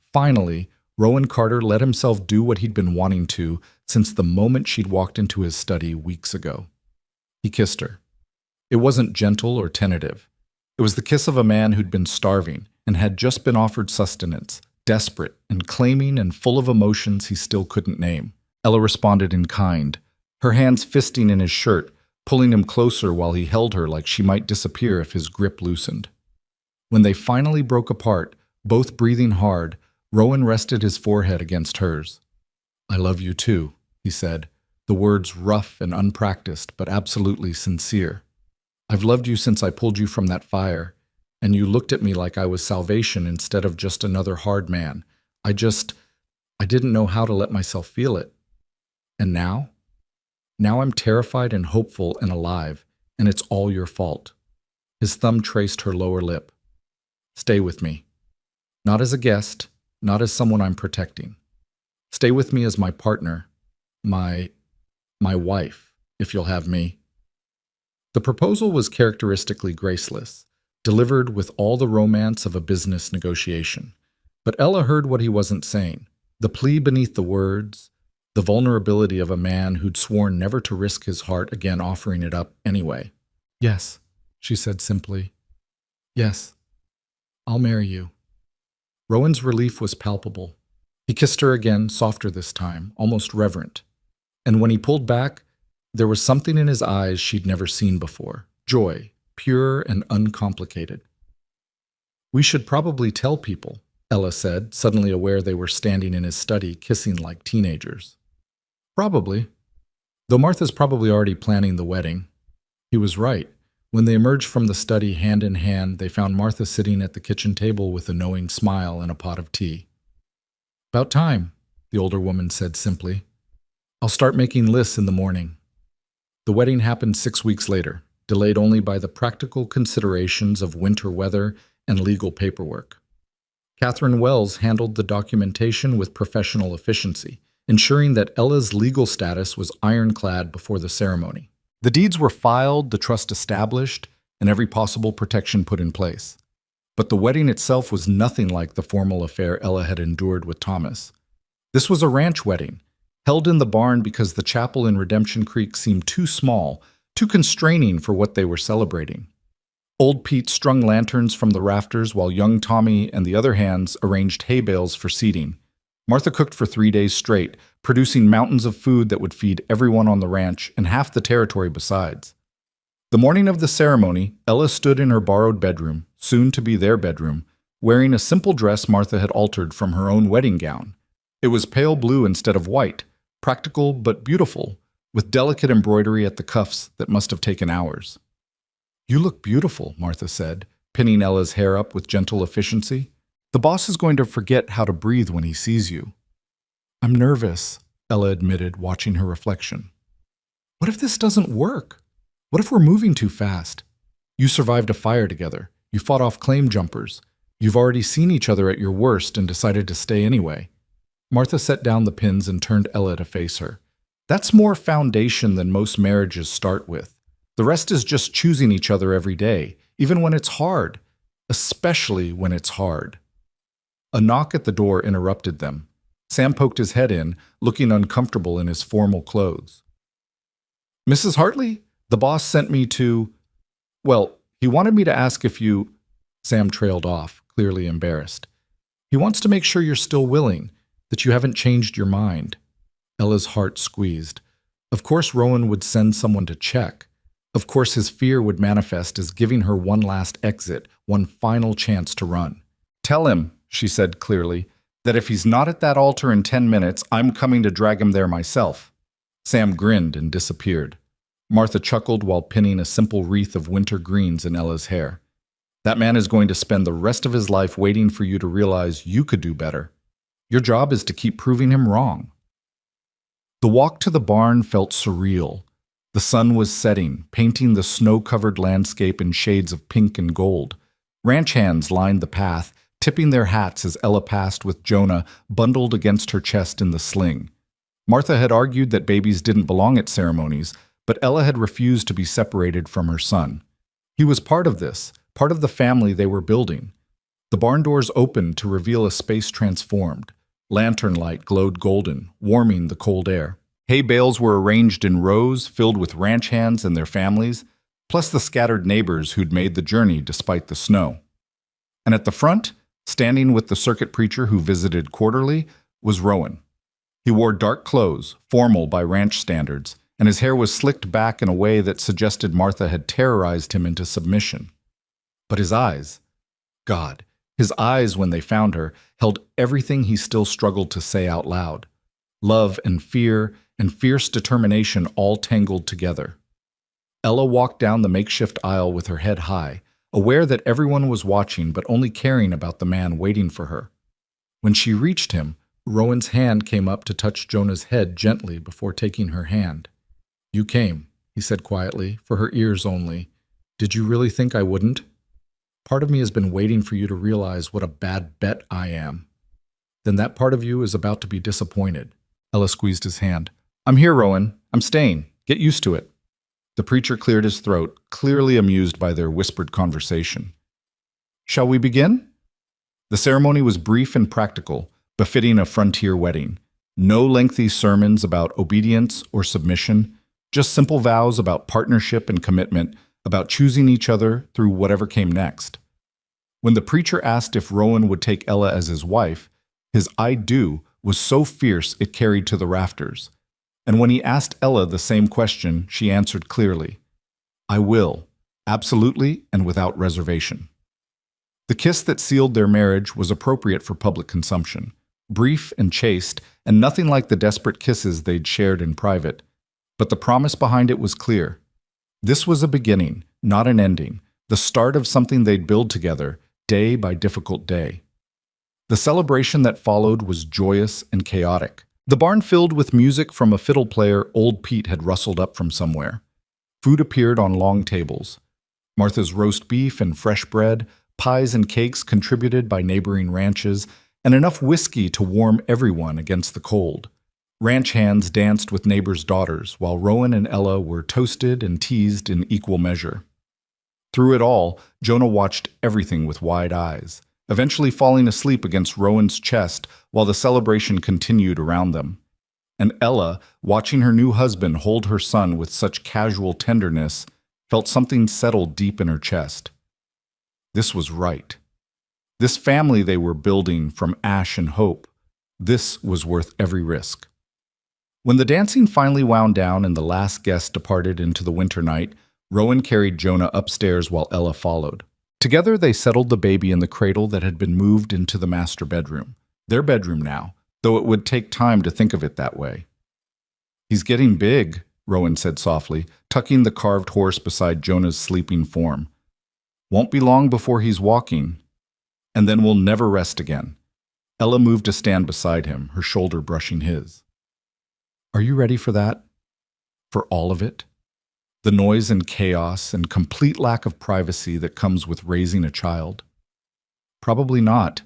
Rowan Carter let himself do what he'd been wanting to since the moment she'd walked into his study weeks ago. He kissed her. It wasn't gentle or tentative. It was the kiss of a man who'd been starving and had just been offered sustenance, desperate and claiming and full of emotions he still couldn't name. Ella responded in kind, her hands fisting in his shirt, pulling him closer while he held her like she might disappear if his grip loosened. When they finally broke apart, both breathing hard, Rowan rested his forehead against hers. I love you too, he said, the words rough and unpracticed but absolutely sincere. I've loved you since I pulled you from that fire, and you looked at me like I was salvation instead of just another hard man. I didn't know how to let myself feel it. And now? Now I'm terrified and hopeful and alive, and it's all your fault. His thumb traced her lower lip. Stay with me. Not as a guest, not as someone I'm protecting. Stay with me as my partner, my wife, if you'll have me. The proposal was characteristically graceless, delivered with all the romance of a business negotiation. But Ella heard what he wasn't saying, the plea beneath the words, the vulnerability of a man who'd sworn never to risk his heart again offering it up anyway. Yes, she said simply. Yes, I'll marry you. Rowan's relief was palpable. He kissed her again, softer this time, almost reverent. And when he pulled back, there was something in his eyes she'd never seen before. Joy, pure and uncomplicated. We should probably tell people, Ella said, suddenly aware they were standing in his study, kissing like teenagers. Probably. Though Martha's probably already planning the wedding. He was right. When they emerged from the study hand in hand, they found Martha sitting at the kitchen table with a knowing smile and a pot of tea. About time, the older woman said simply. I'll start making lists in the morning. The wedding happened 6 weeks later, delayed only by the practical considerations of winter weather and legal paperwork. Catherine Wells handled the documentation with professional efficiency, ensuring that Ella's legal status was ironclad before the ceremony. The deeds were filed, the trust established, and every possible protection put in place. But the wedding itself was nothing like the formal affair Ella had endured with Thomas. This was a ranch wedding, held in the barn because the chapel in Redemption Creek seemed too small, too constraining for what they were celebrating. Old Pete strung lanterns from the rafters while young Tommy and the other hands arranged hay bales for seating. Martha cooked for 3 days straight, producing mountains of food that would feed everyone on the ranch and half the territory besides. The morning of the ceremony, Ella stood in her borrowed bedroom, soon to be their bedroom, wearing a simple dress Martha had altered from her own wedding gown. It was pale blue instead of white, practical but beautiful, with delicate embroidery at the cuffs that must have taken hours. You look beautiful, Martha said, pinning Ella's hair up with gentle efficiency. The boss is going to forget how to breathe when he sees you. I'm nervous, Ella admitted, watching her reflection. What if this doesn't work? What if we're moving too fast? You survived a fire together. You fought off claim jumpers. You've already seen each other at your worst and decided to stay anyway. Martha set down the pins and turned Ella to face her. That's more foundation than most marriages start with. The rest is just choosing each other every day, even when it's hard, especially when it's hard. A knock at the door interrupted them. Sam poked his head in, looking uncomfortable in his formal clothes. Mrs. Hartley, the boss sent me to... Well, he wanted me to ask if you... Sam trailed off, clearly embarrassed. He wants to make sure you're still willing, that you haven't changed your mind. Ella's heart squeezed. Of course Rowan would send someone to check. Of course his fear would manifest as giving her one last exit, one final chance to run. Tell him, she said clearly, that if he's not at that altar in 10 minutes, I'm coming to drag him there myself. Sam grinned and disappeared. Martha chuckled while pinning a simple wreath of winter greens in Ella's hair. That man is going to spend the rest of his life waiting for you to realize you could do better. Your job is to keep proving him wrong. The walk to the barn felt surreal. The sun was setting, painting the snow-covered landscape in shades of pink and gold. Ranch hands lined the path, tipping their hats as Ella passed with Jonah bundled against her chest in the sling. Martha had argued that babies didn't belong at ceremonies, but Ella had refused to be separated from her son. He was part of this, part of the family they were building. The barn doors opened to reveal a space transformed. Lantern light glowed golden, warming the cold air. Hay bales were arranged in rows filled with ranch hands and their families, plus the scattered neighbors who'd made the journey despite the snow. And at the front, standing with the circuit preacher who visited quarterly, was Rowan. He wore dark clothes, formal by ranch standards, and his hair was slicked back in a way that suggested Martha had terrorized him into submission. But his eyes, God, his eyes when they found her, held everything he still struggled to say out loud. Love and fear and fierce determination all tangled together. Ella walked down the makeshift aisle with her head high, aware that everyone was watching but only caring about the man waiting for her. When she reached him, Rowan's hand came up to touch Jonah's head gently before taking her hand. "You came," he said quietly, for her ears only. "Did you really think I wouldn't? Part of me has been waiting for you to realize what a bad bet I am. Then that part of you is about to be disappointed." Ella squeezed his hand. "I'm here, Rowan. I'm staying. Get used to it." The preacher cleared his throat, clearly amused by their whispered conversation. "Shall we begin?" The ceremony was brief and practical, befitting a frontier wedding. No lengthy sermons about obedience or submission, just simple vows about partnership and commitment, about choosing each other through whatever came next. When the preacher asked if Rowan would take Ella as his wife, his "I do" was so fierce it carried to the rafters. And when he asked Ella the same question, she answered clearly, "I will, absolutely and without reservation." The kiss that sealed their marriage was appropriate for public consumption, brief and chaste, and nothing like the desperate kisses they'd shared in private. But the promise behind it was clear. This was a beginning, not an ending, the start of something they'd build together, day by difficult day. The celebration that followed was joyous and chaotic. The barn filled with music from a fiddle player old Pete had rustled up from somewhere. Food appeared on long tables. Martha's roast beef and fresh bread, pies and cakes contributed by neighboring ranches, and enough whiskey to warm everyone against the cold. Ranch hands danced with neighbors' daughters, while Rowan and Ella were toasted and teased in equal measure. Through it all, Jonah watched everything with wide eyes, eventually falling asleep against Rowan's chest while the celebration continued around them. And Ella, watching her new husband hold her son with such casual tenderness, felt something settle deep in her chest. This was right. This family they were building from ash and hope, this was worth every risk. When the dancing finally wound down and the last guest departed into the winter night, Rowan carried Jonah upstairs while Ella followed. Together they settled the baby in the cradle that had been moved into the master bedroom. Their bedroom now, though it would take time to think of it that way. "He's getting big," Rowan said softly, tucking the carved horse beside Jonah's sleeping form. "Won't be long before he's walking, and then we'll never rest again." Ella moved to stand beside him, her shoulder brushing his. "Are you ready for that? For all of it? The noise and chaos and complete lack of privacy that comes with raising a child?" "Probably not."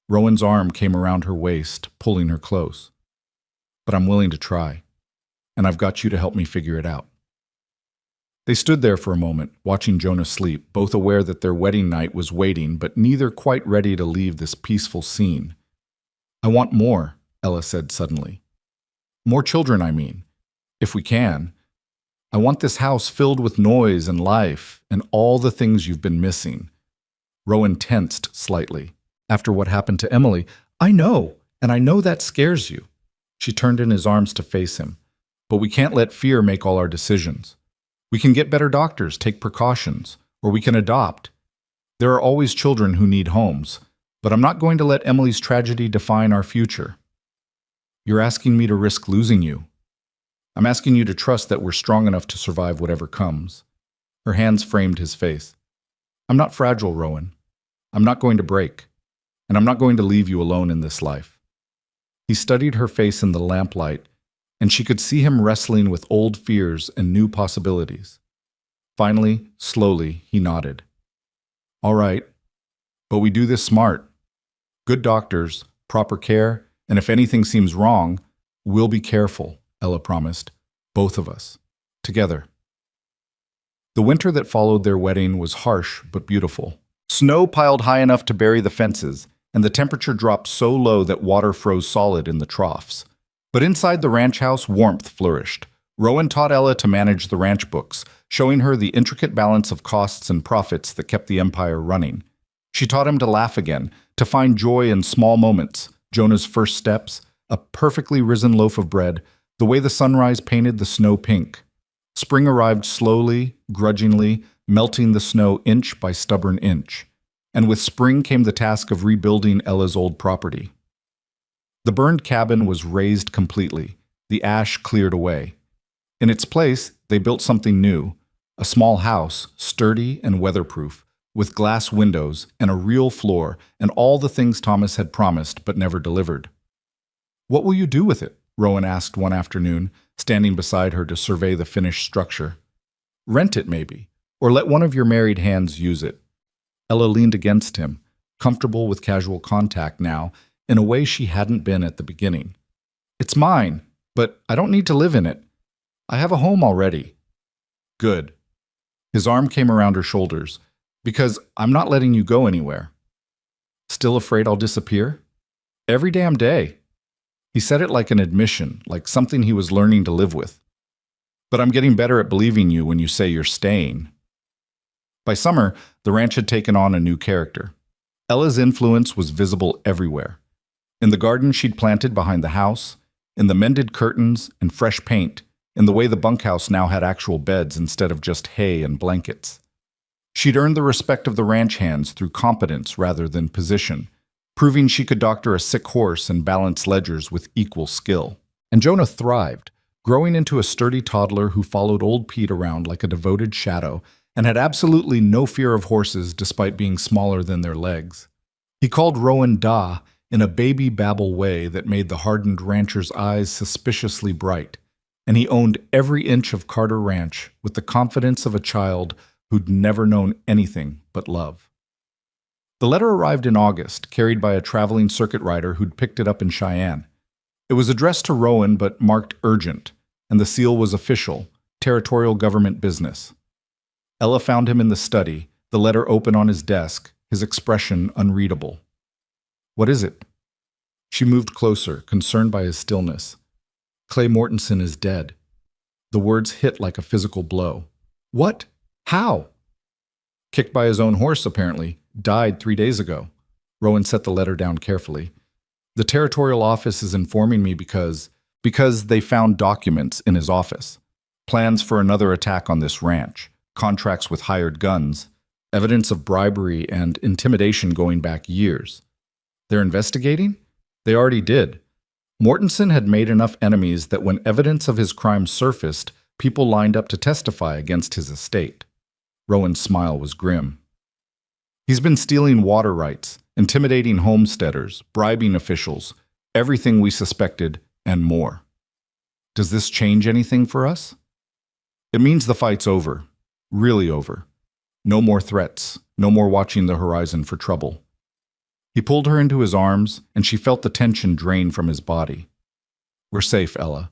Rowan's arm came around her waist, pulling her close. "But I'm willing to try, and I've got you to help me figure it out." They stood there for a moment, watching Jonah sleep, both aware that their wedding night was waiting, but neither quite ready to leave this peaceful scene. "I want more," Ella said suddenly. "More children, I mean, if we can. I want this house filled with noise and life and all the things you've been missing." Rowan tensed slightly. "After what happened to Emily, I know, and I know that scares you." She turned in his arms to face him. "But we can't let fear make all our decisions. We can get better doctors, take precautions, or we can adopt. There are always children who need homes. But I'm not going to let Emily's tragedy define our future. You're asking me to risk losing you. I'm asking you to trust that we're strong enough to survive whatever comes. Her hands framed his face. I'm not fragile, Rowan. I'm not going to break. And I'm not going to leave you alone in this life. He studied her face in the lamplight, and she could see him wrestling with old fears and new possibilities. Finally, slowly, he nodded. All right, but we do this smart. Good doctors, proper care, and if anything seems wrong, we'll be careful, Ella promised. Both of us. Together. The winter that followed their wedding was harsh but beautiful. Snow piled high enough to bury the fences, and the temperature dropped so low that water froze solid in the troughs. But inside the ranch house, warmth flourished. Rowan taught Ella to manage the ranch books, showing her the intricate balance of costs and profits that kept the empire running. She taught him to laugh again, to find joy in small moments, Jonah's first steps, a perfectly risen loaf of bread, the way the sunrise painted the snow pink. Spring arrived slowly, grudgingly, melting the snow inch by stubborn inch. And with spring came the task of rebuilding Ella's old property. The burned cabin was razed completely, the ash cleared away. In its place, they built something new, a small house, sturdy and weatherproof, with glass windows and a real floor and all the things Thomas had promised but never delivered. What will you do with it? Rowan asked one afternoon, standing beside her to survey the finished structure. Rent it, maybe, or let one of your married hands use it. Ella leaned against him, comfortable with casual contact now, in a way she hadn't been at the beginning. It's mine, but I don't need to live in it. I have a home already. Good. His arm came around her shoulders. Because I'm not letting you go anywhere. Still afraid I'll disappear? Every damn day. He said it like an admission, like something he was learning to live with. But I'm getting better at believing you when you say you're staying. By summer, the ranch had taken on a new character. Ella's influence was visible everywhere. In the garden she'd planted behind the house, in the mended curtains and fresh paint, in the way the bunkhouse now had actual beds instead of just hay and blankets. She'd earned the respect of the ranch hands through competence rather than position, proving she could doctor a sick horse and balance ledgers with equal skill. And Jonah thrived, growing into a sturdy toddler who followed old Pete around like a devoted shadow and had absolutely no fear of horses despite being smaller than their legs. He called Rowan Da in a baby babble way that made the hardened rancher's eyes suspiciously bright, and he owned every inch of Carter Ranch with the confidence of a child who'd never known anything but love. The letter arrived in August, carried by a traveling circuit rider who'd picked it up in Cheyenne. It was addressed to Rowan but marked urgent, and the seal was official, territorial government business. Ella found him in the study, the letter open on his desk, his expression unreadable. What is it? She moved closer, concerned by his stillness. Clay Mortensen is dead. The words hit like a physical blow. What? How? Kicked by his own horse, apparently. Died 3 days ago. Rowan set the letter down carefully. The territorial office is informing me because they found documents in his office. Plans for another attack on this ranch. Contracts with hired guns. Evidence of bribery and intimidation going back years. They're investigating? They already did. Mortensen had made enough enemies that when evidence of his crimes surfaced, people lined up to testify against his estate. Rowan's smile was grim. He's been stealing water rights, intimidating homesteaders, bribing officials, everything we suspected, and more. Does this change anything for us? It means the fight's over. Really over. No more threats, no more watching the horizon for trouble. He pulled her into his arms, and she felt the tension drain from his body. We're safe, Ella.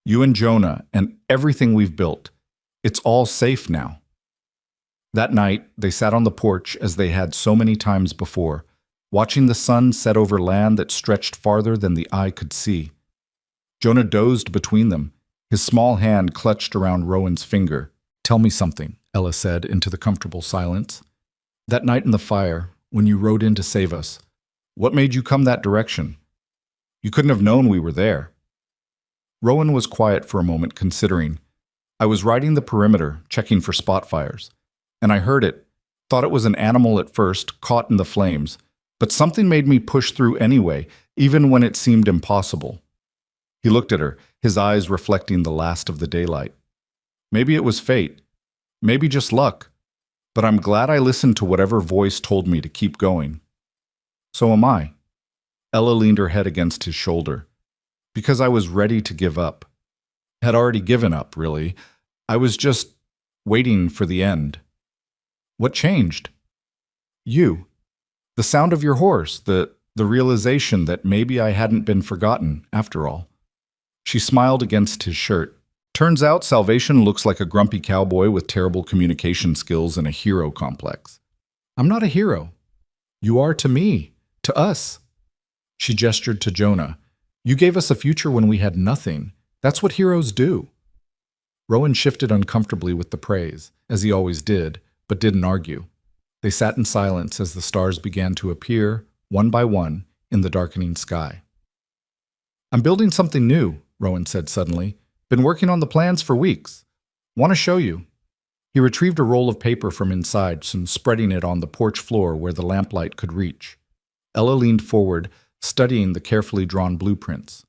You and Jonah, and everything we've built. It's all safe now. That night, they sat on the porch as they had so many times before, watching the sun set over land that stretched farther than the eye could see. Jonah dozed between them, his small hand clutched around Rowan's finger. Tell me something, Ella said into the comfortable silence. That night in the fire, when you rode in to save us, what made you come that direction? You couldn't have known we were there. Rowan was quiet for a moment, considering. I was riding the perimeter, checking for spot fires. And I heard it, thought it was an animal at first, caught in the flames, But something made me push through anyway, even when it seemed impossible. He looked at her, his eyes reflecting the last of the daylight. Maybe it was fate, maybe just luck, but I'm glad I listened to whatever voice told me to keep going. So am I. Ella leaned her head against his shoulder. Because I was ready to give up. Had already given up, really. I was just waiting for the end. What changed? You. The sound of your horse, the realization that maybe I hadn't been forgotten, after all. She smiled against his shirt. Turns out Salvation looks like a grumpy cowboy with terrible communication skills and a hero complex. I'm not a hero. You are to me, to us. She gestured to Jonah. You gave us a future when we had nothing. That's what heroes do. Rowan shifted uncomfortably with the praise, as he always did, but didn't argue. They sat in silence as the stars began to appear, one by one, in the darkening sky. I'm building something new, Rowan said suddenly. Been working on the plans for weeks. Want to show you. He retrieved a roll of paper from inside and spreading it on the porch floor where the lamplight could reach. Ella leaned forward, studying the carefully drawn blueprints.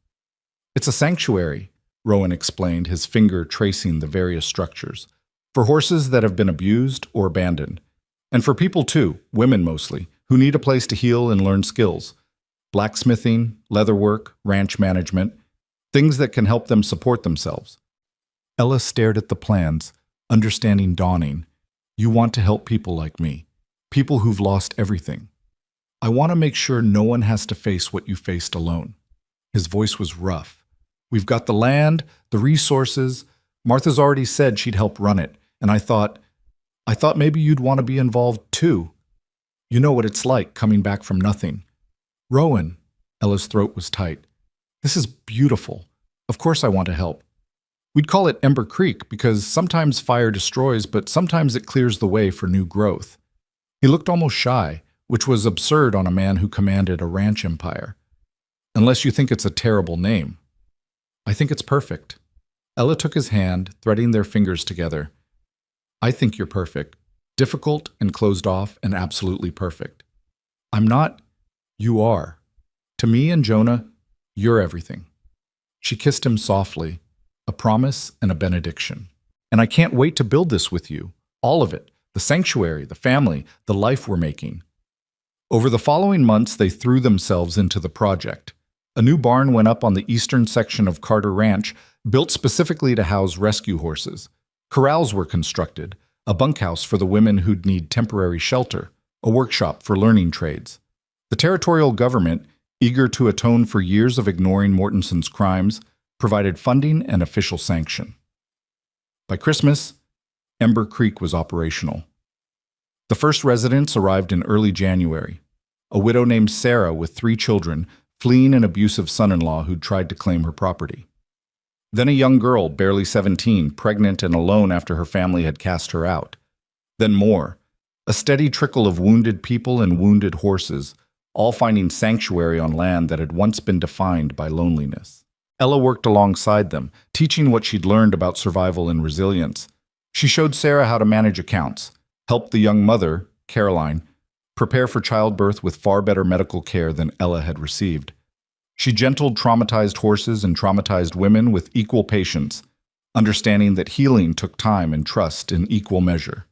It's a sanctuary, Rowan explained, his finger tracing the various structures. For horses that have been abused or abandoned. And for people too, women mostly, who need a place to heal and learn skills. Blacksmithing, leatherwork, ranch management, things that can help them support themselves. Ella stared at the plans, understanding dawning. You want to help people like me, people who've lost everything. I want to make sure no one has to face what you faced alone. His voice was rough. We've got the land, the resources. Martha's already said she'd help run it, and I thought maybe you'd want to be involved too. You know what it's like coming back from nothing. Rowan, Ella's throat was tight. This is beautiful. Of course I want to help. We'd call it Ember Creek because sometimes fire destroys, but sometimes it clears the way for new growth. He looked almost shy, which was absurd on a man who commanded a ranch empire. Unless you think it's a terrible name. I think it's perfect. Ella took his hand, threading their fingers together. I think you're perfect. Difficult and closed off and absolutely perfect. I'm not. You are. To me and Jonah, you're everything. She kissed him softly, a promise and a benediction. And I can't wait to build this with you. All of it. The sanctuary, the family, the life we're making. Over the following months, they threw themselves into the project. A new barn went up on the eastern section of Carter Ranch, built specifically to house rescue horses. Corrals were constructed, a bunkhouse for the women who'd need temporary shelter, a workshop for learning trades. The territorial government, eager to atone for years of ignoring Mortenson's crimes, provided funding and official sanction. By Christmas, Ember Creek was operational. The first residents arrived in early January. A widow named Sarah with 3 children, fleeing an abusive son-in-law who'd tried to claim her property. Then a young girl, barely 17, pregnant and alone after her family had cast her out. Then more. A steady trickle of wounded people and wounded horses, all finding sanctuary on land that had once been defined by loneliness. Ella worked alongside them, teaching what she'd learned about survival and resilience. She showed Sarah how to manage accounts, helped the young mother, Caroline, prepare for childbirth with far better medical care than Ella had received. She gentled traumatized horses and traumatized women with equal patience, understanding that healing took time and trust in equal measure.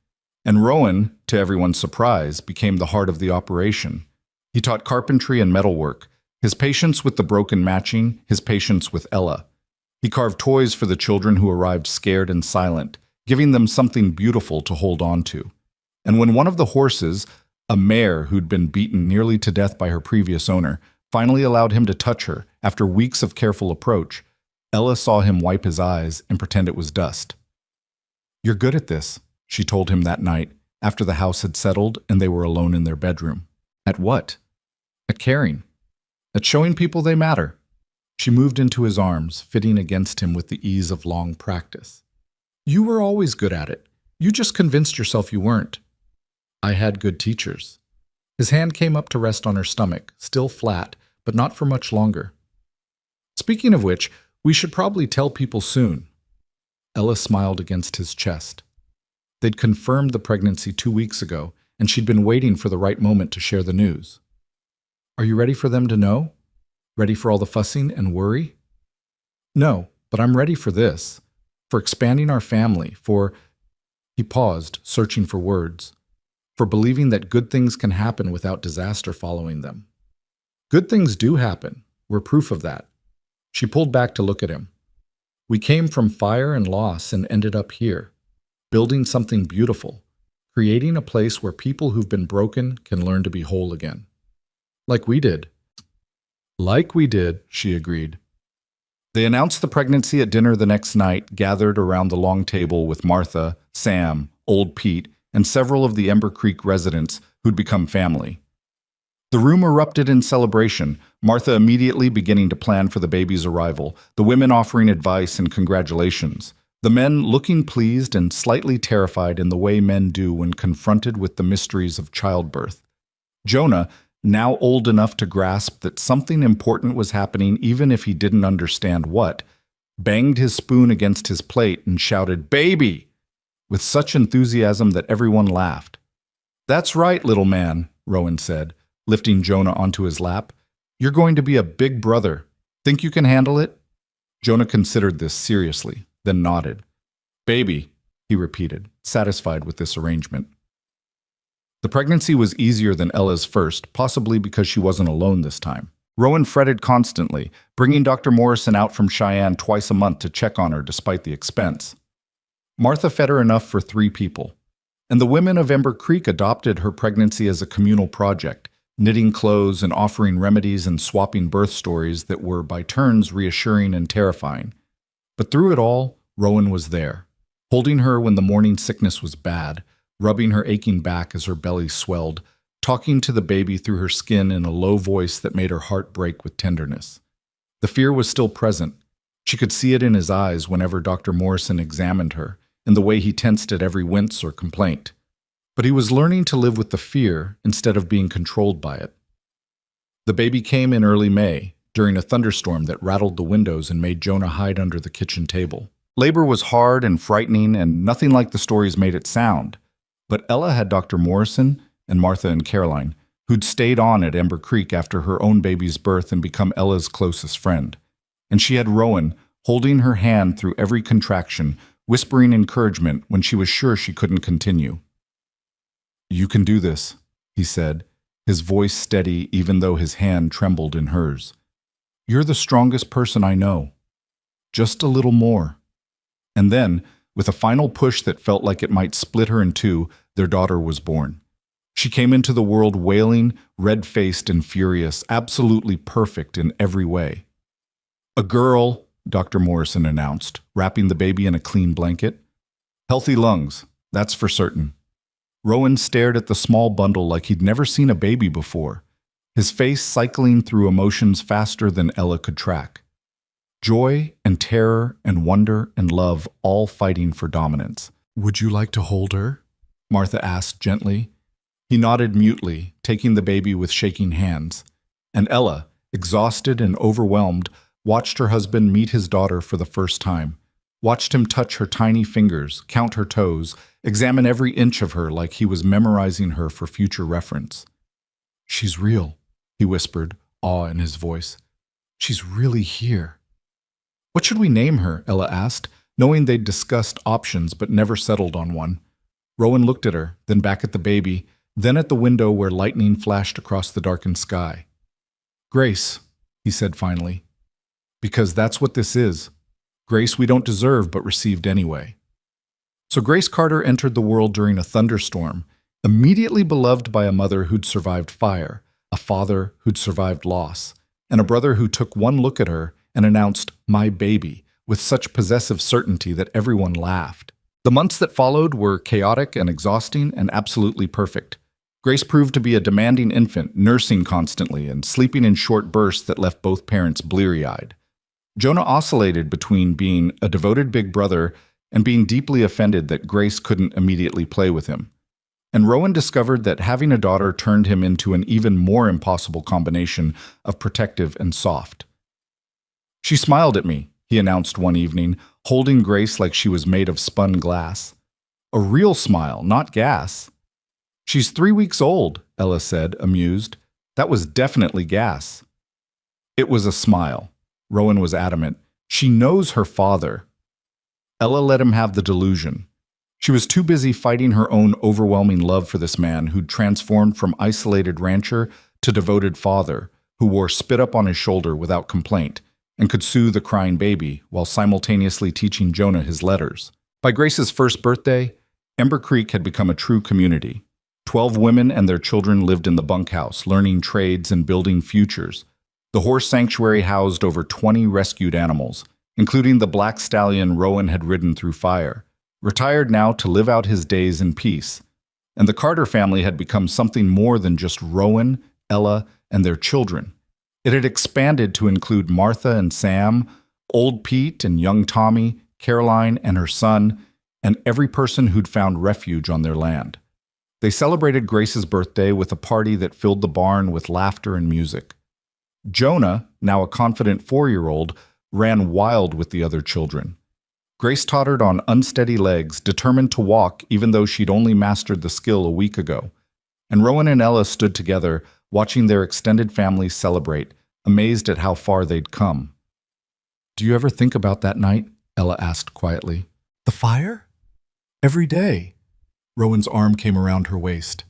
And Rowan, to everyone's surprise, became the heart of the operation. He taught carpentry and metalwork, his patience with the broken matching, his patience with Ella. He carved toys for the children who arrived scared and silent, giving them something beautiful to hold on to. And when one of the horses, a mare who'd been beaten nearly to death by her previous owner, finally allowed him to touch her after weeks of careful approach, Ella saw him wipe his eyes and pretend it was dust. You're good at this, she told him that night, after the house had settled and they were alone in their bedroom. At what? At caring. At showing people they matter. She moved into his arms, fitting against him with the ease of long practice. You were always good at it. You just convinced yourself you weren't. I had good teachers. His hand came up to rest on her stomach, still flat, but not for much longer. Speaking of which, we should probably tell people soon. Ella smiled against his chest. They'd confirmed the pregnancy 2 weeks ago, and she'd been waiting for the right moment to share the news. Are you ready for them to know? Ready for all the fussing and worry? No, but I'm ready for this. For expanding our family, for... He paused, searching for words. For believing that good things can happen without disaster following them. Good things do happen. We're proof of that. She pulled back to look at him. We came from fire and loss and ended up here, building something beautiful, creating a place where people who've been broken can learn to be whole again. Like we did. Like we did, she agreed. They announced the pregnancy at dinner the next night, gathered around the long table with Martha, Sam, Old Pete, and several of the Ember Creek residents who'd become family. The room erupted in celebration, Martha immediately beginning to plan for the baby's arrival, the women offering advice and congratulations, the men looking pleased and slightly terrified in the way men do when confronted with the mysteries of childbirth. Jonah, now old enough to grasp that something important was happening even if he didn't understand what, banged his spoon against his plate and shouted, "Baby!" with such enthusiasm that everyone laughed. "That's right, little man," Rowan said, lifting Jonah onto his lap. "You're going to be a big brother. Think you can handle it?" Jonah considered this seriously, then nodded. "Baby," he repeated, satisfied with this arrangement. The pregnancy was easier than Ella's first, possibly because she wasn't alone this time. Rowan fretted constantly, bringing Dr. Morrison out from Cheyenne twice a month to check on her despite the expense. Martha fed her enough for 3 people, and the women of Ember Creek adopted her pregnancy as a communal project, knitting clothes and offering remedies and swapping birth stories that were by turns reassuring and terrifying. But through it all, Rowan was there, holding her when the morning sickness was bad, rubbing her aching back as her belly swelled, talking to the baby through her skin in a low voice that made her heart break with tenderness. The fear was still present. She could see it in his eyes whenever Dr. Morrison examined her, in the way he tensed at every wince or complaint. But he was learning to live with the fear instead of being controlled by it. The baby came in early May, during a thunderstorm that rattled the windows and made Jonah hide under the kitchen table. Labor was hard and frightening, and nothing like the stories made it sound. But Ella had Dr. Morrison and Martha and Caroline, who'd stayed on at Ember Creek after her own baby's birth and become Ella's closest friend. And she had Rowan, holding her hand through every contraction, whispering encouragement when she was sure she couldn't continue. "You can do this," he said, his voice steady even though his hand trembled in hers. "You're the strongest person I know. Just a little more." And then, with a final push that felt like it might split her in two, their daughter was born. She came into the world wailing, red-faced and furious, absolutely perfect in every way. "A girl," Dr. Morrison announced, wrapping the baby in a clean blanket. "Healthy lungs, that's for certain." Rowan stared at the small bundle like he'd never seen a baby before, his face cycling through emotions faster than Ella could track. Joy and terror and wonder and love all fighting for dominance. "Would you like to hold her?" Martha asked gently. He nodded mutely, taking the baby with shaking hands. And Ella, exhausted and overwhelmed, watched her husband meet his daughter for the first time, watched him touch her tiny fingers, count her toes, examine every inch of her like he was memorizing her for future reference. "She's real," he whispered, awe in his voice. "She's really here." "What should we name her?" Ella asked, knowing they'd discussed options but never settled on one. Rowan looked at her, then back at the baby, then at the window where lightning flashed across the darkened sky. "Grace," he said finally. "Because that's what this is. Grace we don't deserve but received anyway." So Grace Carter entered the world during a thunderstorm, immediately beloved by a mother who'd survived fire, a father who'd survived loss, and a brother who took one look at her and announced, "My baby," with such possessive certainty that everyone laughed. The months that followed were chaotic and exhausting and absolutely perfect. Grace proved to be a demanding infant, nursing constantly and sleeping in short bursts that left both parents bleary-eyed. Jonah oscillated between being a devoted big brother and being deeply offended that Grace couldn't immediately play with him. And Rowan discovered that having a daughter turned him into an even more impossible combination of protective and soft. "She smiled at me," he announced one evening, holding Grace like she was made of spun glass. "A real smile, not gas." "She's 3 weeks old," Ella said, amused. That was definitely gas. It was a smile. Rowan was adamant. She knows her father. Ella let him have the delusion. She was too busy fighting her own overwhelming love for this man who'd transformed from isolated rancher to devoted father, who wore spit up on his shoulder without complaint and could soothe a crying baby while simultaneously teaching Jonah his letters. By Grace's first birthday, Ember Creek had become a true community. 12 women and their children lived in the bunkhouse, learning trades and building futures. The horse sanctuary housed over 20 rescued animals, including the black stallion Rowan had ridden through fire, retired now to live out his days in peace. And the Carter family had become something more than just Rowan, Ella, and their children. It had expanded to include Martha and Sam, old Pete and young Tommy, Caroline and her son, and every person who'd found refuge on their land. They celebrated Grace's birthday with a party that filled the barn with laughter and music. Jonah, now a confident 4-year-old, ran wild with the other children. Grace tottered on unsteady legs, determined to walk even though she'd only mastered the skill a week ago. And Rowan and Ella stood together, watching their extended families celebrate, amazed at how far they'd come. "Do you ever think about that night?" Ella asked quietly. "The fire?" "Every day." Rowan's arm came around her waist.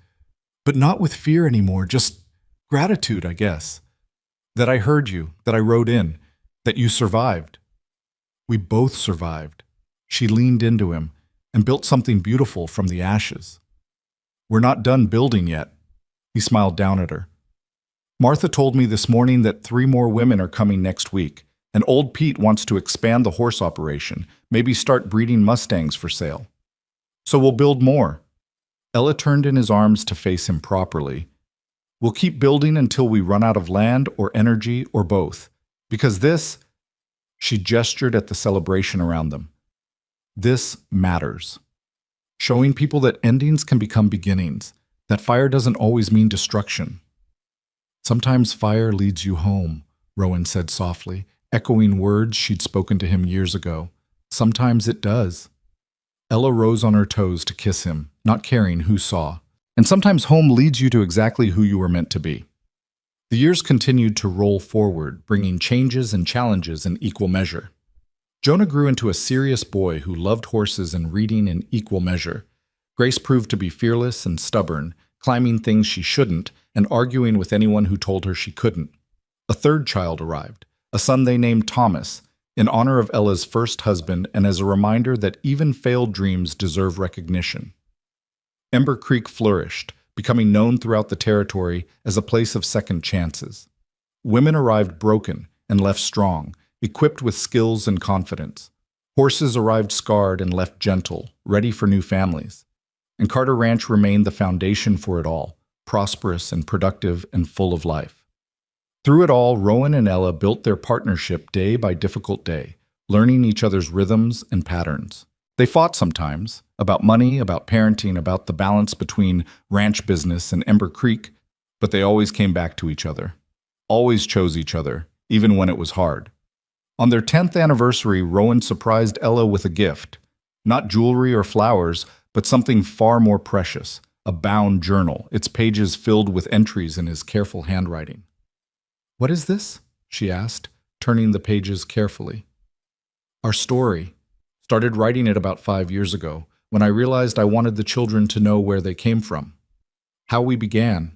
"But not with fear anymore, just gratitude, I guess. That I heard you, that I rode in, that you survived. We both survived." She leaned into him and built something beautiful from the ashes. "We're not done building yet." He smiled down at her. "Martha told me this morning that 3 more women are coming next week, and old Pete wants to expand the horse operation, maybe start breeding Mustangs for sale. So we'll build more." Ella turned in his arms to face him properly. "We'll keep building until we run out of land or energy or both. Because this," she gestured at the celebration around them, "this matters. Showing people that endings can become beginnings, that fire doesn't always mean destruction." "Sometimes fire leads you home," Rowan said softly, echoing words she'd spoken to him years ago. "Sometimes it does." Ella rose on her toes to kiss him, not caring who saw. "And sometimes home leads you to exactly who you were meant to be." The years continued to roll forward, bringing changes and challenges in equal measure. Jonah grew into a serious boy who loved horses and reading in equal measure. Grace proved to be fearless and stubborn, climbing things she shouldn't and arguing with anyone who told her she couldn't. A third child arrived, a son they named Thomas, in honor of Ella's first husband and as a reminder that even failed dreams deserve recognition. Ember Creek flourished, becoming known throughout the territory as a place of second chances. Women arrived broken and left strong, equipped with skills and confidence. Horses arrived scarred and left gentle, ready for new families. And Carter Ranch remained the foundation for it all, prosperous and productive and full of life. Through it all, Rowan and Ella built their partnership day by difficult day, learning each other's rhythms and patterns. They fought sometimes, about money, about parenting, about the balance between ranch business and Ember Creek, but they always came back to each other. Always chose each other, even when it was hard. On their 10th anniversary, Rowan surprised Ella with a gift. Not jewelry or flowers, but something far more precious, a bound journal, its pages filled with entries in his careful handwriting. "What is this?" she asked, turning the pages carefully. "Our story. Started writing it about 5 years ago, when I realized I wanted the children to know where they came from. How we began."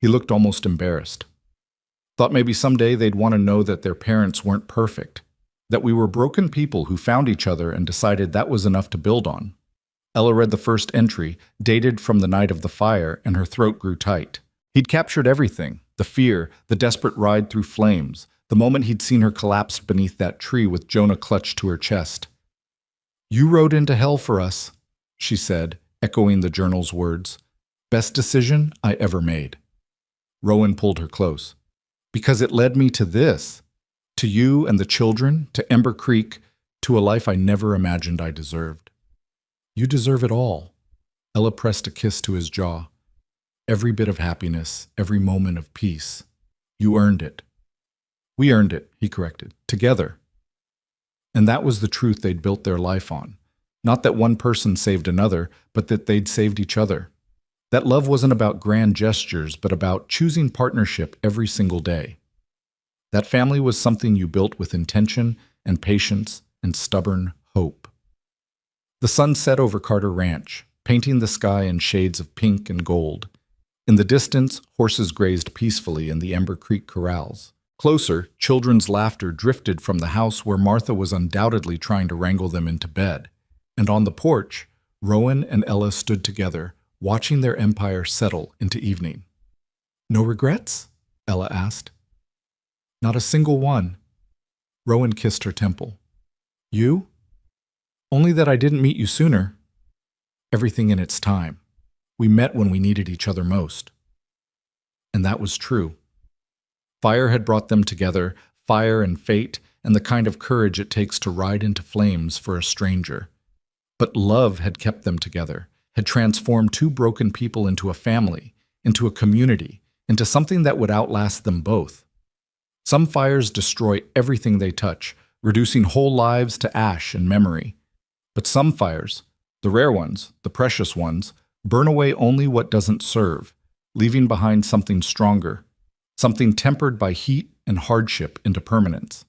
He looked almost embarrassed. "Thought maybe someday they'd want to know that their parents weren't perfect, that we were broken people who found each other and decided that was enough to build on." Ella read the first entry, dated from the night of the fire, and her throat grew tight. He'd captured everything, the fear, the desperate ride through flames, the moment he'd seen her collapsed beneath that tree with Jonah clutched to her chest. "You rode into hell for us," she said, echoing the journal's words. "Best decision I ever made." Rowan pulled her close. "Because it led me to this, to you and the children, to Ember Creek, to a life I never imagined I deserved." "You deserve it all." Ella pressed a kiss to his jaw. "Every bit of happiness, every moment of peace. You earned it." "We earned it," he corrected, "together." And that was the truth they'd built their life on. Not that one person saved another, but that they'd saved each other. That love wasn't about grand gestures, but about choosing partnership every single day. That family was something you built with intention and patience and stubborn hope. The sun set over Carter Ranch, painting the sky in shades of pink and gold. In the distance, horses grazed peacefully in the Ember Creek corrals. Closer, children's laughter drifted from the house where Martha was undoubtedly trying to wrangle them into bed. And on the porch, Rowan and Ella stood together, watching their empire settle into evening. "No regrets?" Ella asked. "Not a single one." Rowan kissed her temple. "You?" "Only that I didn't meet you sooner." "Everything in its time. We met when we needed each other most." And that was true. Fire had brought them together, fire and fate, and the kind of courage it takes to ride into flames for a stranger. But love had kept them together, had transformed two broken people into a family, into a community, into something that would outlast them both. Some fires destroy everything they touch, reducing whole lives to ash and memory. But some fires, the rare ones, the precious ones, burn away only what doesn't serve, leaving behind something stronger, something tempered by heat and hardship into permanence.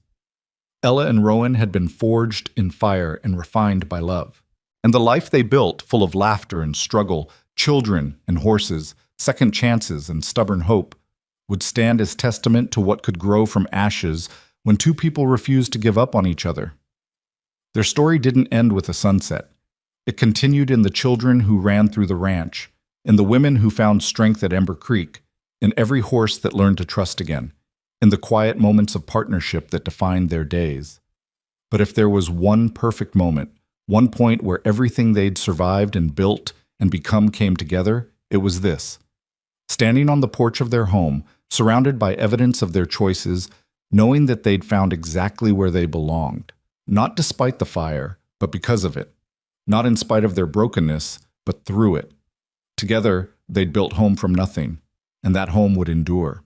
Ella and Rowan had been forged in fire and refined by love. And the life they built, full of laughter and struggle, children and horses, second chances and stubborn hope, would stand as testament to what could grow from ashes when two people refused to give up on each other. Their story didn't end with a sunset. It continued in the children who ran through the ranch, in the women who found strength at Ember Creek, in every horse that learned to trust again, in the quiet moments of partnership that defined their days. But if there was one perfect moment, one point where everything they'd survived and built and become came together, it was this. Standing on the porch of their home, surrounded by evidence of their choices, knowing that they'd found exactly where they belonged, not despite the fire, but because of it, not in spite of their brokenness, but through it. Together, they'd built home from nothing, and that home would endure.